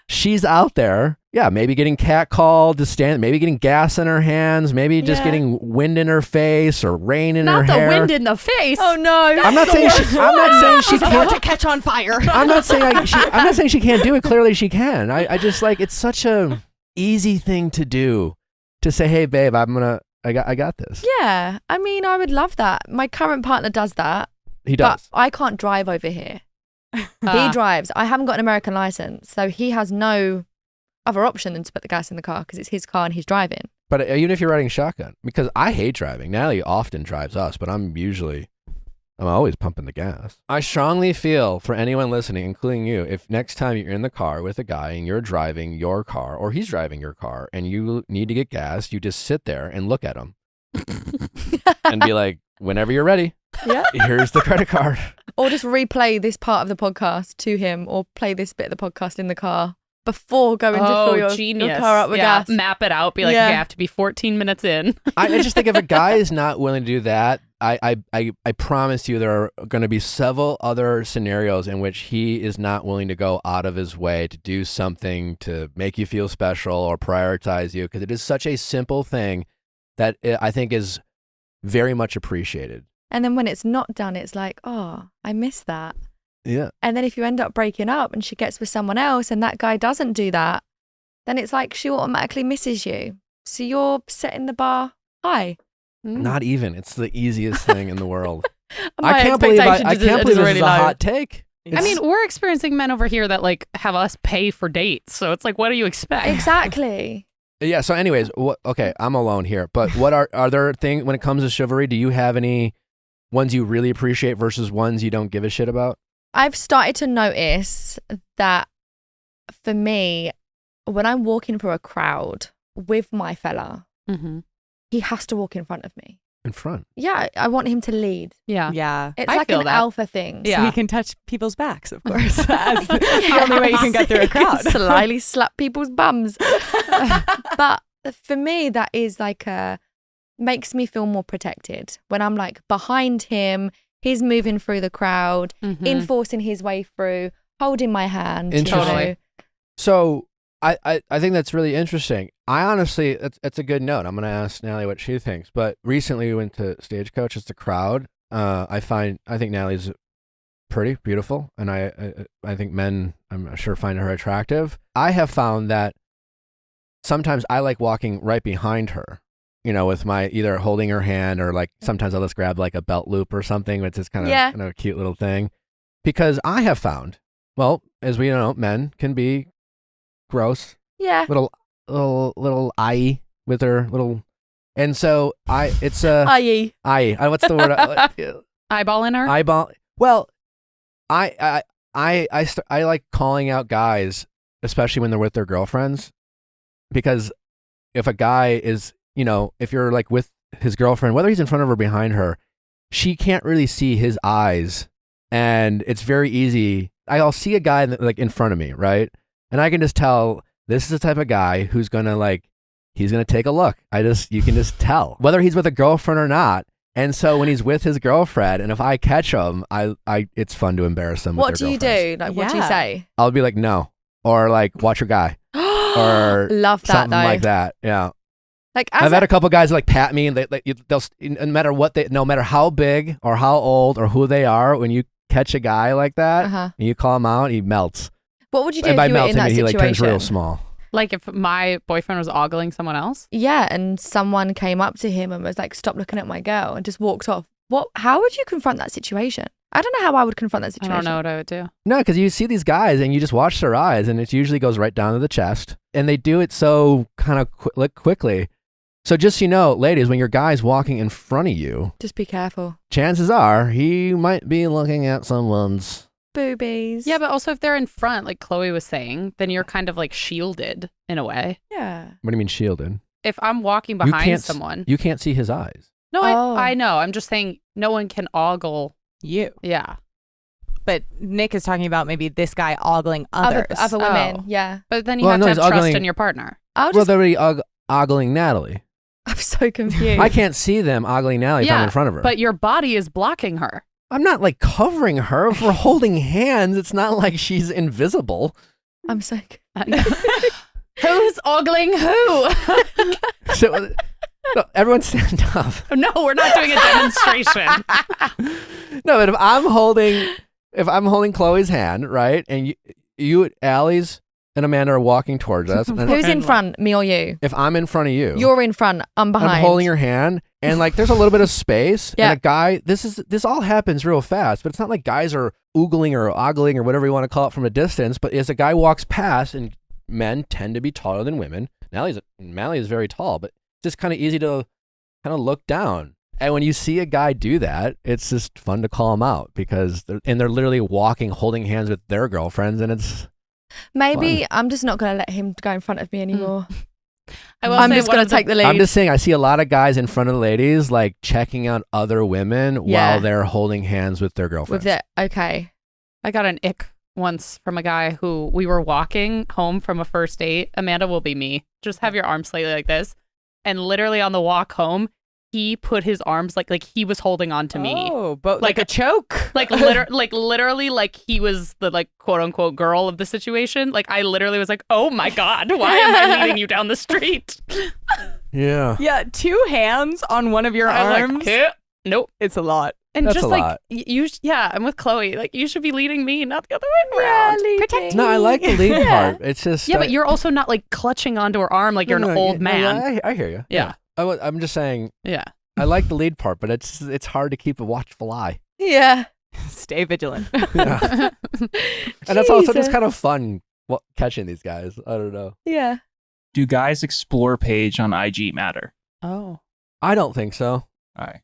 S1: she's out there. Yeah, maybe getting catcalled, maybe getting gas in her hands, maybe just getting wind in her face or rain in her hair.
S4: Not the wind in the face.
S6: Oh no!
S1: I'm not saying she can't
S2: to catch on fire.
S1: I'm not saying she can't do it. Clearly she can. I just like it's such a easy thing to do to say, hey babe, I got this.
S6: Yeah, I mean, I would love that. My current partner does that.
S1: He does.
S6: But I can't drive over here. He drives. I haven't got an American license, so he has no other option than to put the gas in the car because it's his car and he's driving.
S1: But even if you're riding shotgun, because I hate driving. Natalie often drives us, but I'm always pumping the gas. I strongly feel for anyone listening, including you, if next time you're in the car with a guy and you're driving your car or he's driving your car and you need to get gas, you just sit there and look at him and be like, whenever you're ready.
S6: Yeah.
S1: Here's the credit card.
S6: Or just replay this part of the podcast to him or play this bit of the podcast in the car before going to fill your car up with gas.
S4: Map it out. Be like, you have to be 14 minutes in.
S1: I just think if a guy is not willing to do that, I promise you there are going to be several other scenarios in which he is not willing to go out of his way to do something to make you feel special or prioritize you, because it is such a simple thing that I think is very much appreciated.
S6: And then when it's not done, it's like, oh, I miss that.
S1: Yeah.
S6: And then if you end up breaking up and she gets with someone else and that guy doesn't do that, then it's like she automatically misses you. So you're setting the bar high.
S1: Not even. It's the easiest thing in the world. I can't believe this is a hot take.
S4: I mean, we're experiencing men over here that like have us pay for dates. So it's like, what do you expect?
S6: Exactly.
S1: Yeah. So anyways, okay, I'm alone here. But what are there things when it comes to chivalry? Do you have any ones you really appreciate versus ones you don't give a shit about?
S6: I've started to notice that for me, when I'm walking through a crowd with my fella, he has to walk in front of me.
S1: In front?
S6: Yeah, I want him to lead.
S2: Yeah.
S6: It's like an alpha thing.
S2: Yeah. So he can touch people's backs, of course. That's the only way you can get through a crowd.
S6: Slyly slap people's bums. But for me, that is like makes me feel more protected. When I'm like behind him, he's moving through the crowd, enforcing his way through, holding my hand.
S1: Interesting. So I think that's really interesting. I honestly, it's a good note. I'm going to ask Natalie what she thinks. But recently we went to Stagecoach. It's a crowd. I think Natalie's pretty beautiful, and I think men, I'm sure, find her attractive. I have found that sometimes I like walking right behind her, with my either holding her hand or like sometimes I'll just grab like a belt loop or something. It's just kind of a cute little thing, because I have found, well, as we know, men can be gross.
S6: Yeah.
S1: Little eye with her little, and so it's a eye. What's the word?
S4: Eyeballing her.
S1: Eyeball. Well, I like calling out guys, especially when they're with their girlfriends, because if a guy is, if you're like with his girlfriend, whether he's in front of her or behind her, she can't really see his eyes, and it's very easy. I'll see a guy like in front of me, right? And I can just tell this is the type of guy who's gonna he's gonna take a look. You can just tell whether he's with a girlfriend or not. And so when he's with his girlfriend, and if I catch him, it's fun to embarrass them.
S6: What do you do? Like, what do you say?
S1: I'll be like, no, or like, watch your guy, or
S6: love that,
S1: something
S6: though.
S1: like that. Yeah.
S6: Like
S1: I've had a couple guys like pat me, and they'll no matter how big or how old or who they are, when you catch a guy like that and you call him out, he melts.
S6: What would you do
S1: and
S6: if
S1: by
S6: you were
S1: melts,
S6: in that situation?
S1: He like turns real small.
S4: Like if my boyfriend was ogling someone else?
S6: Yeah, and someone came up to him and was like, "Stop looking at my girl," and just walked off. How would you confront that situation? I don't know how I would confront that situation.
S4: I don't know what I would do.
S1: No, because you see these guys and you just watch their eyes, and it usually goes right down to the chest, and they do it so kind of quickly. So just so you know, ladies, when your guy's walking in front of you,
S6: just be careful.
S1: Chances are he might be looking at someone's
S6: boobies.
S4: Yeah, but also if they're in front, like Chloe was saying, then you're kind of like shielded in a way.
S6: Yeah.
S1: What do you mean shielded?
S4: If I'm walking behind someone,
S1: you can't see his eyes.
S4: No, I know. I'm just saying no one can ogle
S2: you.
S4: Yeah.
S2: But Nick is talking about maybe this guy ogling others.
S6: Other women, yeah.
S4: But then you have to have trust in your partner.
S1: Well, they're already ogling Natalie.
S6: I'm so confused.
S1: I can't see them ogling Natalie if I'm in front of her.
S4: But your body is blocking her.
S1: I'm not like covering her. If we're holding hands, it's not like she's invisible.
S6: I'm so
S4: Who's ogling who?
S1: So, no, everyone stand up.
S4: No, we're not doing a demonstration.
S1: No, but if I'm holding Chloe's hand, right, and you Allie's and Amanda are walking towards us.
S6: Who's in front, me or you?
S1: If I'm in front of you.
S6: You're in front, I'm behind.
S1: I'm holding your hand, and like there's a little bit of space,
S6: yeah.
S1: and a guy, this all happens real fast, but it's not like guys are oogling or ogling or whatever you want to call it from a distance, but as a guy walks past, and men tend to be taller than women. Natalie is very tall, but it's just kind of easy to kind of look down. And when you see a guy do that, it's just fun to call him out because they're literally walking, holding hands with their girlfriends, and it's
S6: maybe
S1: fun.
S6: I'm just not going to let him go in front of me anymore.
S4: I'm
S6: just going to take the lead.
S1: I'm just saying, I see a lot of guys in front of the ladies, like checking out other women while they're holding hands with their girlfriends.
S6: Okay.
S4: I got an ick once from a guy who we were walking home from a first date. Amanda will be me. Just have your arms slightly like this. And literally on the walk home, he put his arms like he was holding on to me.
S2: Oh, but like a choke.
S4: Literally like he was the like quote unquote girl of the situation. Like I literally was like, oh my God, why am I leading you down the street?
S1: Yeah.
S2: Yeah, 2 hands on one of your arms.
S4: Like, nope.
S2: It's a lot.
S4: And
S1: that's
S4: just
S1: a
S4: like
S1: lot.
S4: I'm with Chloe. Like you should be leading me, not the other way around.
S6: Protect me.
S1: No, I like the lead part. It's just
S4: but you're also not like clutching onto her arm like you're an old man.
S1: I hear you.
S4: Yeah.
S1: I'm just saying.
S4: Yeah.
S1: I like the lead part, but it's hard to keep a watchful eye.
S6: Yeah.
S2: Stay vigilant.
S1: Yeah. And that's also just kind of fun catching these guys. I don't know.
S6: Yeah.
S5: Do guys' explore page on IG matter?
S2: Oh.
S1: I don't think so.
S5: All right.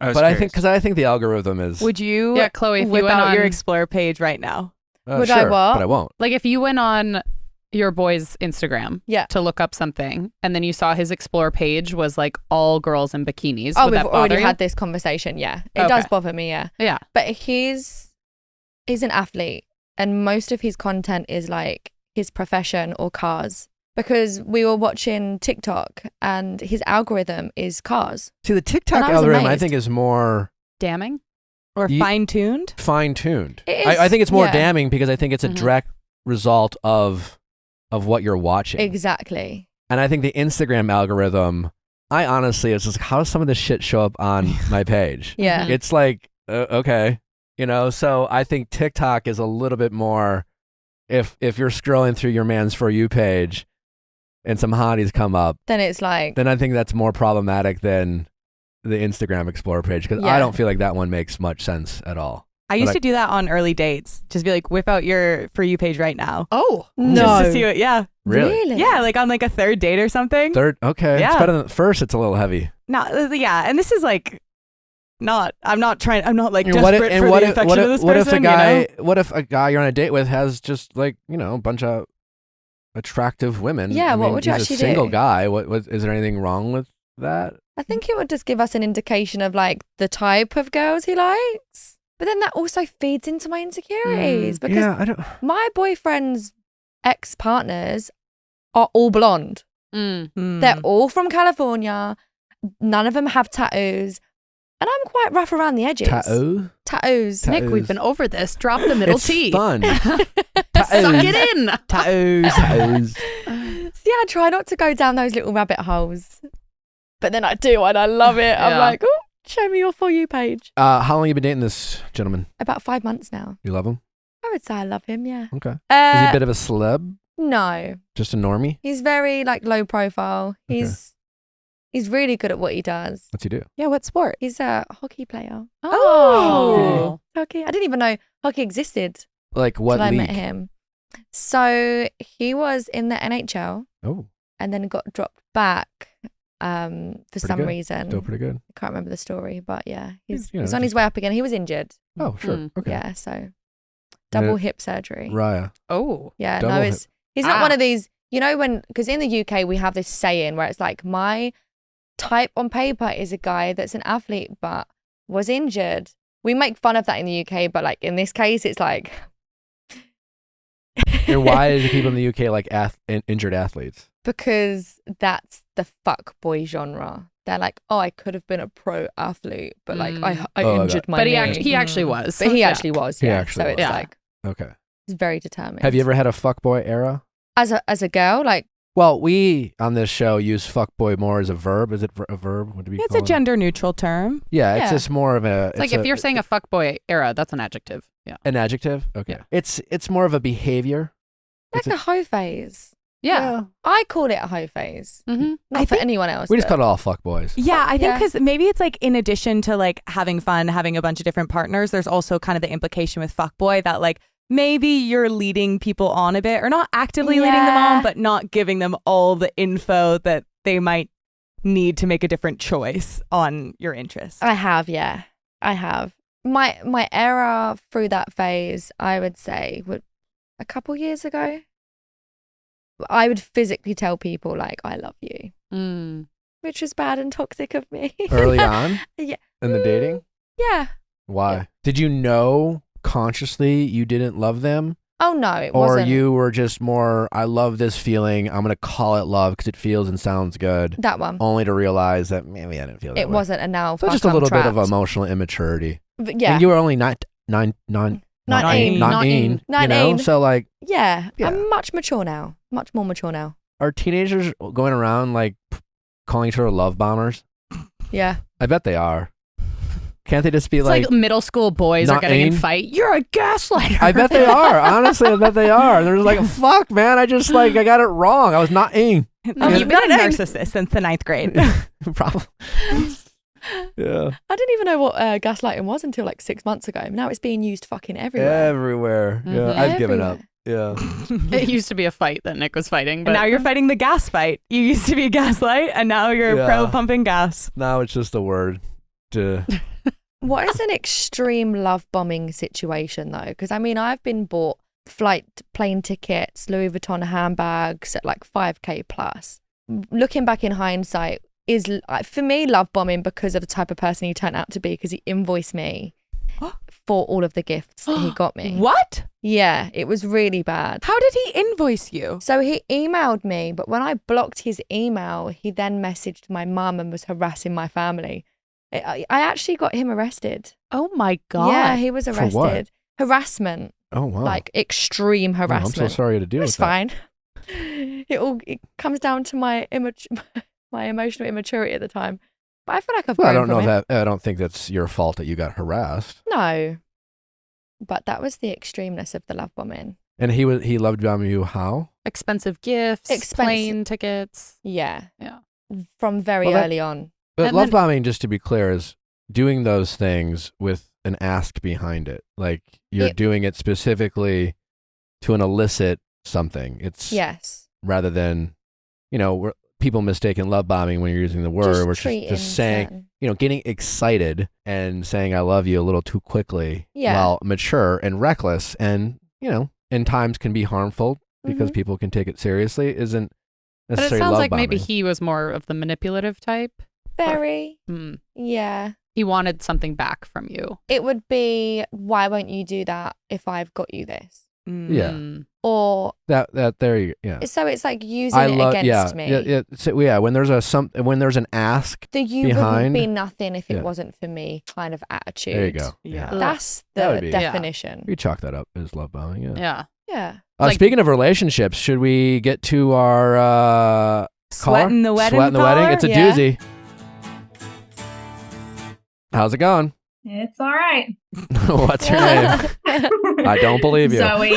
S1: But I think the algorithm is.
S2: Would you?
S4: Yeah, Chloe. If
S2: whip
S4: you went
S2: out
S4: on
S2: your Explorer page right now.
S6: Would
S1: sure,
S6: I what?
S1: But I won't.
S4: Like if you went on your boy's Instagram to look up something, and then you saw his explore page was like all girls in bikinis.
S6: Oh,
S4: would
S6: we've
S4: that
S6: already
S4: bother you?
S6: had this conversation. Yeah, it does bother me. Yeah.
S4: Yeah.
S6: But he's an athlete, and most of his content is like his profession or cars. Because we were watching TikTok, and his algorithm is cars.
S1: See, the TikTok algorithm, I think, is more
S4: damning
S2: or fine-tuned.
S1: Fine-tuned.
S6: I
S1: think it's more damning because I think it's a direct result of what you're watching.
S6: Exactly.
S1: And I think the Instagram algorithm, it's just how does some of this shit show up on my page?
S6: Yeah.
S1: It's like, okay, so I think TikTok is a little bit more, if you're scrolling through your man's For You page and some hotties come up,
S6: then it's like,
S1: then I think that's more problematic than the Instagram Explorer page because I don't feel like that one makes much sense at all.
S2: I used to do that on early dates. Just be like, whip out your For You page right now.
S4: Oh,
S6: no.
S2: Just to see what,
S1: Really?
S2: Yeah, like on like a third date or something.
S1: Okay. Yeah. It's better than first. It's a little heavy.
S2: No, yeah. And this is like, I'm not like desperate for the affection of this person.
S1: What if a guy you're on a date with has just like, a bunch of attractive women?
S6: Yeah, what would you actually do?
S1: He's a single guy. What is there anything wrong with that?
S6: I think it would just give us an indication of like the type of girls he likes. But then that also feeds into my insecurities because my boyfriend's ex-partners are all blonde. They're all from California. None of them have tattoos. And I'm quite rough around the edges. Tattoos.
S4: Nick, we've been over this. Drop the middle T.
S1: It's fun.
S4: Suck it in.
S1: Tattoos.
S6: So yeah, I try not to go down those little rabbit holes. But then I do, and I love it. I'm like, oh, show me your For You page.
S1: How long have you been dating this gentleman?
S6: About 5 months now.
S1: You love him?
S6: I would say I love him, yeah.
S1: Okay. Is he a bit of a celeb?
S6: No.
S1: Just a normie?
S6: He's very like low profile. He's really good at what he does.
S1: What's he do?
S2: Yeah, what sport?
S6: He's a hockey player.
S2: Oh.
S6: Hockey. I didn't even know hockey existed.
S1: Like what league?
S6: I met him. So he was in the NHL.
S1: Oh.
S6: And then got dropped back for some reason.
S1: Still pretty good.
S6: I can't remember the story, but yeah, he's on his way up again. He was injured.
S1: Oh, sure. Okay.
S6: Yeah, so double hip surgery.
S1: Raya.
S4: Oh.
S6: Yeah, he's not one of these, because in the UK we have this saying where it's like, my type on paper is a guy that's an athlete but was injured. We make fun of that in the UK, but like in this case, it's like.
S1: And why do people in the UK like injured athletes?
S6: Because that's the fuck boy genre. They're like, oh, I could have been a pro athlete, but like I injured my knee.
S4: But he actually was.
S6: But he actually was, yeah.
S1: It's
S6: like,
S1: okay.
S6: It's very determined.
S1: Have you ever had a fuckboy era?
S6: As a girl, like.
S1: Well, we on this show use fuckboy more as a verb. Is it a verb? What do we call it?
S2: It's a gender neutral term.
S1: Yeah, it's just more of a.
S4: It's like if you're saying a fuckboy era, that's an adjective. Yeah.
S1: An adjective? Okay.
S4: Yeah.
S1: It's more of a behavior.
S6: Like a hoe phase.
S4: Yeah.
S6: I call it a hoe phase.
S4: Mm-hmm.
S6: Not for anyone else.
S1: We just call it all fuckboys.
S2: Yeah, I think because maybe it's like in addition to like having fun, having a bunch of different partners, there's also kind of the implication with fuckboy that like maybe you're leading people on a bit or not actively leading them on, but not giving them all the info that they might need to make a different choice on your interests.
S6: I have, yeah. I have. My era through that phase, I would say, a couple years ago, I would physically tell people like, I love you, which was bad and toxic of me.
S1: Early on?
S6: Yeah.
S1: In the dating?
S6: Yeah.
S1: Why?
S6: Yeah.
S1: Did you know consciously you didn't love them?
S6: Oh, no, it
S1: wasn't.
S6: Or
S1: you were just more, I love this feeling, I'm going to call it love because it feels and sounds good.
S6: That one.
S1: Only to realize that maybe I didn't feel that
S6: It
S1: way.
S6: wasn't, and now
S1: so just a little bit of emotional immaturity.
S6: But yeah.
S1: And you were only 19. So like.
S6: Yeah, I'm much mature now. Much more mature now.
S1: Are teenagers going around like calling each other love bombers?
S6: Yeah.
S1: I bet they are. Can't they just be
S4: it's like middle school boys are getting in fight? You're a gaslighter.
S1: I bet they are. Honestly, I bet they are. And they're just like, fuck, man. I got it wrong. I was not
S2: You've been a narcissist since the 9th grade.
S1: Probably. Yeah.
S6: I didn't even know what gaslighting was until like 6 months ago. Now it's being used fucking everywhere.
S1: Everywhere. Yeah, I've given up. Yeah.
S4: It used to be a fight that Nick was fighting, but
S2: and now you're fighting the gas fight. You used to be gaslight, and now you're pro pumping gas.
S1: Now it's just a word.
S6: What is an extreme love bombing situation though? Because I mean, I've been bought plane tickets, Louis Vuitton handbags at like 5K plus. Looking back in hindsight, is for me love bombing because of the type of person he turned out to be, because he invoiced me for all of the gifts that he got me.
S2: What?
S6: Yeah, it was really bad.
S2: How did he invoice you?
S6: So he emailed me, but when I blocked his email, he then messaged my mum and was harassing my family. I actually got him arrested.
S2: Oh my God.
S6: Yeah, he was arrested.
S1: For what?
S6: Harassment.
S1: Oh wow.
S6: Like extreme harassment.
S1: I'm so sorry to deal with that.
S6: It's fine. It comes down to my emotional immaturity at the time. But I feel like I've grown from it.
S1: I don't think that's your fault that you got harassed.
S6: No. But that was the extremeness of the love bombing.
S1: And he loved bombing you how?
S4: expensive gifts, plane tickets.
S6: Yeah.
S4: Yeah.
S6: From very early on.
S1: But
S4: And
S1: love
S4: then-
S1: bombing, just to be clear, is doing those things with an ask behind it. Like you're doing it specifically to an illicit something. It's
S6: Yes.
S1: rather than, people mistaken love bombing when you're using the word, which is just saying, getting excited and saying I love you a little too quickly, while mature and reckless and, in times can be harmful because people can take it seriously, isn't
S4: But it
S1: necessarily
S4: sounds
S1: love
S4: like
S1: bombing.
S4: maybe he was more of the manipulative type.
S6: Very.
S4: Hmm.
S6: Yeah.
S4: He wanted something back from you.
S6: It would be, why won't you do that if I've got you this?
S1: Yeah.
S4: Mm.
S6: Or
S1: that there you
S6: so it's like using it against me.
S1: When there's an ask
S6: The you
S1: behind,
S6: wouldn't be nothing if it wasn't for me kind of attitude.
S1: there you go.
S2: Yeah.
S6: That's
S1: That
S6: the
S1: would be-
S6: definition.
S1: You chalk that up as love bombing. Yeah.
S4: Yeah.
S6: Yeah.
S1: Speaking of relationships, should we get to our
S2: Sweat in the wedding.
S1: Sweat in the wedding.
S2: caller?
S1: It's a
S6: Yeah.
S1: doozy. How's it going?
S7: It's all right.
S1: What's your name? I don't believe you.
S7: Zoe,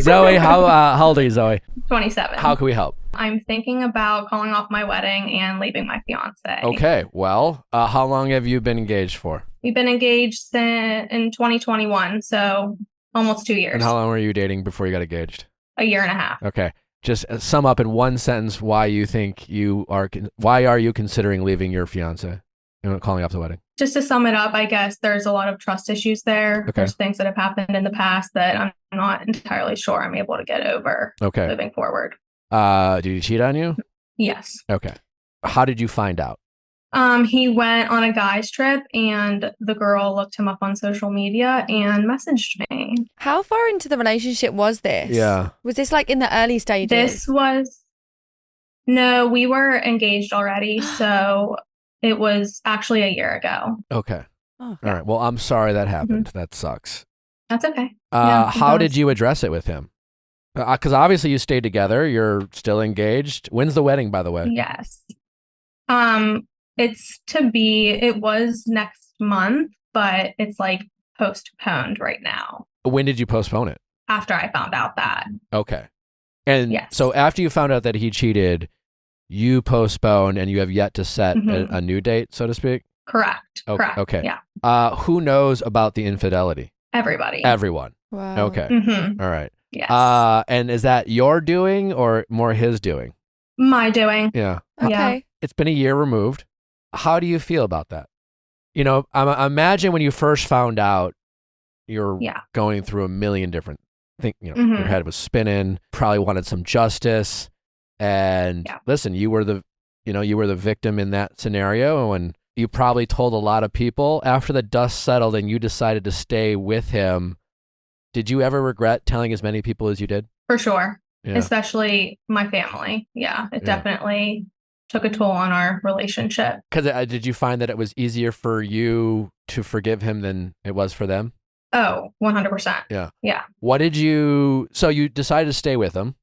S1: Zoe, how old are you, Zoe?
S7: 27.
S1: How can we help?
S7: I'm thinking about calling off my wedding and leaving my fiance.
S1: Okay, well, how long have you been engaged for?
S7: We've been engaged in 2021, so almost 2 years.
S1: And how long were you dating before you got engaged?
S7: A year and a half.
S1: Okay, just sum up in one sentence why you think why are you considering leaving your fiance and calling off the wedding?
S7: Just to sum it up, I guess there's a lot of trust issues there.
S1: Okay.
S7: There's things that have happened in the past that I'm not entirely sure I'm able to get over
S1: Okay.
S7: moving forward.
S1: Did he cheat on you?
S7: Yes.
S1: Okay. How did you find out?
S7: He went on a guy's trip and the girl looked him up on social media and messaged me.
S6: How far into the relationship was this?
S1: Yeah.
S6: Was this like in the early stages?
S7: No, we were engaged already. So it was actually a year ago.
S1: Okay.
S2: Oh,
S1: All right. Well, I'm sorry that happened. That sucks.
S7: That's okay. Yeah, it
S1: How
S7: does.
S1: did you address it with him? Because obviously you stayed together. You're still engaged. When's the wedding, by the way?
S7: Yes. It was next month, but it's like postponed right now
S1: When did you postpone it?
S7: after I found out that.
S1: Okay. And
S7: Yes.
S1: so after you found out that he cheated, you postponed and you have yet to set a new date, so to speak?
S7: Correct.
S1: Okay.
S7: Correct.
S1: Okay.
S7: Yeah.
S1: Who knows about the infidelity?
S7: Everybody.
S1: Everyone.
S6: Wow.
S1: Okay.
S7: Mm-hmm.
S1: All right.
S7: Yes.
S1: And is that your doing or more his doing?
S7: My doing.
S1: Yeah.
S6: Okay.
S7: Yeah.
S1: It's been a year removed. How do you feel about that? I imagine when you first found out, you're going through a million different things. Your head was spinning. Probably wanted some justice. And listen, you were the victim in that scenario, and you probably told a lot of people. After the dust settled and you decided to stay with him, did you ever regret telling as many people as you did?
S7: For sure.
S1: Yeah.
S7: Especially my family. Yeah. It definitely took a toll on our relationship.
S1: Because did you find that it was easier for you to forgive him than it was for them?
S7: Oh, 100%.
S1: Yeah.
S7: Yeah.
S1: So you decided to stay with him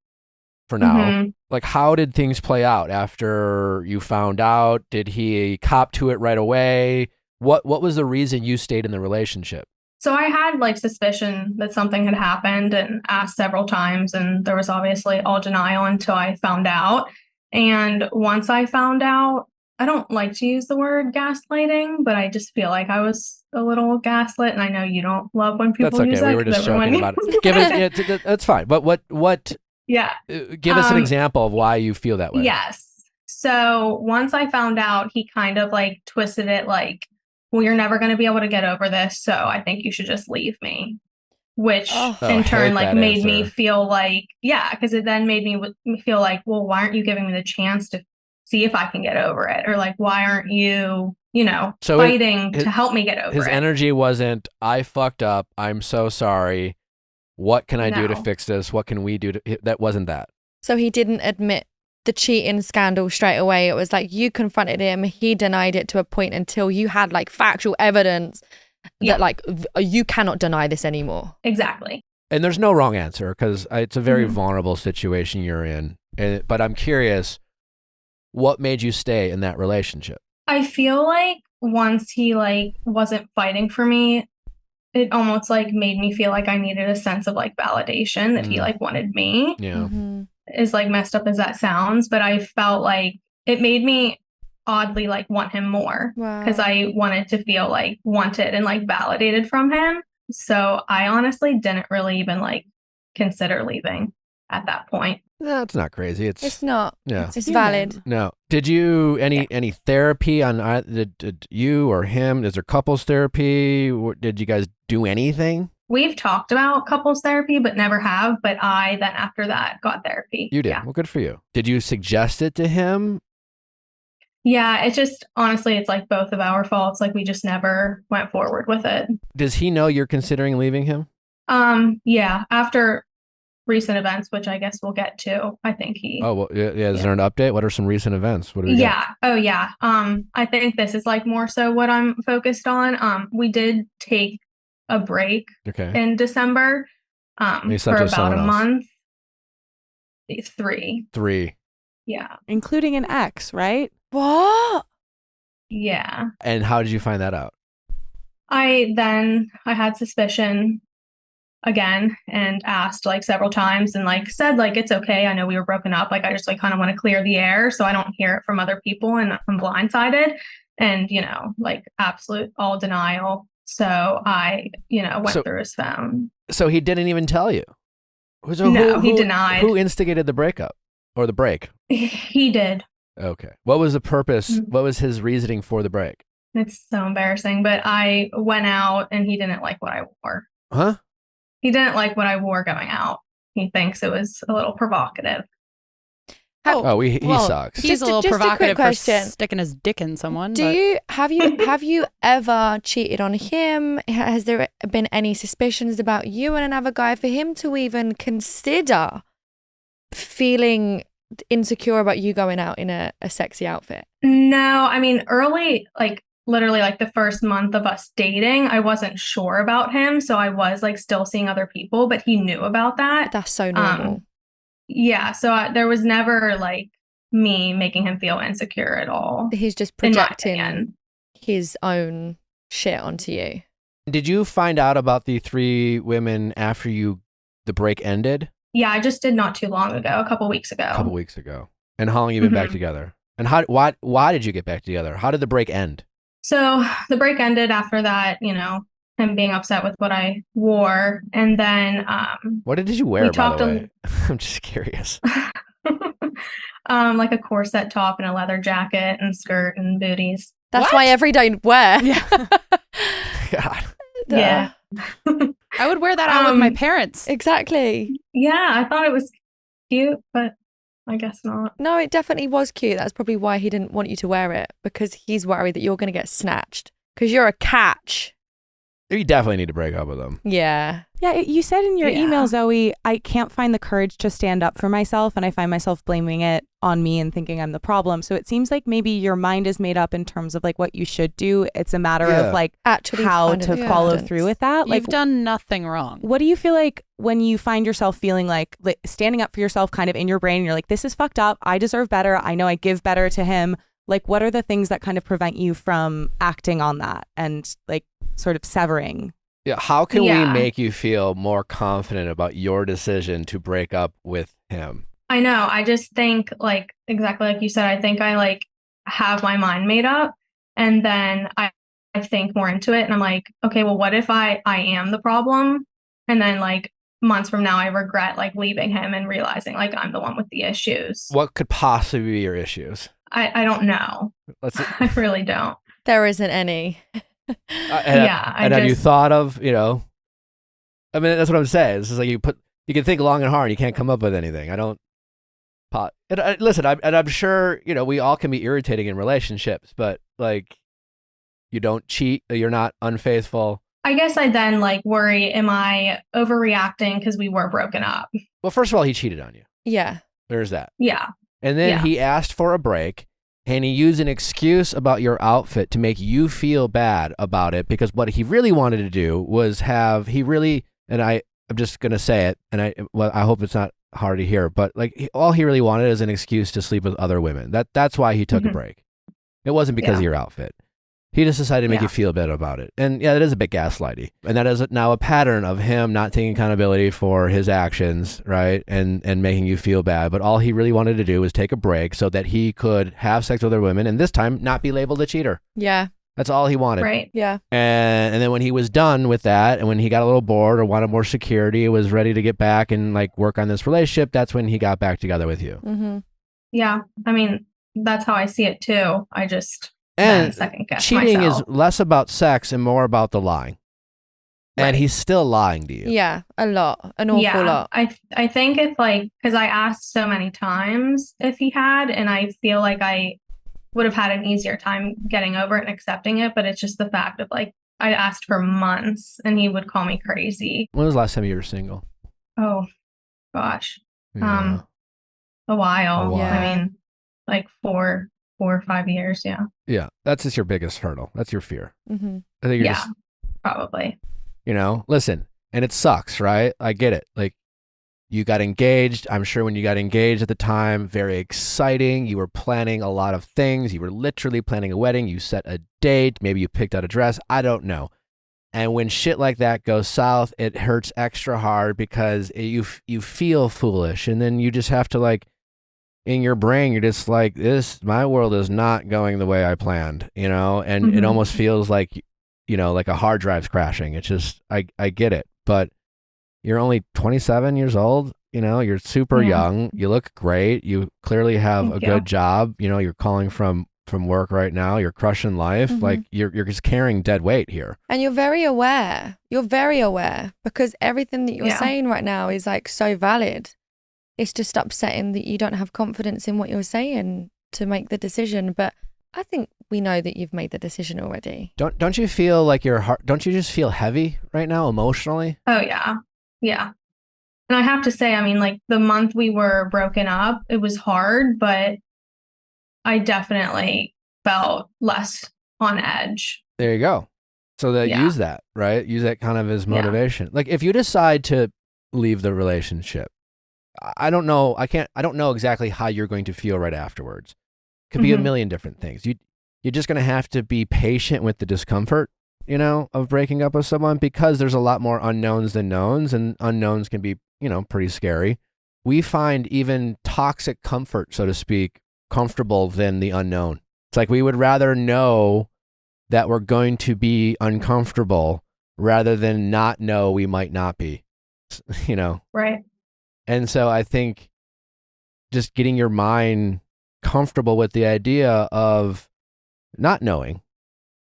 S1: for now.
S7: Mhm.
S1: Like, how did things play out after you found out? Did he cop to it right away? What was the reason you stayed in the relationship?
S7: So I had suspicion that something had happened and asked several times, and there was obviously all denial until I found out. And once I found out, I don't like to use the word gaslighting, but I just feel like I was a little gaslit, and I know you don't love when people use that.
S1: We were just joking about it. That's fine. But what?
S7: Yeah.
S1: Give us an example of why you feel that way.
S7: Yes. So once I found out, he kind of like twisted it like, well, you're never going to be able to get over this, so I think you should just leave me. Which in turn like made me feel like, because it then made me feel like, well, why aren't you giving me the chance to see if I can get over it? Or like, why aren't you, fighting to help me get over it?
S1: His energy wasn't, I fucked up, I'm so sorry, what can I do to fix this? What can we do to... That wasn't that.
S6: So he didn't admit the cheating scandal straight away. It was like you confronted him, he denied it to a point until you had like factual evidence that like you cannot deny this anymore.
S7: Exactly.
S1: And there's no wrong answer because it's a very vulnerable situation you're in. But I'm curious, what made you stay in that relationship?
S7: I feel like once he like wasn't fighting for me, it almost like made me feel like I needed a sense of like validation that he like wanted me.
S1: Yeah.
S7: As like messed up as that sounds, but I felt like it made me oddly like want him more because I wanted to feel like wanted and like validated from him. So I honestly didn't really even like consider leaving at that point.
S1: No, it's not crazy.
S6: It's not.
S1: Yeah.
S6: It's valid.
S1: No. Did you any therapy on did you or him? Is there couples therapy? Did you guys do anything?
S7: We've talked about couples therapy, but never have. But I then after that got therapy.
S1: You did? Yeah. Well, good for you. Did you suggest it to him?
S7: Yeah, it's just, honestly, it's like both of our faults. Like we just never went forward with it.
S1: Does he know you're considering leaving him?
S7: Yeah, after recent events, which I guess we'll get to, I think he...
S1: Oh, well, yeah. Is there an update? What are some recent events? What do we got?
S7: Oh, yeah. I think this is like more so what I'm focused on. We did take a break in December for about a month. 3. Yeah.
S2: Including an ex, right?
S6: What?
S7: Yeah.
S1: And how did you find that out?
S7: I had suspicion again and asked like several times and like said like it's okay, I know we were broken up, like I just like kind of want to clear the air so I don't hear it from other people and I'm blindsided, and like absolute all denial. So I went through his phone.
S1: So he didn't even tell you?
S7: No, he denied.
S1: Who instigated the breakup or the break?
S7: He did.
S1: Okay. What was the purpose? What was his reasoning for the break?
S7: It's so embarrassing, but I went out and he didn't like what I wore.
S1: Huh?
S7: He didn't like what I wore going out. He thinks it was a little provocative.
S1: He sucks.
S4: He's a little provocative for sticking his dick in someone.
S6: Have you ever cheated on him? Has there been any suspicions about you and another guy for him to even consider feeling insecure about you going out in a sexy outfit?
S7: No, I mean, early, like literally like the first month of us dating, I wasn't sure about him. So I was like still seeing other people, but he knew about that.
S6: That's so normal.
S7: Yeah. So there was never like me making him feel insecure at all.
S6: He's just projecting his own shit onto you.
S1: Did you find out about the 3 women after the break ended?
S7: Yeah, I just did not too long ago, a couple weeks ago.
S1: And how long have you been back together? And why did you get back together? How did the break end?
S7: So the break ended after that, him being upset with what I wore. And then
S1: what did you wear, by the way? I'm just curious.
S7: Like a corset top and a leather jacket and skirt and booties.
S6: That's my everyday wear.
S2: Yeah.
S1: God.
S7: Yeah.
S4: I would wear that out with my parents.
S6: Exactly.
S7: Yeah, I thought it was cute, but I guess not.
S6: No, it definitely was cute. That's probably why he didn't want you to wear it, because he's worried that you're going to get snatched because you're a catch.
S1: You definitely need to break up with him.
S6: Yeah.
S2: Yeah, you said in your email, Zoe, I can't find the courage to stand up for myself, and I find myself blaming it on me and thinking I'm the problem. So it seems like maybe your mind is made up in terms of like what you should do. It's a matter of like
S6: actually
S2: how to follow through with that.
S4: You've done nothing wrong.
S2: What do you feel like when you find yourself feeling like standing up for yourself kind of in your brain, and you're like, this is fucked up. I deserve better. I know I give better to him. Like, what are the things that kind of prevent you from acting on that and like sort of severing?
S1: Yeah, how can we make you feel more confident about your decision to break up with him?
S7: I know. I just think like exactly like you said, I think I like have my mind made up. And then I think more into it and I'm like, okay, well, what if I am the problem? And then like months from now, I regret like leaving him and realizing like I'm the one with the issues.
S1: What could possibly be your issues?
S7: I don't know. I really don't.
S6: There isn't any.
S1: Have you thought of, I mean, that's what I'm saying. It's just like you can think long and hard. You can't come up with anything. Listen, I'm sure, we all can be irritating in relationships, but like you don't cheat. You're not unfaithful.
S7: I guess I then like worry, am I overreacting because we were broken up?
S1: Well, first of all, he cheated on you.
S6: Yeah.
S1: There's that.
S7: Yeah.
S1: And then he asked for a break and he used an excuse about your outfit to make you feel bad about it because what he really wanted to do was I'm just going to say it and I hope it's not hard to hear, but like all he really wanted is an excuse to sleep with other women. That's why he took a break. It wasn't because of your outfit. He just decided to make you feel bad about it. And yeah, that is a bit gaslighty. And that is now a pattern of him not taking accountability for his actions, right? And making you feel bad. But all he really wanted to do was take a break so that he could have sex with other women and this time not be labeled a cheater.
S6: Yeah.
S1: That's all he wanted.
S7: Right.
S6: Yeah.
S1: And then when he was done with that and when he got a little bored or wanted more security, was ready to get back and like work on this relationship, that's when he got back together with you.
S6: Mm-hmm.
S7: Yeah. I mean, that's how I see it too. I just...
S1: And cheating is less about sex and more about the lying. Right. And he's still lying to you.
S6: Yeah, a lot. An awful lot.
S7: I think it's like, because I asked so many times if he had, and I feel like I would have had an easier time getting over it and accepting it. But it's just the fact of like, I asked for months and he would call me crazy.
S1: When was the last time you were single?
S7: Oh, gosh.
S1: Yeah.
S7: A while.
S6: Yeah.
S7: I mean, like 4 or 5 years. Yeah.
S1: Yeah. That's just your biggest hurdle. That's your fear.
S6: Mm-hmm.
S1: I think you're
S7: probably.
S1: Listen, and it sucks, right? I get it. Like you got engaged. I'm sure when you got engaged at the time, very exciting. You were planning a lot of things. You were literally planning a wedding. You set a date. Maybe you picked out a dress. I don't know. And when shit like that goes south, it hurts extra hard because you feel foolish. And then you just have to like, in your brain, you're just like, my world is not going the way I planned, and it almost feels like, like a hard drive's crashing. It's just, I get it, but you're only 27 years old, you're super young. You look great. You clearly have a good job. You're calling from work right now. You're crushing life. Mm-hmm. Like you're just carrying dead weight here.
S6: And you're very aware. Because everything that you're saying right now is like so valid. It's just upsetting that you don't have confidence in what you're saying to make the decision. But I think we know that you've made the decision already.
S1: Don't you feel like your heart? Don't you just feel heavy right now emotionally?
S7: Oh yeah, yeah. And I have to say, I mean, like the month we were broken up, it was hard, but I definitely felt less on edge.
S1: There you go. So use that, right? Use that kind of as motivation. Like if you decide to leave the relationship. I don't know. I don't know exactly how you're going to feel right afterwards. Could be a million different things. You're just going to have to be patient with the discomfort, of breaking up with someone because there's a lot more unknowns than knowns, and unknowns can be, pretty scary. We find even toxic comfort, so to speak, comfortable than the unknown. It's like we would rather know that we're going to be uncomfortable rather than not know we might not be,
S7: Right.
S1: And so I think just getting your mind comfortable with the idea of not knowing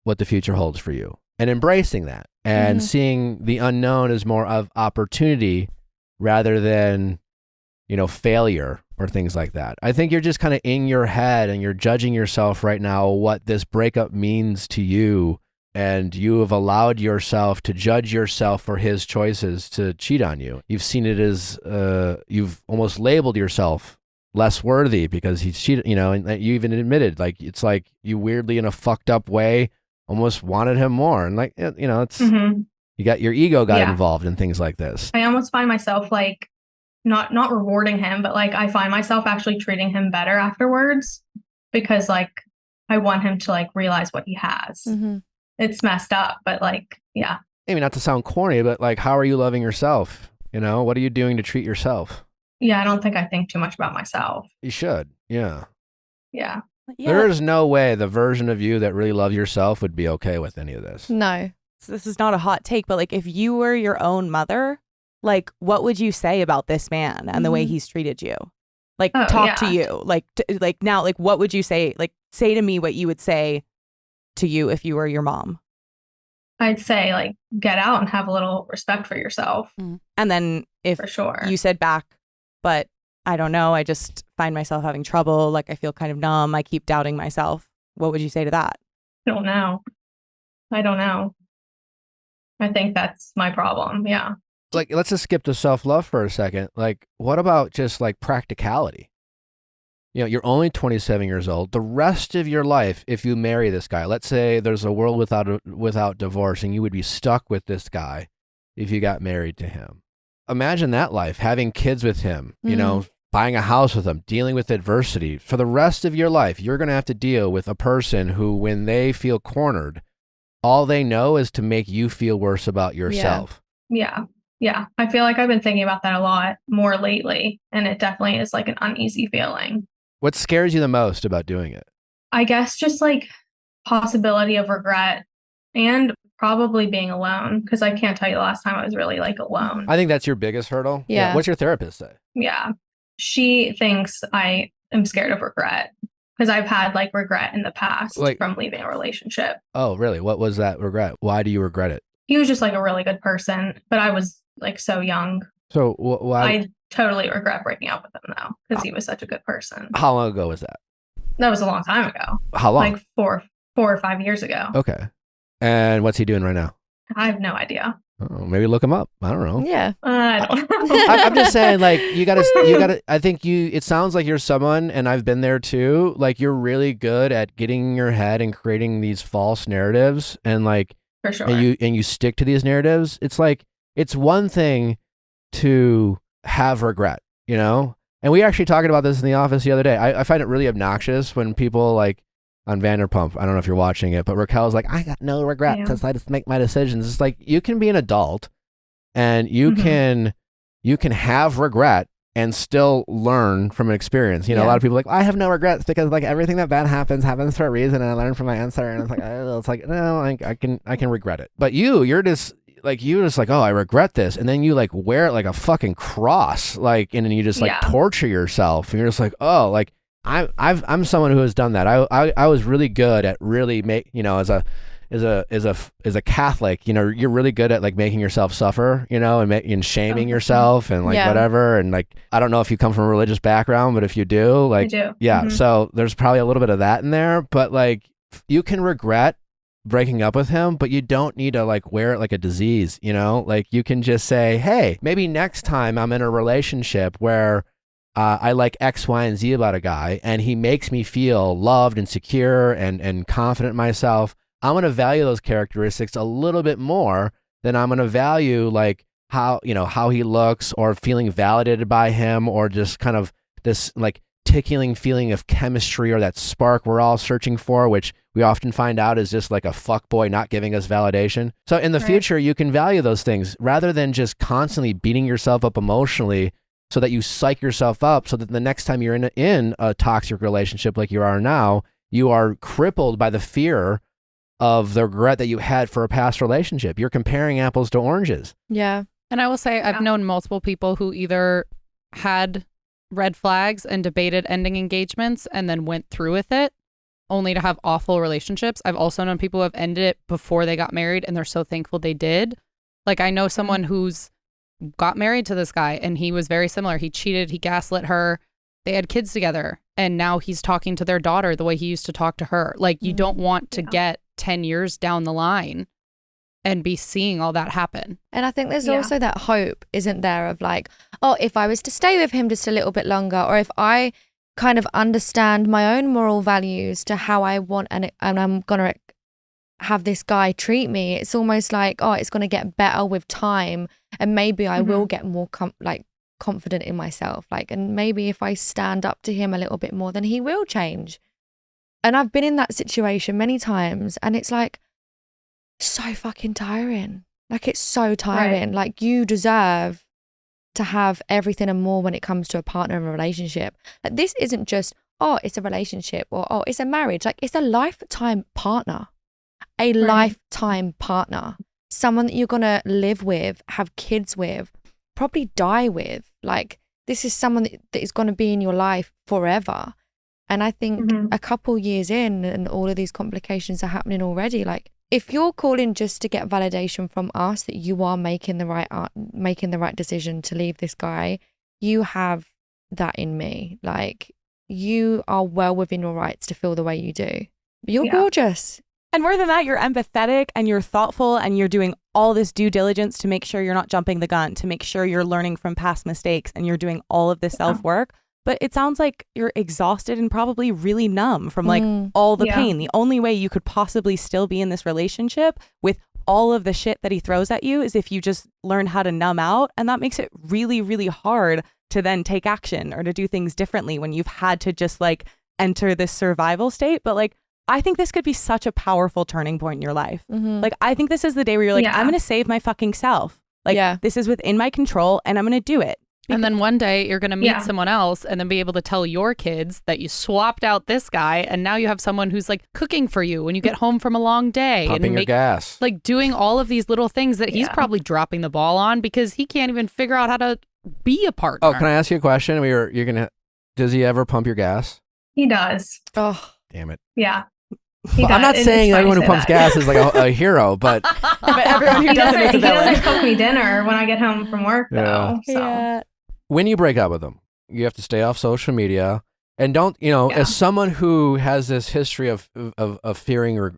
S1: what the future holds for you and embracing that and seeing the unknown as more of opportunity rather than, failure or things like that. I think you're just kind of in your head and you're judging yourself right now what this breakup means to you. And you have allowed yourself to judge yourself for his choices to cheat on you. You've seen it as, you've almost labeled yourself less worthy because he's cheated, and you even admitted, like, it's like you weirdly in a fucked up way almost wanted him more. And like, it's, you got your ego got involved in things like this.
S7: I almost find myself like not rewarding him, but like I find myself actually treating him better afterwards because like I want him to like realize what he has. It's messed up, but like, yeah.
S1: Maybe not to sound corny, but like, how are you loving yourself? What are you doing to treat yourself?
S7: Yeah, I don't think I think too much about myself.
S1: You should. Yeah.
S7: Yeah.
S1: There is no way the version of you that really loves yourself would be okay with any of this.
S6: No.
S2: So this is not a hot take, but like if you were your own mother, like what would you say about this man and the way he's treated you? Like talk to you. Like now, like what would you say? Like say to me what you would say to you if you were your mom.
S7: I'd say like get out and have a little respect for yourself.
S2: And then if
S7: for sure
S2: you said back, but I don't know, I just find myself having trouble. Like I feel kind of numb. I keep doubting myself. What would you say to that?
S7: I don't know. I think that's my problem. Yeah.
S1: Like, let's just skip to self-love for a second. Like, what about just like practicality? You know, you're only 27 years old. The rest of your life, if you marry this guy, let's say there's a world without divorce and you would be stuck with this guy if you got married to him. Imagine that life, having kids with him, you know, buying a house with him, dealing with adversity. For the rest of your life, you're going to have to deal with a person who, when they feel cornered, all they know is to make you feel worse about yourself.
S7: Yeah. I feel like I've been thinking about that a lot more lately, and it definitely is like an uneasy feeling.
S1: What scares you the most about doing it?
S7: I guess just like possibility of regret and probably being alone, because I can't tell you the last time I was really like alone.
S1: I think that's your biggest hurdle.
S6: Yeah.
S1: What's your therapist say?
S7: Yeah. She thinks I am scared of regret because I've had like regret in the past from leaving a relationship.
S1: Oh, really? What was that regret? Why do you regret it?
S7: He was just like a really good person, but I was like so young.
S1: So why?
S7: I totally regret breaking up with him though, because he was such a good person.
S1: How long ago was that?
S7: That was a long time ago.
S1: How long?
S7: Like 4 or 5 years ago.
S1: Okay. And what's he doing right now?
S7: I have no idea.
S1: Oh, maybe look him up. I don't know.
S6: Yeah.
S7: I don't know.
S1: I'm just saying, like, you gotta, I think it sounds like you're someone, and I've been there too, like you're really good at getting in your head and creating these false narratives and like,
S7: for sure.
S1: And you stick to these narratives. It's like, it's one thing to have regret, you know? And we actually talked about this in the office the other day. I find it really obnoxious when people like on Vanderpump, I don't know if you're watching it, but Raquel's like, I got no regret because I just make my decisions. It's like, you can be an adult and you can have regret and still learn from an experience. You know, a lot of people are like, I have no regrets because like everything that bad happens for a reason, and I learned from my answer. And it's like, no, I can regret it. But you're just like, oh, I regret this, and then you like wear it like a fucking cross, like, and then you just like torture yourself, and you're just like, oh, like I'm someone who has done that. I was really good at really as a Catholic, you know, you're really good at like making yourself suffer, you know, and shaming yourself and like whatever. And like, I don't know if you come from a religious background, but if you do, like,
S7: I do.
S1: Yeah. So there's probably a little bit of that in there, but like you can regret breaking up with him, but you don't need to like wear it like a disease, you know, like you can just say, hey, maybe next time I'm in a relationship where I like X, Y, and Z about a guy and he makes me feel loved and secure and confident in myself, I'm going to value those characteristics a little bit more than I'm going to value like how he looks or feeling validated by him or just kind of this like tickling feeling of chemistry or that spark we're all searching for, which we often find out is just like a fuckboy not giving us validation. So in the future, you can value those things rather than just constantly beating yourself up emotionally so that you psych yourself up so that the next time you're in a toxic relationship like you are now, you are crippled by the fear of the regret that you had for a past relationship. You're comparing apples to oranges.
S6: Yeah.
S4: And I will say I've known multiple people who either had red flags and debated ending engagements and then went through with it only to have awful relationships. I've also known people who have ended it before they got married and they're so thankful they did. Like I know someone who's got married to this guy and he was very similar. He cheated, he gaslit her. They had kids together and now he's talking to their daughter the way he used to talk to her. Like you don't want to get 10 years down the line and be seeing all that happen.
S6: And I think there's also that hope, isn't there, of like, oh, if I was to stay with him just a little bit longer, or if I kind of understand my own moral values to how I want and I'm going to have this guy treat me, it's almost like, oh, it's going to get better with time and maybe I will get more confident in myself. Like, and maybe if I stand up to him a little bit more, then he will change. And I've been in that situation many times and it's like so fucking tiring. Like it's so tiring. Like you deserve to have everything and more when it comes to a partner and a relationship. Like this isn't just, oh, it's a relationship, or oh, it's a marriage. Like, it's a lifetime partner, lifetime partner, someone that you're going to live with, have kids with, probably die with. Like, this is someone that is going to be in your life forever. And I think a couple years in and all of these complications are happening already. Like, if you're calling just to get validation from us that you are making the right decision to leave this guy, you have that in me. Like, you are well within your rights to feel the way you do. You're gorgeous.
S2: And more than that, you're empathetic and you're thoughtful and you're doing all this due diligence to make sure you're not jumping the gun, to make sure you're learning from past mistakes, and you're doing all of this self-work. But it sounds like you're exhausted and probably really numb from like all the pain. The only way you could possibly still be in this relationship with all of the shit that he throws at you is if you just learn how to numb out. And that makes it really, really hard to then take action or to do things differently when you've had to just like enter this survival state. But like, I think this could be such a powerful turning point in your life. Like, I think this is the day where you're like, I'm going to save my fucking self. Like, this is within my control and I'm going to do it.
S4: And then one day you're going to meet someone else and then be able to tell your kids that you swapped out this guy and now you have someone who's like cooking for you when you get home from a long day.
S1: Pumping your gas.
S4: Like doing all of these little things that he's probably dropping the ball on because he can't even figure out how to be a partner.
S1: Oh, can I ask you a question? Does he ever pump your gas?
S7: He does.
S1: Oh, damn it.
S7: Yeah.
S1: Well, I'm not saying everyone who pumps gas is like a hero, but
S2: everyone who doesn't is a villain.
S7: He doesn't cook me dinner when I get home from work, though. So.
S1: When you break up with him, you have to stay off social media and don't, as someone who has this history of fearing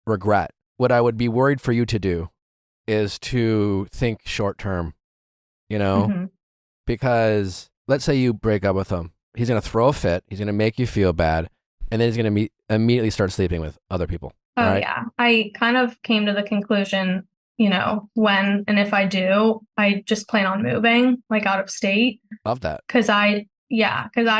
S1: regret, what I would be worried for you to do is to think short term, because let's say you break up with him. He's going to throw a fit. He's going to make you feel bad. And then he's going to immediately start sleeping with other people.
S7: Oh,
S1: right?
S7: Yeah. I kind of came to the conclusion, when and if I do, I just plan on moving like out of state.
S1: Love that.
S7: Because I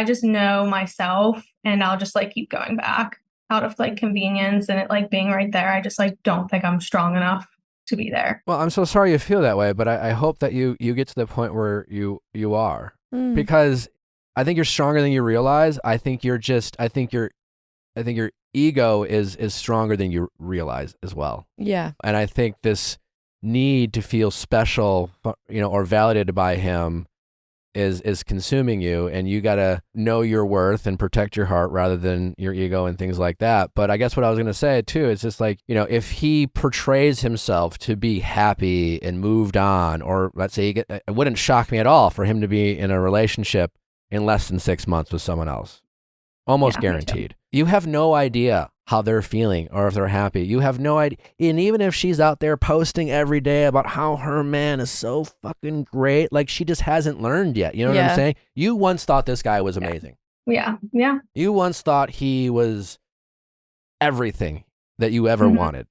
S7: just know myself and I'll just like keep going back out of like convenience and it like being right there. I just like don't think I'm strong enough to be there.
S1: Well, I'm so sorry you feel that way, but I hope that you get to the point where you are. Because I think you're stronger than you realize. I think your ego is stronger than you realize as well.
S6: Yeah.
S1: And I think this need to feel special, or validated by him is consuming you, and you got to know your worth and protect your heart rather than your ego and things like that. But I guess what I was going to say too, is just like, if he portrays himself to be happy and moved on, or let's say it wouldn't shock me at all for him to be in a relationship in less than 6 months with someone else. Almost guaranteed. You have no idea how they're feeling or if they're happy. You have no idea. And even if she's out there posting every day about how her man is so fucking great, like she just hasn't learned yet. You know what I'm saying? You once thought this guy was amazing.
S7: Yeah. Yeah.
S1: You once thought he was everything that you ever wanted,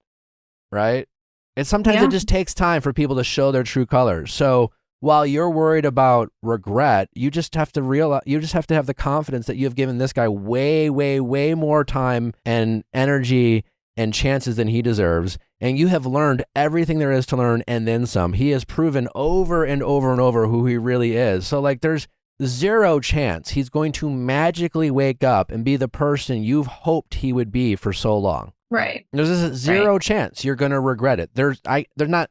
S1: right? And sometimes it just takes time for people to show their true colors. So while you're worried about regret, you just have to realize, you just have to have the confidence that you have given this guy way, way, way more time and energy and chances than he deserves. And you have learned everything there is to learn and then some. He has proven over and over and over who he really is. So like there's zero chance he's going to magically wake up and be the person you've hoped he would be for so long.
S7: Right.
S1: There's a zero chance you're going to regret it. There's not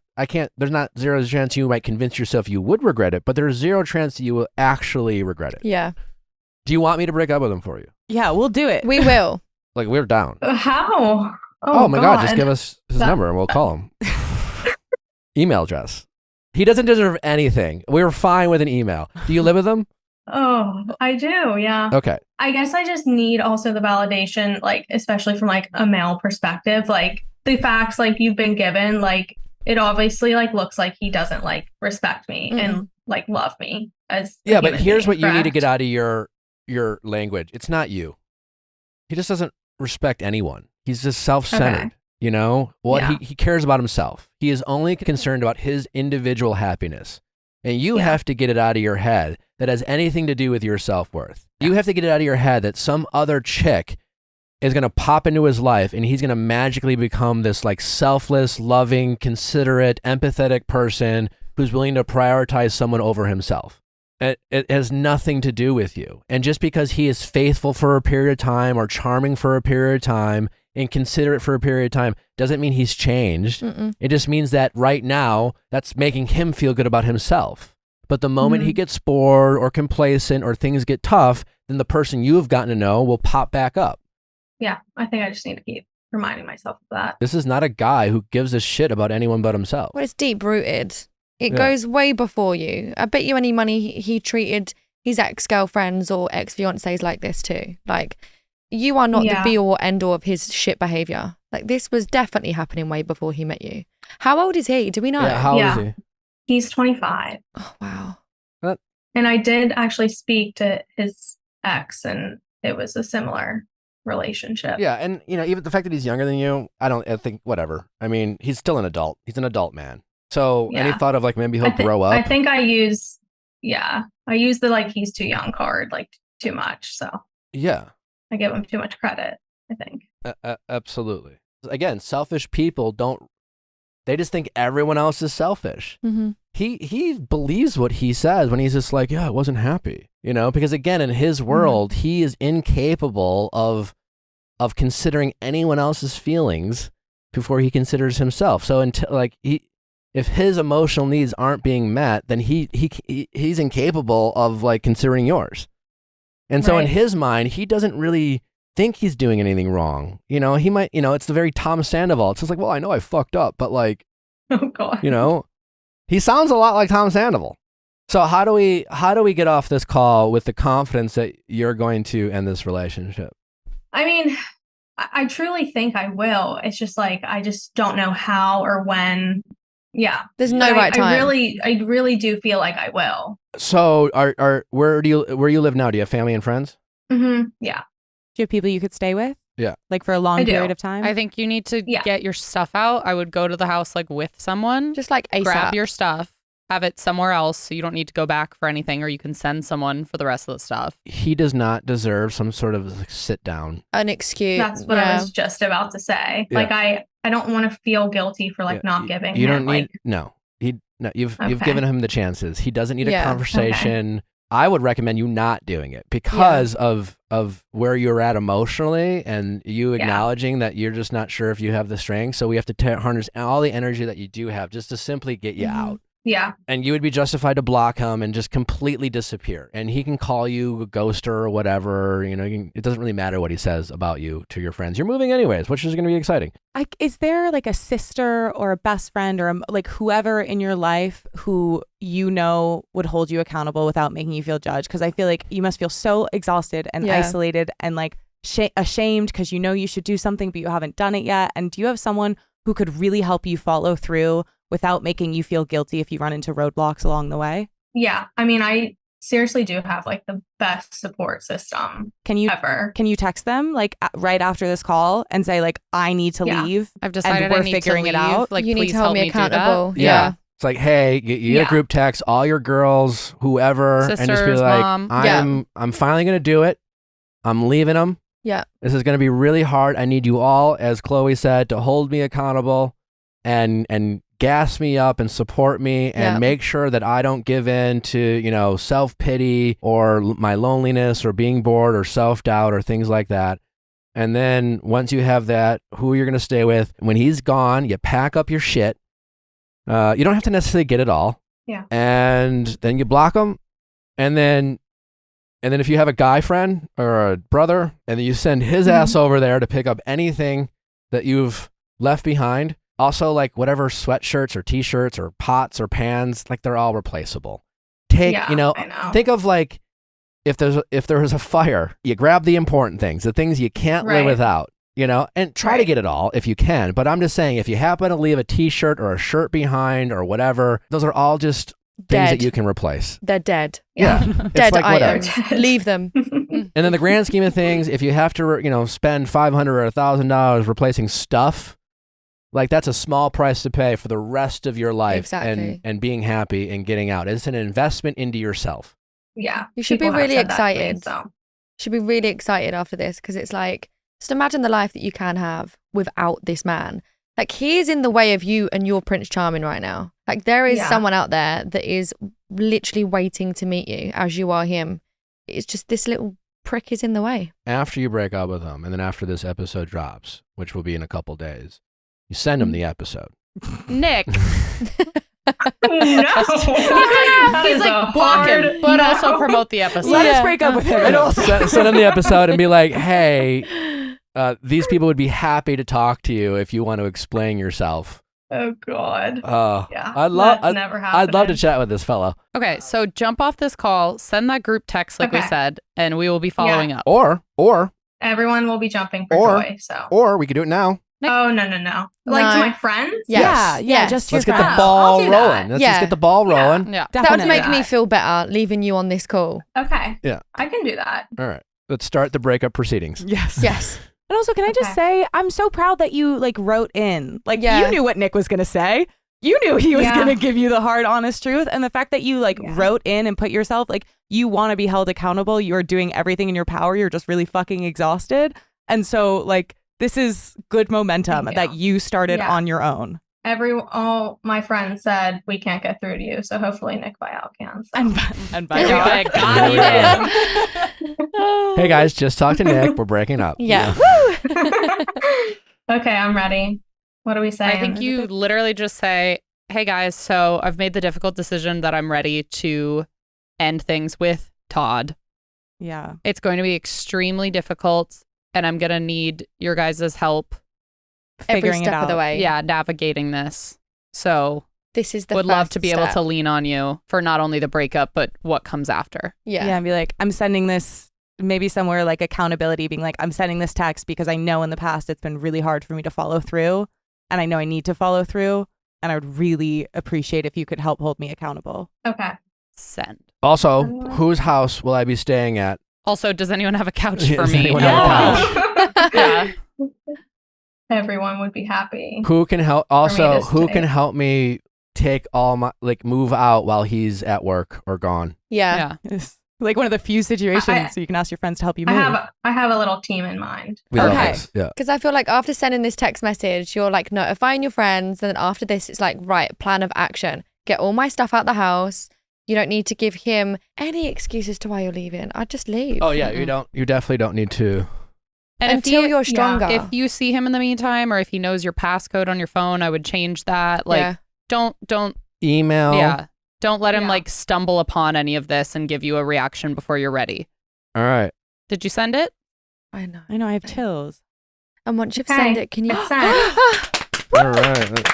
S1: zero chance you might convince yourself you would regret it, but there's zero chance that you will actually regret it.
S6: Yeah.
S1: Do you want me to break up with him for you?
S2: Yeah, we'll do it.
S6: We will.
S1: Like, we're down.
S7: How?
S1: Oh my God, just give us his number and we'll call him. Email address. He doesn't deserve anything. We're fine with an email. Do you live with him?
S7: Oh, I do. Yeah.
S1: Okay.
S7: I guess I just need also the validation, like, especially from like a male perspective, like the facts like you've been given, like it obviously like looks like he doesn't like respect me and like love me as
S1: but here's what you need to get out of your language. It's not you. He just doesn't respect anyone. He's just self-centered. Okay. He cares about himself. He is only concerned about his individual happiness. And you have to get it out of your head that has anything to do with your self-worth. You have to get it out of your head that some other chick is going to pop into his life and he's going to magically become this like selfless, loving, considerate, empathetic person who's willing to prioritize someone over himself. It has nothing to do with you. And just because he is faithful for a period of time or charming for a period of time and considerate for a period of time doesn't mean he's changed. It just means that right now that's making him feel good about himself. But the moment he gets bored or complacent or things get tough, then the person you have gotten to know will pop back up.
S7: Yeah, I think I just need to keep reminding myself of that.
S1: This is not a guy who gives a shit about anyone but himself.
S6: Well, it's deep-rooted. It goes way before you. I bet you any money he treated his ex-girlfriends or ex-fiancés like this too. Like, you are not the be-all or end-all of his shit behavior. Like, this was definitely happening way before he met you. How old is he? Do we know?
S1: Yeah, how old is he?
S7: He's 25.
S6: Oh, wow.
S7: And I did actually speak to his ex, and it was a similar relationship.
S1: Yeah, and even the fact that he's younger than you, I think whatever. I mean, he's still an adult. He's an adult man. So any thought of like maybe he'll grow up?
S7: I think I use the like he's too young card like too much. So
S1: yeah,
S7: I give him too much credit, I think.
S1: Absolutely. Again, selfish people they just think everyone else is selfish. He believes what he says when he's just like, yeah, I wasn't happy, because again, in his world, he is incapable of considering anyone else's feelings before he considers himself. So until if his emotional needs aren't being met, then he's incapable of like considering yours. And so in his mind, he doesn't really think he's doing anything wrong. He might, it's the very Tom Sandoval. It's just like, well, I know I fucked up, but like,
S7: oh God,
S1: he sounds a lot like Tom Sandoval. So how do we get off this call with the confidence that you're going to end this relationship?
S7: I mean, I truly think I will. It's just like, I just don't know how or when. Yeah.
S6: There's no right time.
S7: I really do feel like I will.
S1: So where you live now? Do you have family and friends?
S7: Yeah.
S2: Do you have people you could stay with?
S1: Yeah.
S2: Like for a long period of time?
S4: I think you need to get your stuff out. I would go to the house like with someone.
S6: Just like ASAP.
S4: Grab your stuff, have it somewhere else so you don't need to go back for anything, or you can send someone for the rest of the stuff.
S1: He does not deserve some sort of sit down.
S6: An excuse.
S7: That's what I was just about to say. Yeah. Like I don't want to feel guilty for like not giving
S1: you
S7: him.
S1: Don't need you've given him the chances. He doesn't need a conversation. Okay. I would recommend you not doing it because of where you're at emotionally and you acknowledging that you're just not sure if you have the strength. So we have to harness all the energy that you do have just to simply get you out.
S7: Yeah.
S1: And you would be justified to block him and just completely disappear. And he can call you a ghoster or whatever. It doesn't really matter what he says about you to your friends. You're moving anyways, which is going to be exciting.
S2: Is there like a sister or a best friend or like whoever in your life who would hold you accountable without making you feel judged? Because I feel like you must feel so exhausted and isolated and like ashamed because you should do something, but you haven't done it yet. And do you have someone who could really help you follow through without making you feel guilty if you run into roadblocks along the way?
S7: Yeah. I mean, I seriously do have like the best support system ever.
S2: Can you text them like right after this call and say like, I need to leave.
S4: I've decided
S2: and we're
S4: I need
S2: figuring
S4: to leave.
S2: it out.
S4: Like,
S6: you
S4: please
S6: need to hold me accountable.
S1: Yeah. It's like, hey, you get a group text, all your girls, whoever,
S4: sisters,
S1: and just be like,
S4: mom.
S1: I'm finally going to do it. I'm leaving them.
S6: Yeah.
S1: This is going to be really hard. I need you all, as Chloe said, to hold me accountable and gas me up and support me and make sure that I don't give in to, self-pity or my loneliness or being bored or self-doubt or things like that. And then once you have that, who you're going to stay with, when he's gone, you pack up your shit. You don't have to necessarily get it all.
S7: Yeah.
S1: And then you block them. And then if you have a guy friend or a brother, and then you send his ass over there to pick up anything that you've left behind. Also, like whatever sweatshirts or t-shirts or pots or pans, like they're all replaceable. Think of like if there was a fire, you grab the important things, the things you can't live without, and try to get it all if you can. But I'm just saying, if you happen to leave a t-shirt or a shirt behind or whatever, those are all just things that you can replace.
S6: They're dead.
S1: Yeah.
S6: Dead
S1: like
S6: items. Leave them.
S1: And in the grand scheme of things, if you have to, spend $500 or $1,000 replacing stuff, like that's a small price to pay for the rest of your life and being happy and getting out. It's an investment into yourself.
S7: Yeah.
S6: You should be really excited. Should be really excited after this because it's like, just imagine the life that you can have without this man. Like he is in the way of you and your Prince Charming right now. Like there is someone out there that is literally waiting to meet you as you are him. It's just this little prick is in the way.
S1: After you break up with him, and then after this episode drops, which will be in a couple days, you send him the episode.
S4: Nick.
S7: No.
S4: He's like block him, but also promote the episode.
S2: Let us break up with him. And also
S1: send him the episode and be like, hey, these people would be happy to talk to you if you want to explain yourself.
S7: Oh God.
S1: Yeah.
S7: Never
S1: I'd love to chat with this fellow.
S4: Okay, so jump off this call, send that group text like we said, and we will be following up.
S1: Or
S7: everyone will be jumping for joy. So.
S1: Or we could do it now.
S7: Oh no. Like to my friends?
S6: Yes.
S2: Yeah. Just
S1: let's
S2: your
S1: get
S2: friends.
S1: the ball rolling. Let's just get the ball rolling.
S4: Yeah.
S6: That would make me feel better leaving you on this call.
S7: Okay.
S1: Yeah.
S7: I can do that.
S1: All right. Let's start the breakup proceedings.
S6: Yes.
S2: And also, can I just say, I'm so proud that you like wrote in. Like you knew what Nick was gonna say. You knew he was gonna give you the hard, honest truth. And the fact that you like wrote in and put yourself like you want to be held accountable. You are doing everything in your power. You're just really fucking exhausted. And so like this is good momentum that you started on your own.
S7: All my friends said we can't get through to you, so hopefully Nick Viall can. So.
S2: And by God,
S1: Hey guys, just talk to Nick. We're breaking up.
S6: Yeah.
S7: Okay, I'm ready. What are we saying?
S4: I think you literally just say, hey guys, so I've made the difficult decision that I'm ready to end things with Todd.
S2: Yeah.
S4: It's going to be extremely difficult, and I'm going to need your guys' help.
S6: Every step of the way.
S4: Yeah, navigating this. So
S6: this is the
S4: would love to be
S6: step.
S4: able to lean on you for not only the breakup, but what comes after.
S2: Yeah, and be like, I'm sending this maybe somewhere like accountability, being like, I'm sending this text because I know in the past it's been really hard for me to follow through, and I know I need to follow through, and I would really appreciate if you could help hold me accountable.
S7: Okay.
S4: Send.
S1: Also, whose house will I be staying at?
S4: Also, does anyone have a couch for
S1: Does
S4: me?
S1: anyone have a couch?
S4: Yeah.
S7: Everyone would be happy.
S1: Who can help? Also, who can help me take all my move out while he's at work or gone?
S6: Yeah.
S2: It's like one of the few situations so you can ask your friends to help you move.
S7: I have a little team in mind.
S1: We love this. Yeah.
S6: Because I feel like after sending this text message, you're like notifying your friends, and then after this, it's like, right, plan of action. Get all my stuff out the house. You don't need to give him any excuses to why you're leaving. I'd just leave.
S1: Oh yeah, you definitely don't need to.
S4: And
S6: until you're stronger.
S4: If you see him in the meantime, or if he knows your passcode on your phone, I would change that. Like, don't
S1: email.
S4: Yeah. Don't let him like stumble upon any of this and give you a reaction before you're ready.
S1: All right.
S4: Did you send it?
S2: I know. I have chills.
S6: And once you've sent it, can you?
S7: It's sent.
S1: All right.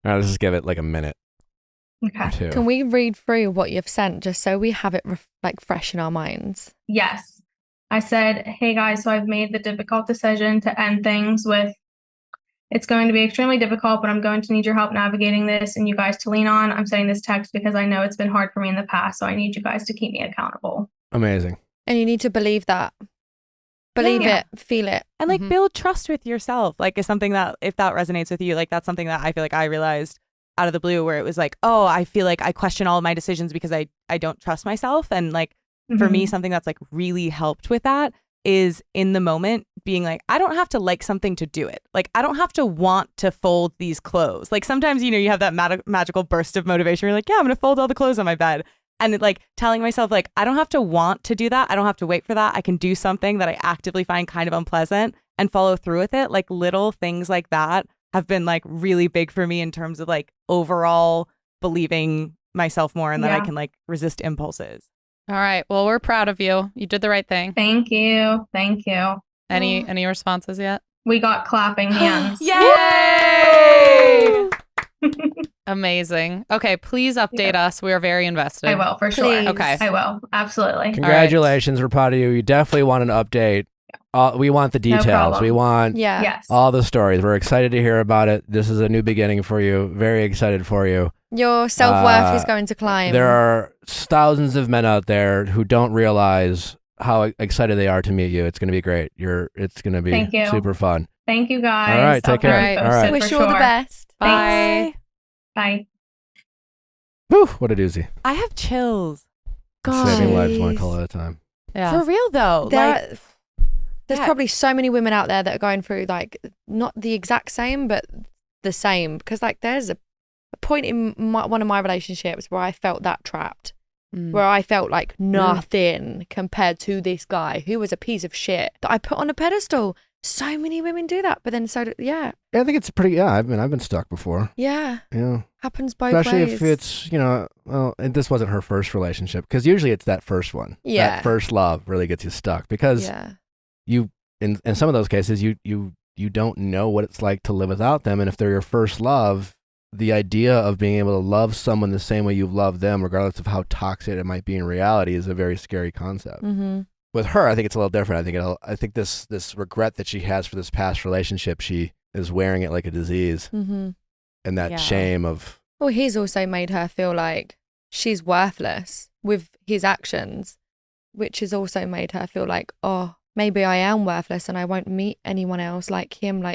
S1: All right, let's just give it like a minute.
S7: Okay.
S6: Can we read through what you've sent just so we have it like fresh in our minds?
S7: Yes. I said, hey guys, so I've made the difficult decision to end things with, it's going to be extremely difficult, but I'm going to need your help navigating this and you guys to lean on. I'm sending this text because I know it's been hard for me in the past, so I need you guys to keep me accountable.
S1: Amazing.
S6: And you need to believe that. Believe it, feel it.
S2: And like build trust with yourself. Like is something that, if that resonates with you, like that's something that I feel like I realized out of the blue, where it was like, oh, I feel like I question all of my decisions because I don't trust myself. And like for me, something that's like really helped with that is in the moment being like, I don't have to like something to do it. Like I don't have to want to fold these clothes. Like sometimes, you know, you have that magical burst of motivation where you're like, yeah, I'm going to fold all the clothes on my bed. And like telling myself, like, I don't have to want to do that. I don't have to wait for that. I can do something that I actively find kind of unpleasant and follow through with it. Like little things like that have been like really big for me in terms of like overall believing myself more and that I can like resist impulses.
S4: All right. Well, we're proud of you. You did the right thing.
S7: Thank you. Thank you.
S4: Any responses yet?
S7: We got clapping hands.
S2: Yay!
S4: Amazing. Okay, please update us. We are very invested.
S7: I will, for sure.
S4: Okay.
S7: I will. Absolutely.
S1: Congratulations. We're proud of you. You definitely want an update. We want the details.
S7: No
S1: we want all the stories. We're excited to hear about it. This is a new beginning for you. Very excited for you.
S6: Your self-worth is going to climb.
S1: There are thousands of men out there who don't realize how excited they are to meet you. It's going to be great. It's going to be super fun.
S7: Thank you, guys.
S1: All right, take care. All right.
S6: Wish you all the best.
S4: Bye.
S7: Bye.
S1: Whew, what a doozy.
S2: I have chills.
S6: God.
S1: Saving lives one call at a time.
S4: Yeah.
S2: For real though.
S6: There's probably so many women out there that are going through like not the exact same, but the same. Because like there's a a point in one of my relationships where I felt that trapped, where I felt like nothing compared to this guy who was a piece of shit that I put on a pedestal. So many women do that, but then yeah,
S1: I think it's pretty. Yeah, I've been stuck before.
S6: Yeah, happens both
S1: especially
S6: ways.
S1: If it's well, and this wasn't her first relationship, because usually it's that first one.
S6: Yeah,
S1: that first love really gets you stuck, because you in some of those cases you don't know what it's like to live without them, and if they're your first love, the idea of being able to love someone the same way you've loved them, regardless of how toxic it might be in reality, is a very scary concept.
S6: Mm-hmm.
S1: With her, I think it's a little different. I think this regret that she has for this past relationship, she is wearing it like a disease, and that shame of.
S6: Well, he's also made her feel like she's worthless with his actions, which has also made her feel like, oh, maybe I am worthless and I won't meet anyone else like him.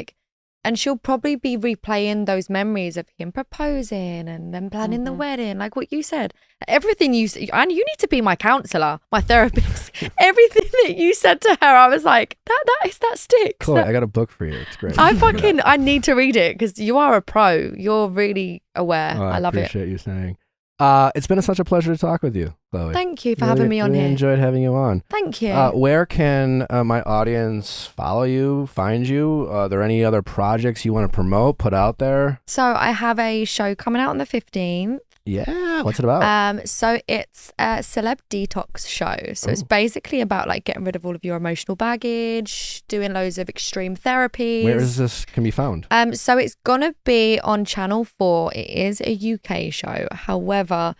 S6: And she'll probably be replaying those memories of him proposing and then planning the wedding, like what you said. Everything and you need to be my counselor, my therapist. Everything that you said to her, I was like, that sticks.
S1: Chloe, I got a book for you. It's great.
S6: I need to read it because you are a pro. You're really aware. I love it.
S1: I appreciate you saying. It's been such a pleasure to talk with you, Chloe.
S6: Thank you for having me on
S1: here. I enjoyed having you on.
S6: Thank you.
S1: Where can my audience follow you, find you? Are there any other projects you want to promote, put out there?
S6: So I have a show coming out on the 15th.
S1: Yeah, what's it about?
S6: So it's a celeb detox show. So it's basically about like getting rid of all of your emotional baggage, doing loads of extreme therapies.
S1: Where is this can be found?
S6: So it's gonna be on Channel 4. It is a UK show. However,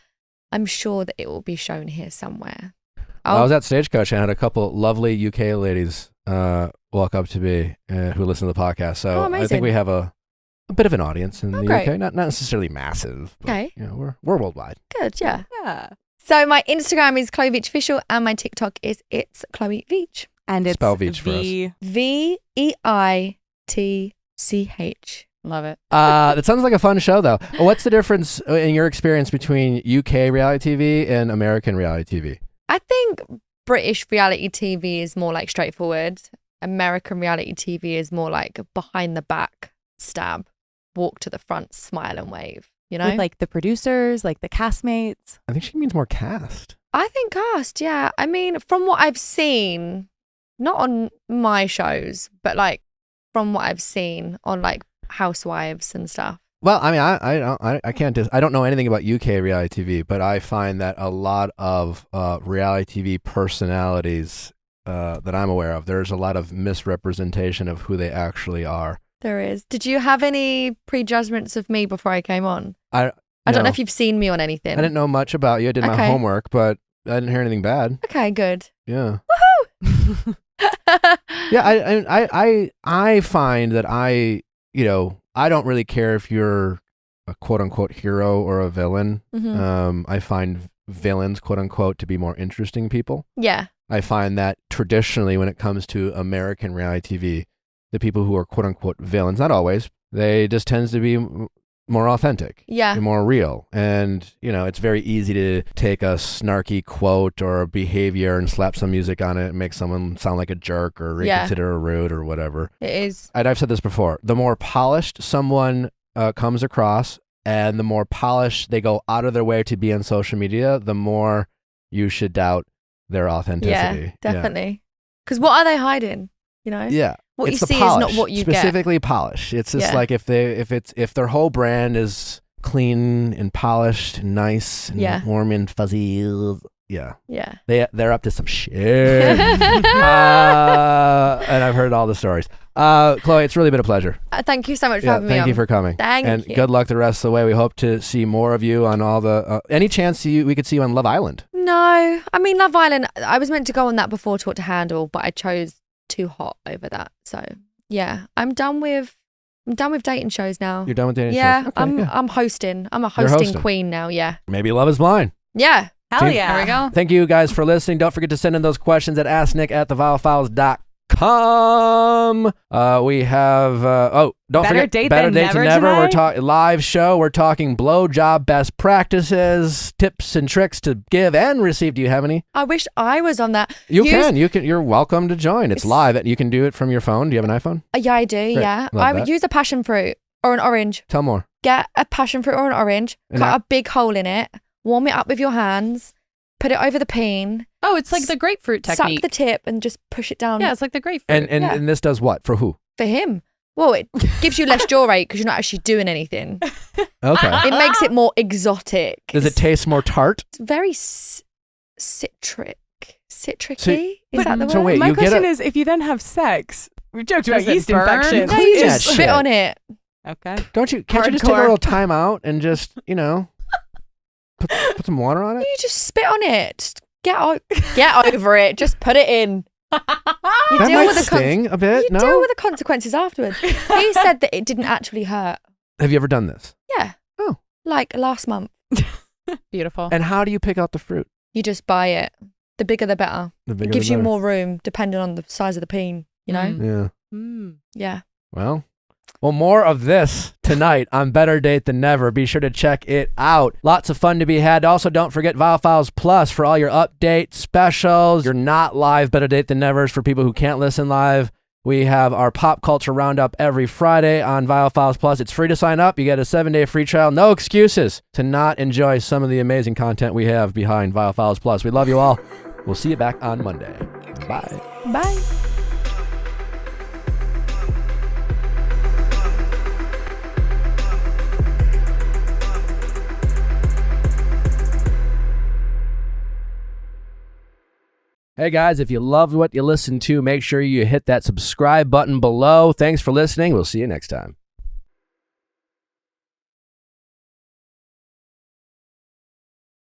S6: I'm sure that it will be shown here somewhere.
S1: I was at Stagecoach and I had a couple lovely UK ladies walk up to me who listen to the podcast. So I think we have a bit of an audience in the UK, not necessarily massive, but we're worldwide.
S6: Good, yeah. So my Instagram is Chloe Veitch Official and my TikTok is It's Chloe Veitch.
S2: And it's
S1: spell Veitch for us.
S6: VEITCH.
S2: Love it.
S1: That sounds like a fun show, though. What's the difference in your experience between UK reality TV and American reality TV?
S6: I think British reality TV is more like straightforward. American reality TV is more like behind the back, stab, walk to the front, smile and wave. You know,
S2: with like the producers, like the castmates.
S1: I think she means more cast.
S6: I think cast, yeah. I mean, from what I've seen, not on my shows, but like from what I've seen on like Housewives and stuff.
S1: Well, I mean, I can't. I don't know anything about UK reality TV, but I find that a lot of reality TV personalities that I'm aware of, there's a lot of misrepresentation of who they actually are.
S6: There is. Did you have any prejudgments of me before I came on?
S1: I
S6: don't know if you've seen me on anything.
S1: I didn't know much about you. I did my homework, but I didn't hear anything bad.
S6: Okay, good.
S1: Yeah.
S6: Woohoo!
S1: Yeah, I find that I don't really care if you're a quote unquote hero or a villain.
S6: Mm-hmm.
S1: I find villains, quote unquote, to be more interesting people.
S6: Yeah.
S1: I find that traditionally when it comes to American reality TV, the people who are quote unquote villains, not always, they just tends to be more authentic.
S6: Yeah.
S1: More real. And, it's very easy to take a snarky quote or a behavior and slap some music on it and make someone sound like a jerk or reconsider a rude or whatever.
S6: It is.
S1: And I've said this before. The more polished someone comes across and the more polished they go out of their way to be on social media, the more you should doubt their authenticity.
S6: Yeah, definitely. Because what are they hiding?
S1: Yeah.
S6: What
S1: it's
S6: you see
S1: polish,
S6: is not what you
S1: specifically polish. It's just like if their whole brand is clean and polished and nice and warm and fuzzy. Yeah. They're up to some shit. And I've heard all the stories. Chloe, it's really been a pleasure.
S6: Thank you so much for having me on.
S1: Thank you for coming.
S6: Thank you.
S1: Good luck the rest of the way. We hope to see more of you on all the... any chance we could see you on Love Island?
S6: No. I mean, Love Island, I was meant to go on that before to what to handle, but I chose Too Hot over that. So, yeah. I'm done with dating shows now.
S1: You're done with dating shows?
S6: Yeah, okay, I'm hosting. I'm a hosting queen now, yeah.
S1: Maybe Love is Blind.
S6: Yeah.
S2: Hell yeah.
S4: There we go.
S1: Thank you guys for listening. Don't forget to send in those questions at asknick@theviallfiles.com. We have don't forget
S2: Better Date Than Never.
S1: We're talking live show. We're talking blowjob best practices, tips and tricks to give and receive. Do you have any?
S6: I wish I was on that.
S1: You're welcome to join. It's live. You can do it from your phone. Do you have an iPhone?
S6: Yeah, I do.
S1: Great.
S6: Yeah,
S1: Love
S6: I would
S1: that.
S6: use a passion fruit or an orange.
S1: Tell more.
S6: get a passion fruit or an orange, cut a big hole in it, warm it up with your hands, put it over the peen.
S4: Oh, it's like the grapefruit technique.
S6: Suck the tip and just push it down.
S4: Yeah, it's like the grapefruit.
S1: And this does what? For who?
S6: For him. Well, it gives you less jaw ache because you're not actually doing anything.
S1: Okay.
S6: It makes it more exotic.
S1: Does it taste more tart?
S6: It's very citric. Citricy? Is that the word?
S1: So wait,
S2: my question is, if you then have sex, we joked about yeast infections.
S6: No, you just spit on it.
S2: Okay.
S1: Can't you just take a little time out and just, put some water on it?
S6: You just spit on it. Just get over it. Just put it in.
S1: You that might sting a bit,
S6: You deal with the consequences afterwards. He said that it didn't actually hurt.
S1: Have you ever done this?
S6: Yeah.
S1: Oh.
S6: Like last month.
S4: Beautiful.
S1: And how do you pick out the fruit?
S6: You just buy it. The bigger the better. It gives you more room depending on the size of the peen,
S1: Yeah.
S6: Yeah.
S1: Well, more of this tonight on Better Date Than Never. Be sure to check it out. Lots of fun to be had. Also, don't forget Viall Files Plus for all your updates, specials. You're not live Better Date Than Nevers for people who can't listen live. We have our pop culture roundup every Friday on Viall Files Plus. It's free to sign up. You get a 7-day free trial. No excuses to not enjoy some of the amazing content we have behind Viall Files Plus. We love you all. We'll see you back on Monday. Bye.
S6: Bye.
S1: Hey guys, if you loved what you listened to, make sure you hit that subscribe button below. Thanks for listening. We'll see you next time.